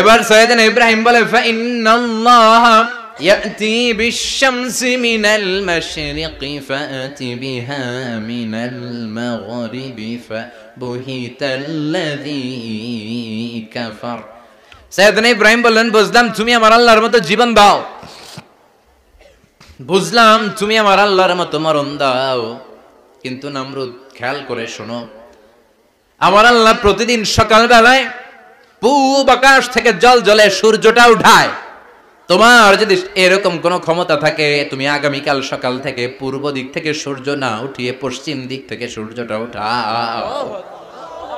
এবার সাইয়েদনা ইব্রাহিম বলে, ফাইন্নাল্লাহা ইয়াতি বিশ-শামসি মিনাল মাশরিকি ফাআতি বিহা মিনাল মাগরিবি ফাবুহিতাল্লাযী কাফার। সাইয়েদনা ইব্রাহিম বললেন, বুঝলাম তুমি আমার আল্লাহর মতো জীবন দাও, বুঝলাম তুমি আমার আল্লাহর মতো মরণ দাও, কিন্তু নমরুদ খেয়াল করে শোনো, আমার আল্লাহ প্রতিদিন সকাল বেলায় পূব আকাশ থেকে জল জলে সূর্যটা উঠায়। তোমার যদি এরকম কোনো ক্ষমতা থাকে, তুমি আগামীকাল সকাল থেকে পূর্ব দিক থেকে সূর্য না উঠিয়ে পশ্চিম দিক থেকে সূর্যটা উঠাও।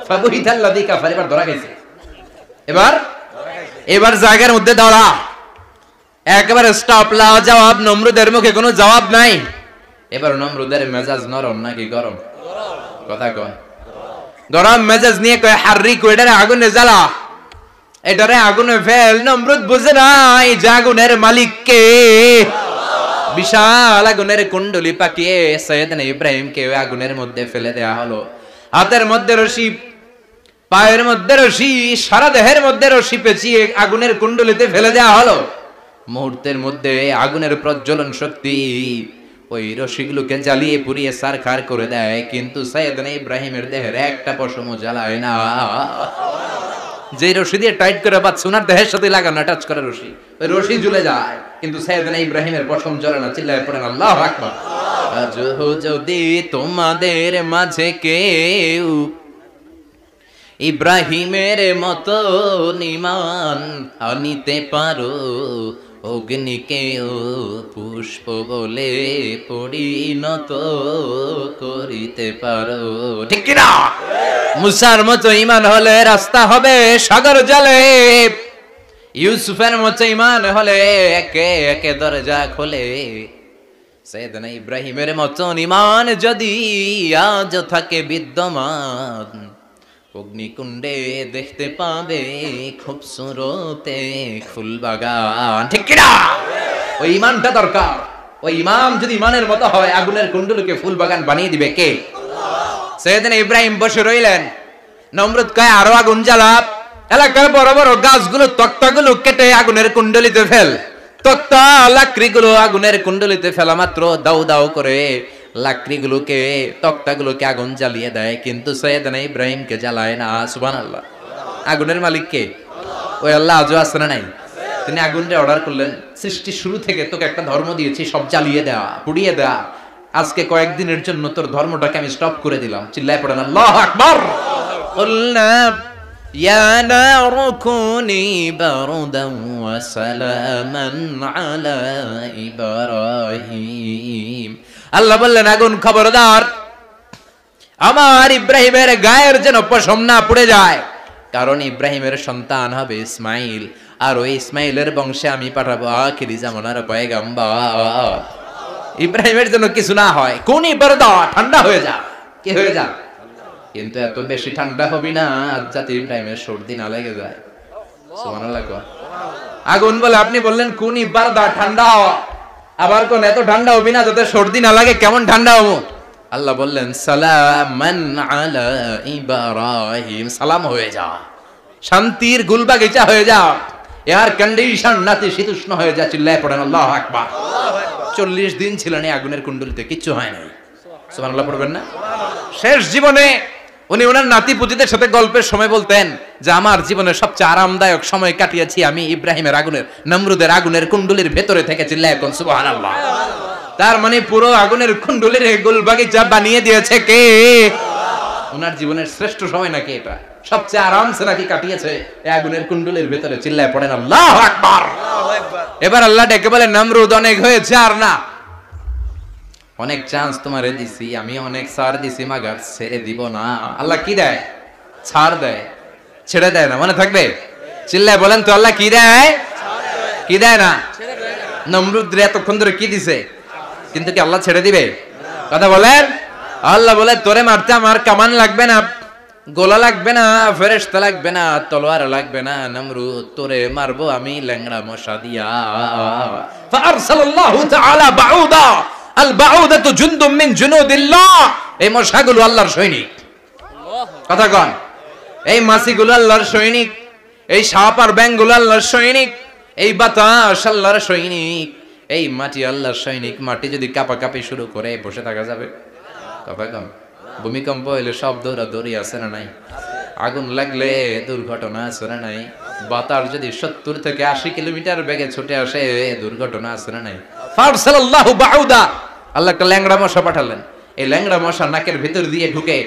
ফাবুহিতাল্লাযী কাফার। এবার ধরা গেছে, এবার জায়গার মধ্যে ধরা, একেবারে স্টপ, লা জবাব। নমরুদের মুখে কোনো জবাব নাই। এবার নমরুদের মেজাজ নরম নাকি গরম? কথা কয়। গরম মেজাজ নিয়ে কয়, হাররিক, এটারে আগুনে জ্বালা, এটারে আগুনে ফেল। নমরুদ বুঝে নাই যে আগুনের মালিক কে। বিশাল আগুনের কুণ্ডলি পাকিয়ে সাইয়েদনা ইব্রাহিমকে আগুনের মধ্যে ফেলে দেয়া হলো। হাতের মধ্যে রশি, পায়ের মধ্যে রশি, সারা দেহের মধ্যে রশি পেঁচিয়ে আগুনের কুণ্ডলিতে ফেলে দেয়া হলো। মুহূর্তের মধ্যে আগুনের প্রজ্বলন শক্তি ওই রশিগুলোকে জ্বালিয়ে পুড়িয়ে সারখার করে দেয়, কিন্তু সাইয়েদনা ইব্রাহিমের দেহের একটা পশমও জ্বালায় না। যে রশি দিয়ে টাইট করে বাঁধছে ওনার দেহের সাথে লাগানো টাচ করে রশি, ওই রশি ঝুলে যায়, কিন্তু সাইয়েদনা ইব্রাহিমের পশম জ্বলে না। চিল্লায় পড়েন আল্লাহু আকবার। আজ যদি তোমাদের মাঝে কেউ ইব্রাহিমের মতো ঈমান আনিতে পারো, অগ্নিকেও পুষ্প বলে পরিণত করিতে পারো, ঠিক কিনা? মুসার মতো ঈমান হলে রাস্তা হবে সাগর জলে, ইউসুফের মতো ঈমান হলে একে একে দরজা খোলে। সাইয়েদনা ইব্রাহিমের মতো ঈমান যদি আজ থাকে বিদ্যমান, অগ্নিকুণ্ডে দেখতে পাবে খুবসুরতে ফুলবাগান, ঠিক কিনা? ওই ঈমানটা দরকার। ওই ঈমান যদি ঈমানের মতো হয়, আগুনের কুণ্ডলকে ফুলবাগান বানিয়ে দিবে কে? সাইয়েদনা ইব্রাহিম বসে রইলেন। নমরুদ কয়, আরো আগুন জ্বালা, এলাকার বড় বড় গাছগুলো তক্তাগুলো কেটে আগুনের কুণ্ডলিতে ফেল। তক্তা লাকড়িগুলো আগুনের কুণ্ডলিতে ফেলা মাত্র দাউ দাউ করে লাকড়িগুলোকে, তক্তাগুলোকে আগুন জ্বালিয়ে দেয়, কিন্তু সাইয়েদনা ইব্রাহিমকে জ্বালায় না। সুবহানাল্লাহ। আগুনের মালিক কে? ওই আল্লাহ আজও আছে না নাই? তিনি আগুনটা অর্ডার করলেন, সৃষ্টি শুরু থেকে তোকে একটা ধর্ম দিয়েছি, সব জ্বালিয়ে দেয়া, পুড়িয়ে দেয়া, আজকে কয়েকদিনের জন্য তোর ধর্মটাকে আমি স্টপ করে দিলাম। চিল্লায় পড়েন আল্লাহু আকবার। কুলনা ইয়া নারু কুনি বারদান ওয়া সালামান আলা ইব্রাহিম। আল্লাহ বললেন, আগুন খবরদার, আমার ইব্রাহিমের গায়ের যেন পশম না পুড়ে যায়, কারণ ইব্রাহিমের সন্তান হবে ইসমাইল। আর ওই ইসমাইলের বংশে আমি পাঠাবো আখিরি জামানার পয়গাম্বর। ইব্রাহিমের জন্য কিছু না হয়, কোনই বরদা ঠান্ডা হয়ে যা, কি হয়ে যা, কিন্তু এত বেশি ঠান্ডা হবি না যাতে ইব্রাহিমের সর্দি না লেগে যায়। সুবহানাল্লাহ। আগুন বলে আপনি বললেন কোনই বরদা ঠান্ডা হ, আবার কোন এত ঠান্ডা হবি না যাতে সর্দি না লাগে, কেমন ঠান্ডা হবো? আল্লাহ বললেন সালামান আলা ইব্রাহিম, সালাম হয়ে যা, শান্তির গুলবাগিচা হয়ে যা, এয়ার কন্ডিশন নাতিশীতোষ্ণ হয়ে যা। চিল্লায় পড়েন আল্লাহু আকবার। 40 দিন ছিলেন এই আগুনের কুণ্ডলিতে, কিচ্ছু হয় নাই। সুবহানাল্লাহ পড়বেন না? শেষ জীবনে উনি ওনার নাতি পুতিদের সাথে গল্পের সময় বলতেন যে আমার জীবনের সবচেয়ে আরামদায়ক সময় কাটিয়েছি আমি ইব্রাহিমের আগুনের, নমরুদের আগুনের কুণ্ডলির ভেতরে থেকে। চিল্লায় কোন সুবহানাল্লাহ। তার মানে পুরো আগুনের কুণ্ডলির গুলবাগিচা বানিয়ে দিয়েছে কে? ওনার জীবনের শ্রেষ্ঠ সময় নাকি এটা, সবচেয়ে আরামসে নাকি কাটিয়েছে এই আগুনের কুণ্ডলির ভেতরে। চিল্লায় পড়েন আল্লাহু আকবার। এবার আল্লাহ ডেকে বলেন নমরুদ অনেক হয়েছে, আর না, অনেক চান্স তোমারে দিছি আমি, অনেক ছাড় দিছি, মাগার ছেড়ে দিব না। আল্লাহ কি দেয়? ছাড় দেয়, ছেড়ে দেয় না। মনে থাকবে? চিল্লায় বলেন তো আল্লাহ কি দেয়? কি দেয় না? নমরুদ রে এতক্ষণ ধরে কি দিছে, কিন্তু কি আল্লাহ ছেড়ে দিবে? কথা বলেন। আল্লাহ বলে তোরে মারতে আমার কামান লাগবে না, গোলা লাগবে না, ফেরেশতা লাগবে না, তলোয়ার লাগবে না, নমরুদ তোরে মারবো আমি ল্যাংড়া মশা দিয়া। ফারসালাল্লাহু তাআলা বাউদা, আল বাউদাতু জুনদুম মিন জুনুদিল্লাহ। এই মশাগুলো আল্লাহর সৈনিক। কথা কন। এই মাছিগুলো আল্লাহর সৈনিক, এই সাপ আর ব্যাঙগুলো আল্লাহর সৈনিক, এই বাতাস আল্লাহর সৈনিক, এই মাটি আল্লাহর সৈনিক। মাটি যদি কাঁপাকাঁপি শুরু করে বসে থাকা যাবে? কথা কন। ভূমিকম্প হইলে সব দৌড়াদৌড়ি আছে না নাই? আগুন লাগলে দুর্ঘটনা আছে না নাই? বাতাস যদি 70 থেকে 80 কিলোমিটার বেগে ছুটে আসে দুর্ঘটনা আছে না নাই? ফারসালাল্লাহু বাউদা, আল্লাহ একটা ল্যাংড়া মশা পাঠালেন। এই ল্যাংড়া মশা নাকের ভিতর দিয়ে ঢুকে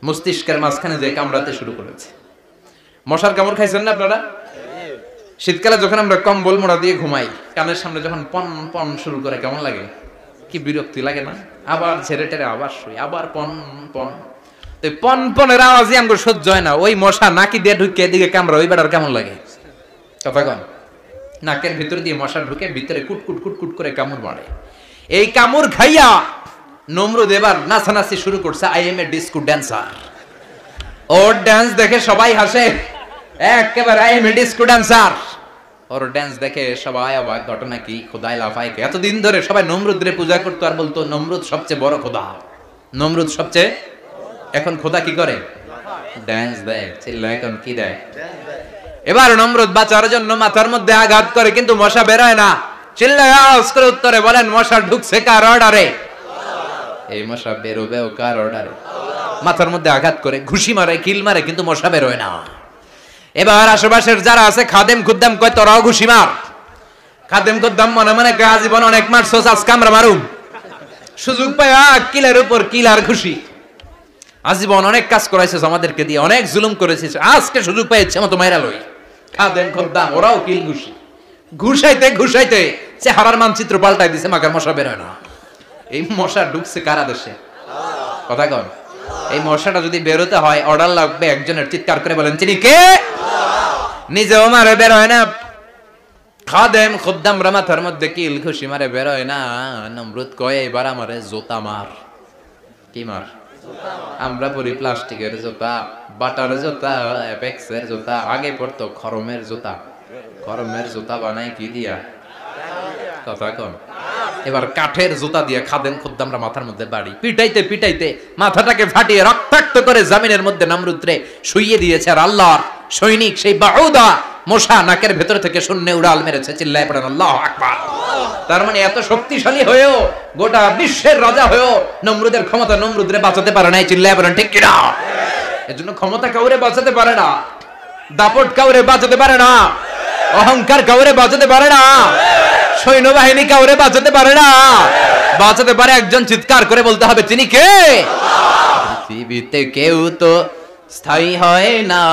মস্তিষ্কের মাঝখানে যে কামড়াতে শুরু করেছে। মশার কামড় খাইছেন না আপনারা? শীতকালে যখন আমরা কম্বল মোড়া দিয়ে ঘুমাই, কানের সামনে যখন পন পন শুরু করে কেমন লাগে? কি বিরক্তি লাগে না? আবার ছেড়ে টেরে আবার শুই, আবার পন পন। তো পন পনের আওয়াজই আমাকে সহ্য হয় না। ওই মশা নাকি দিয়ে ঢুকে এদিকে কামড়া, ওই বেটার কেমন লাগে? কথা কন। নাকের ভিতর দিয়ে মশা ঢুকে ভিতরে কুটকুট কুটকুট করে কামড় মারে। এই কামড় খাইয়া নমরুদ এবার নাচানাচি শুরু করছে। I M A disco dancer. Or dance দেখে সবাই হাসে, একেবারে I M A disco dancer. Or dance দেখে সবাই অবাক। ঘটনা কি? খোদাই লাফায়। এতদিন ধরে সবাই নমরুদরে পূজা করতো আর বলতো নমরুদ সবচেয়ে বড় খোদা, নমরুদ সবচেয়ে। এখন খোদা কি করে? ড্যান্স দেয়। চিল্লা এখন কি দেয়? এবার নমরুদ বাঁচার জন্য মাথার মধ্যে আঘাত করে, কিন্তু মশা বের হয় না। চিল্লায় আওয়াজ করে উত্তরে বলেন মশা ঢুকছে কার অর্ডারে? এই মশা বেরোবেও কার অর্ডারে? মাথার মধ্যে আঘাত করে ঘুষি মারে, কিল মারে, কিন্তু মশা বের হয় না। এবার আশেপাশের যারা আছে খাদেম খুদ্দাম কয় তোরাও ঘুষি মার। খাদেম খুদ্দাম মনে মনে কয় আজীবন অনেক মারছস, আজকে আমরা মারুম। সুযোগ পায় কিলের উপর কিল আর ঘুষি। আজীবন অনেক কাজ করাইছিস আমাদেরকে দিয়ে, অনেক জুলুম করেছিস, আজকে সুযোগ পাইছে মতো মাইরা লই। খাদেম খুদ্দাম ওরাও কিল ঘুষি। ঘুষাইতে ঘুষাইতে চেহারার মানচিত্র পাল্টাই দিছে, মাকার মশা বের হয় না। এই মশা ঢুকছে কারা দেশে? কথা কন। এই মশাটা যদি বেরোতে হয় অর্ডার লাগবে একজনের। চিৎকার করে বলেন তিনি কে? নিজেও মারে বের হয় না, খাদেম খুদ্দামরা মাথার মধ্যে কিল ঘুষি মারে বের হয় না। নমরুদ কয় এবার আমারে জুতা মার। কি মার? আমরা পরি প্লাস্টিকের জুতা, বাটার জুতা, অ্যাপেক্সের জুতা। আগে পড়তো খরমের জুতা। খরমের জুতা বানায় কি দিয়া? কথা কন। এবার কাঠের জুতা দিয়ে খাদেম খুদ্দামরা মাথার মধ্যে বাড়ি পিটাইতে পিটাইতে মাথাটাকে ফাটিয়ে রক্তাক্ত করে জমিনের মধ্যে নমরুদরে শুইয়ে দিয়েছে। আর আল্লাহর সৈনিক সেই বাউদা মশা নাকের ভেতর থেকে শূন্যে উড়াল মেরেছে। চিল্লায় পড়েন আল্লাহু আকবার। তার মানে এত শক্তিশালী হয়েও, গোটা বিশ্বের রাজা হয়েও নমরুদের ক্ষমতা নমরুদরে বাঁচাতে পারে নাই। চিল্লায় পড়েন ঠিক কিনা? এজন্য ক্ষমতা কাউরে বাঁচাতে পারে না, দাপট কাউরে বাঁচাতে পারে না, অহংকার কাউরে বাঁচাতে পারে না, সৈন্যবাহিনী কাউরে বাঁচাতে পারে না। বাঁচাতে পারে একজন। চিৎকার করে বলতে হবে তিনি কে? পৃথিবীতে কেউ তো স্থায়ী হয় না,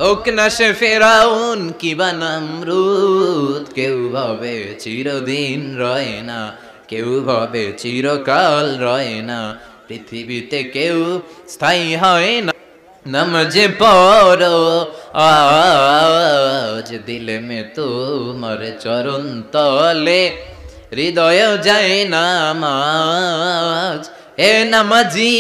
হোক না সে ফেরাউন কিবা নমরুদ। কেউ ভাবে চিরদিন রয় না, কেউ ভাবে চিরকাল রয় না। পৃথিবীতে কেউ স্থায়ী হয় না। नमाज़ पढ़ो आज दिल में तुम्हारे चरण तले हृदय जाए नामाज ए नमाजी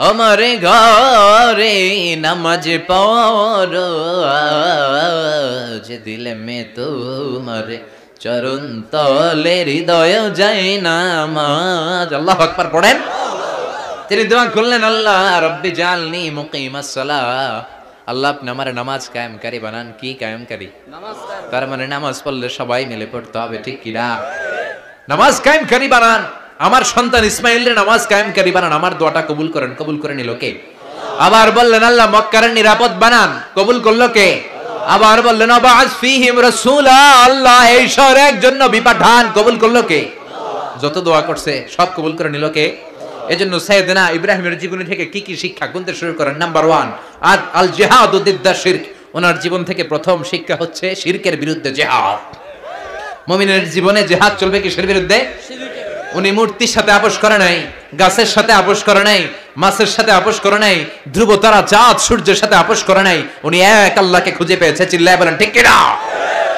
हमारे घरे नमाज़ पढ़ो आज दिल में तुम्हारे चरण तले हृदय जाए नामाज। अल्लाहु अकबर पढ़ेन। তিনি দোয়া করলেন, আল্লাহ রব্বি জালনি মুকিমাস সালাহ, আল্লাহ আপনি আমার নামাজ কায়েমকারী বানান। কি কায়েমকারী? নামাজ কায়েম। তার মানে নামাজ পড়লে সবাই মিলে পড়তে হবে, ঠিক কি না? নামাজ কায়েমকারী বানান। আমার সন্তান ইসমাইলের নামাজ কায়েমকারী বানান। আমার দোয়াটা কবুল করেন। কবুল করে নিল কে? আবার বললেন আল্লাহ মক্কার নিরাপদ বানান। কবুল করলো কে? আবার বললেন আবাস ফীহিম রাসূলা, আল্লাহ এই শহরে একজন নবী পাঠান। কবুল করলো কে? যত দোয়া করছে সব কবুল করে নিল কে? এজন্য সাইয়েদনা ইব্রাহিমের জীবনী থেকে কি কি শিক্ষা গুনতে শুরু করেন। নাম্বার 1 আল জিহাদু দিদ্দা শিরক। ওনার জীবন থেকে প্রথম শিক্ষা হচ্ছে শিরকের বিরুদ্ধে জিহাদ। মুমিনের জীবনে জিহাদ চলবে কিসের বিরুদ্ধে? উনি মূর্তির সাথে আপোষ করে নাই, গাছের সাথে আপোষ করে নাই, মাছের সাথে আপোষ করে নাই, ধ্রুব তারা চাঁদ সূর্যের সাথে আপোষ করে নাই। উনি এক আল্লাহকে খুঁজে পেয়েছে। চিল্লায় বলেন ঠিক কি না?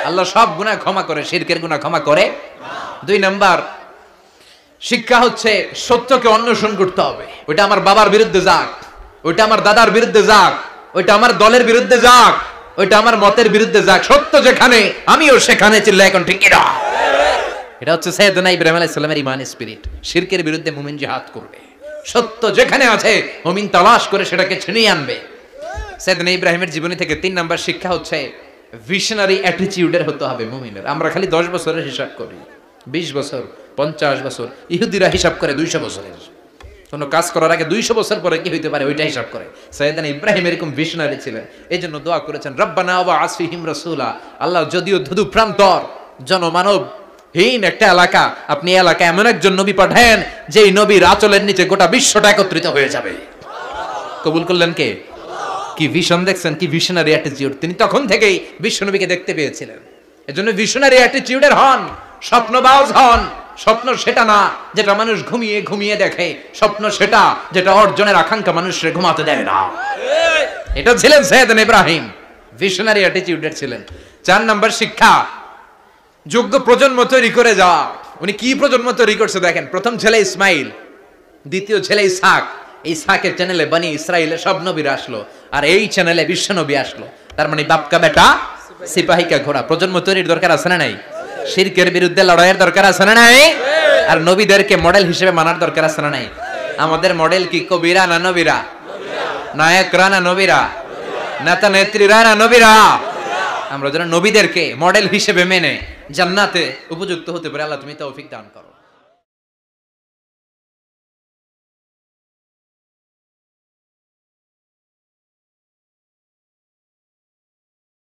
আল্লাহ সব গুনাহ ক্ষমা করে, শিরকের গুনাহ ক্ষমা করে। 2 নাম্বার শিক্ষা হচ্ছে সত্যকে অন্বেষণ করতে হবে। ওইটা আমার বাবার বিরুদ্ধে যাক, ওইটা আমার দাদার বিরুদ্ধে যাক, ওইটা আমার দলের বিরুদ্ধে যাক, ওইটা আমার মতের বিরুদ্ধে যাক, সত্য যেখানে আমিও সেখানে। চিল্লায় এখন ঠিক কি না? এটা হচ্ছে সাইয়েদনা ইব্রাহিম আলাইহিস সালামের ঈমান স্পিরিট। শিরকের বিরুদ্ধে মুমিন জিহাদ করবে। সত্য যেখানে আছে মুমিন তালাশ করে সেটাকে ছিনিয়ে আনবে। সাইয়েদনা ইব্রাহিমের জীবনী থেকে 3 নাম্বার শিক্ষা হচ্ছে ভিশনারি অ্যাটিটিউডের হতে হবে মুমিনের। আমরা খালি 10 বছরের হিসাব করি, 20 বছর, 50 বছর। ইহুদিরা হিসাব করে 200 বছরের। কোন কাজ করার আগে 200 বছর পরে কি হইতে পারে ওইটা হিসাব করে। সাইয়েদনা ইব্রাহিম এরকম ভিশনারি ছিলেন। এইজন্য দোয়া করেছেন রব্বানা ওয়াবআস ফীহিম রাসূলা, আল্লাহ যদিও ধুধু প্রান্তর জনমানব হীন একটা এলাকা, আপনি এলাকায় এমন একজন নবী পাঠান যেই নবীর আঁচলের নিচে গোটা বিশ্বটা একত্রিত হয়ে যাবে। কবুল করলেন কে? কি ভিশন দেখছেন, কি ভিশনারি অ্যাটিটিউড। তিনি তখন থেকেই বিশ্বনবীকে দেখতে পেয়েছিলেন। এজন্য ভিশনারি অ্যাটিটিউডের হন, স্বপ্নবাজ হন। স্বপ্ন সেটা না যেটা মানুষ ঘুমিয়ে ঘুমিয়ে দেখে, স্বপ্ন সেটা যেটা অর্জনের আকাঙ্ক্ষা মানুষের ঘুমাতে দেয় না। এটা ছিলেন সাইয়েদনা ইব্রাহিম, ভিশনারি অ্যাটিটিউডের ছিলেন। 4 নাম্বার শিক্ষা যোগ্য প্রজন্ম তৈরি করে যাওয়া। উনি কি প্রজন্ম তৈরি করছে দেখেন। প্রথম ছেলে ইসমাইল, দ্বিতীয় ছেলে ইসহাক। ইসহাকের চ্যানেলে বনি ইসরাইলের সব নবীরা আসলো, আর এই চ্যানেলে বিশ্ব নবী আসলো। তার মানে বাপকা বেটা সিপাহিকা ঘোড়া। প্রজন্ম তৈরির দরকার আছে না নাই? শিরকের বিরুদ্ধে লড়াইয়ের দরকার আছে না নাই? আর নবীদেরকে মডেল হিসেবে মানার দরকার আছে না নাই? আমাদের মডেল কি কবিরা না নবীরা? নায়করা না নবীরা? নেতা নেত্রীরা না নবীরা? আমরা যেন নবীদেরকে মডেল হিসেবে মেনে জান্নাতে উপযুক্ত হতে পারে। আল্লাহ তুমি তৌফিক দান করো।